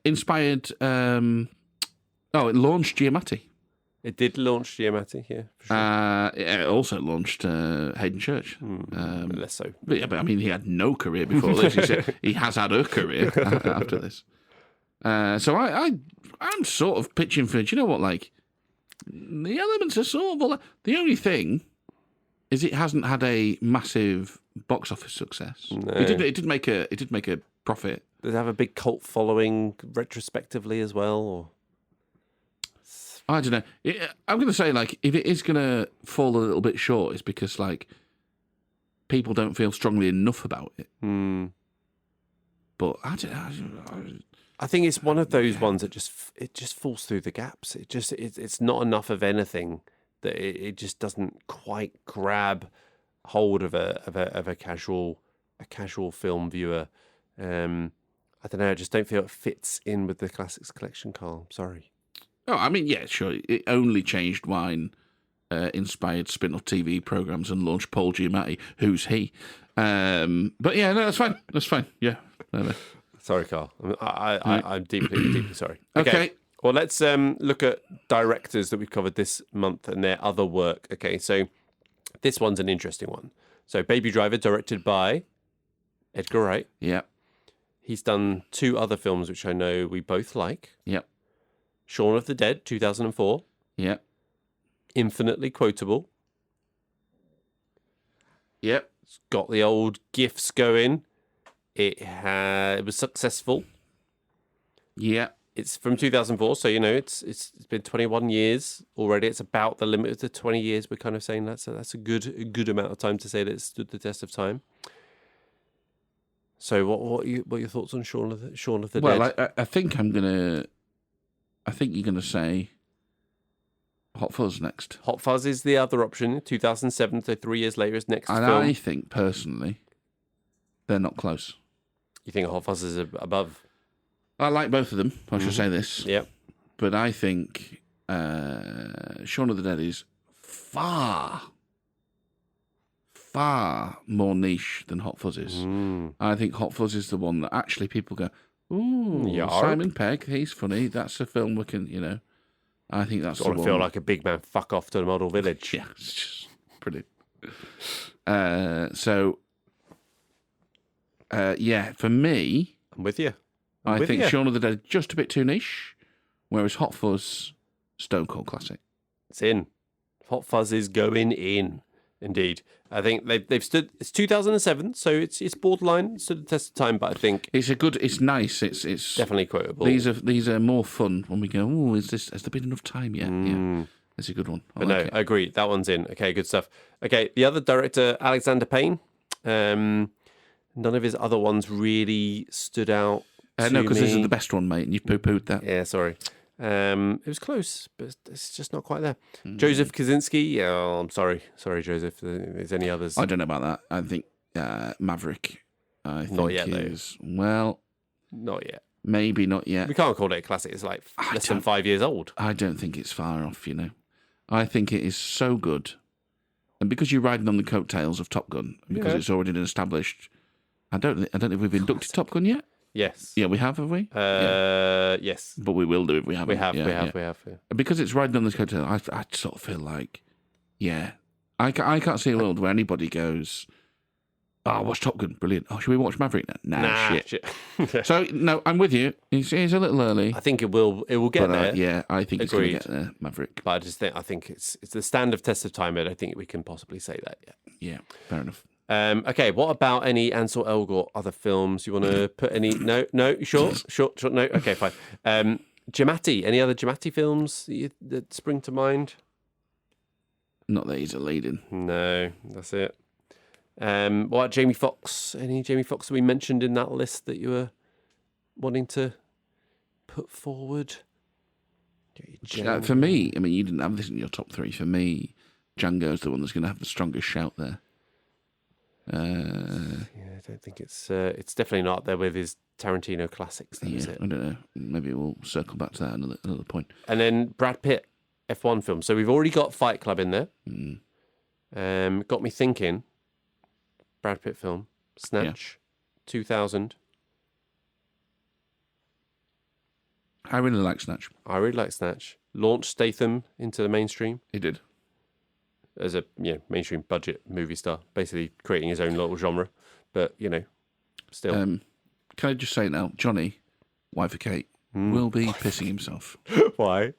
Inspired. It launched Giamatti. It did launch Giamatti, yeah, for sure. It also launched Hayden Church. Less so. But I mean, he had no career before this. He has had a career after this. So I'm sort of pitching for, do you know what, like, the elements are sort of all... The only thing it hasn't had a massive box office success. No. It did make a profit. Does it have a big cult following retrospectively as well? Or? I don't know. I'm going to say, like, if it is going to fall a little bit short, it's because, like, people don't feel strongly enough about it. But I don't know. I think it's one of those ones that just falls through the gaps. It's not enough of anything that it just doesn't quite grab hold of a casual film viewer. I don't know. I just don't feel it fits in with the classics collection, Carl. I'm sorry. Oh, I mean, yeah, sure. It only changed wine inspired spin-off TV programs and launched Paul Giamatti. Who's he? But yeah, no, that's fine. That's fine. Yeah. No. Sorry, Carl. I'm deeply sorry. Okay. Well, let's look at directors that we've covered this month and their other work. Okay, so this one's an interesting one. So Baby Driver, directed by Edgar Wright. Yeah. He's done 2 other films which I know we both like. Yep. Shaun of the Dead, 2004. Yep. Infinitely quotable. Yep. It's got the old GIFs going. It was successful. Yeah. It's from 2004, so it's been 21 years already. It's about the limit of the 20 years. We're kind of saying that's a good amount of time to say that it stood the test of time. So what are your thoughts on Shaun of the Dead? Well, I think you're gonna say Hot Fuzz next. Hot Fuzz is the other option. 2007, so 3 years later, is next And film. I think personally, they're not close. You think Hot Fuzz is above? I like both of them. I should say this. Yep. But I think Shaun of the Dead is far more niche than Hot Fuzz is. I think Hot Fuzz is the one that actually people go, ooh, Yarp. Simon Pegg, he's funny. That's a film we can, I think that's the one. I feel like a big man fuck off to the model village. Yeah, it's just brilliant. For me, I'm with you. I think Shaun of the Dead is just a bit too niche, whereas Hot Fuzz, stone cold classic. It's in. Hot Fuzz is going in. Indeed. I think they've stood. It's 2007, so it's borderline, stood the test of time. But I think it's nice. It's definitely quotable. These are more fun when we go, oh, has there been enough time yet? Yeah, it's a good one. I agree. That one's in. Okay, good stuff. Okay, the other director, Alexander Payne. None of his other ones really stood out. No, because this is the best one, mate, and you've poo-pooed that. Yeah, sorry. It was close, but it's just not quite there. Joseph Kosinski. Yeah, I'm sorry, Joseph. If there's any others? I don't know about that. I think Maverick. I think not yet, is well, not yet. Maybe not yet. We can't call it a classic. It's like less than 5 years old. I don't think it's far off. I think it is so good, and because you're riding on the coattails of Top Gun, because it's already been established. I don't know if we've inducted Top Gun yet. Yes. Yeah, we have we? Yes. But we will do if we haven't. We have. Yeah. Because it's riding on this coattail, I sort of feel like, I can't see a world where anybody goes, oh, watch Top Gun, brilliant. Oh, should we watch Maverick now? Nah, shit. So, no, I'm with you. It's a little early. I think it will get there. Yeah, I think it's going to get there, Maverick. But I think it's the stand of test of time, but I don't think we can possibly say that yet. Yeah, fair enough. Okay, what about any Ansel Elgort other films? You want to put any? No, short, no. Okay, fine. Giamatti, any other Giamatti films that spring to mind? Not that he's a lead-in. No, that's it. What about Jamie Foxx? Any Jamie Foxx that we mentioned in that list that you were wanting to put forward? For me, I mean, you didn't have this in your top 3. For me, Django's the one that's going to have the strongest shout there. I don't think it's definitely not there with his Tarantino classics. Though, is it? I don't know. Maybe we'll circle back to that another point. And then Brad Pitt, F1 film. So we've already got Fight Club in there. Got me thinking. Brad Pitt film, Snatch, 2000. I really like Snatch. Launched Statham into the mainstream. He did. As a mainstream budget movie star, basically creating his own little genre, but still. Can I just say now, Johnny, wife of Kate, will be pissing himself. Why?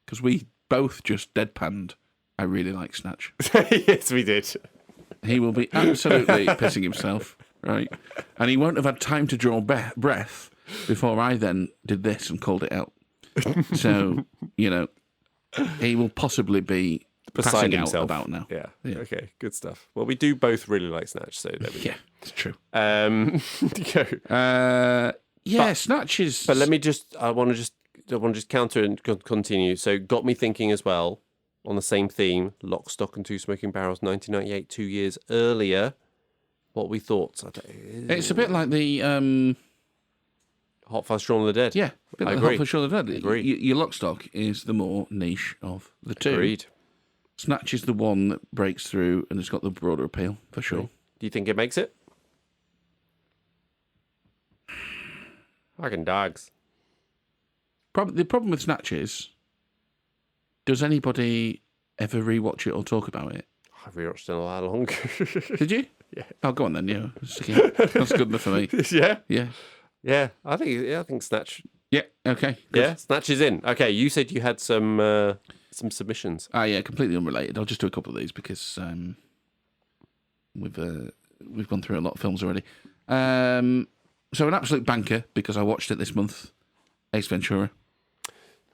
Because we both just deadpanned I really like Snatch. Yes, we did. He will be absolutely pissing himself, right? And he won't have had time to draw breath before I then did this and called it out. So, he will possibly be passing out about now. Yeah. Okay, good stuff. Well, we do both really like Snatch, so there we go. Yeah, it's true. Snatch is... But I want to just counter and continue. So got me thinking as well, on the same theme, Lock, Stock and Two Smoking Barrels, 1998, 2 years earlier. What we thought? It's a bit like the... Hot Fuzz, Shaun of the Dead. Yeah, a bit like Hot Fuzz, Shaun of the Dead. Agreed. Your Lock, Stock is the more niche of the two. Agreed. Snatch is the one that breaks through and has got the broader appeal, for sure. Do you think it makes it? Fucking dogs. The problem with Snatch is, does anybody ever rewatch it or talk about it? I've rewatched it a lot long. Did you? Yeah. Oh, go on then. Yeah, that's good enough for me. Yeah. Yeah. Yeah. I think Snatch. Yeah. Okay. Good. Yeah. Snatch is in. Okay. You said you had some submissions. Yeah. Completely unrelated. I'll just do a couple of these because we've gone through a lot of films already. So an absolute banker because I watched it this month. Ace Ventura.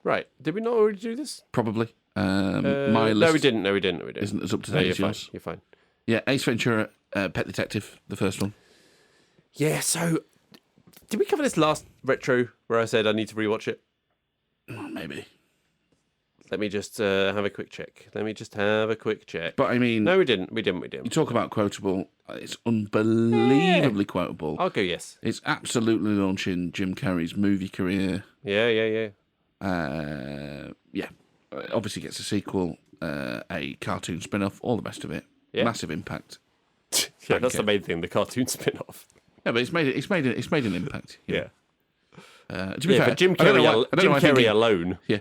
Right. Did we not already do this? Probably. My list. No, we didn't. Isn't as up to date as yours. You're fine. Yeah. Ace Ventura, Pet Detective, the first one. Yeah. So, did we cover this last retro where I said I need to rewatch it? Well, maybe. Let me just have a quick check. But I mean... No, we didn't. You talk about quotable. It's unbelievably quotable. I'll go yes. It's absolutely launching Jim Carrey's movie career. Yeah. Obviously gets a sequel, a cartoon spin-off, all the best of it. Yeah. Massive impact. Yeah, that's the main thing, the cartoon spin-off. Yeah, but it's made an impact. Yeah. To be fair, for Jim Carrey alone. Yeah,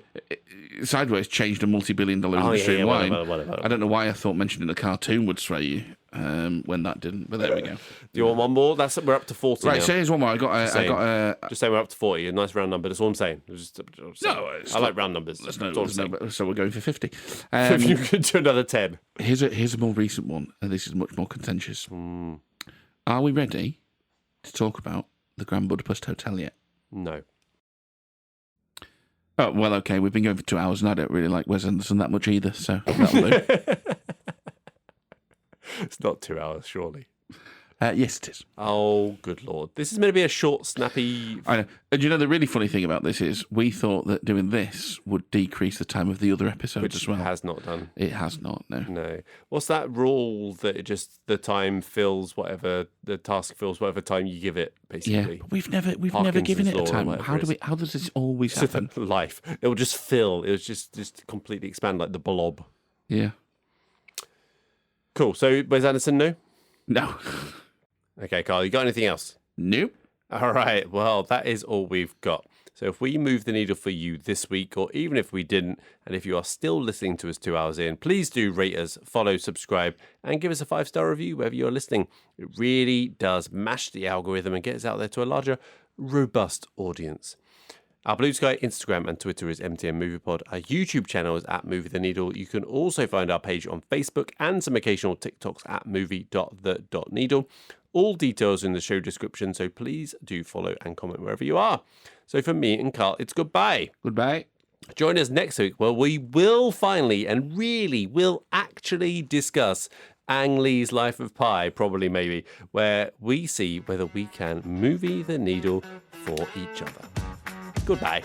Sideways changed a multi-billion-dollar industry in wine. Whatever. I don't know why I thought mentioning a cartoon would sway you when that didn't, but there we go. Do you want one more? We're up to 40 right, now. so here's one more. Just say we're up to 40. A nice round number. That's all I'm saying. I like round numbers. So we're going for 50. If you could do another 10. Here's a more recent one, and this is much more contentious. Are we ready to talk about the Grand Budapest Hotel yet? No. Oh, well, okay. We've been going for 2 hours, and I don't really like Wes Anderson that much either, so that'll do. It's not 2 hours, surely. Yes, it is. Oh, good Lord. This is meant to be a short, snappy... I know. And the really funny thing about this is we thought that doing this would decrease the time of the other episodes as well. Which it has not done. It has not, no. No. What's that rule that the time fills whatever, the task fills whatever time you give it, basically? Yeah, but we've never given it a time. How does this always happen? Life. It will just fill. It will just completely expand like the blob. Yeah. Cool. So, Wes Anderson, no? No. Okay, Carl, you got anything else? Nope. All right. Well, that is all we've got. So if we move the needle for you this week, or even if we didn't, and if you are still listening to us 2 hours in, please do rate us, follow, subscribe, and give us a 5-star review wherever you're listening. It really does mash the algorithm and get us out there to a larger, robust audience. Our Bluesky, Instagram, and Twitter is MTN MoviePod. Our YouTube channel is at Movie the Needle. You can also find our page on Facebook and some occasional TikToks at movie.the.needle. All details in the show description, so please do follow and comment wherever you are. So for me and Carl, it's goodbye. Goodbye. Join us next week where we will finally and really will actually discuss Ang Lee's Life of Pi, probably maybe, where we see whether we can movie the needle for each other. Goodbye.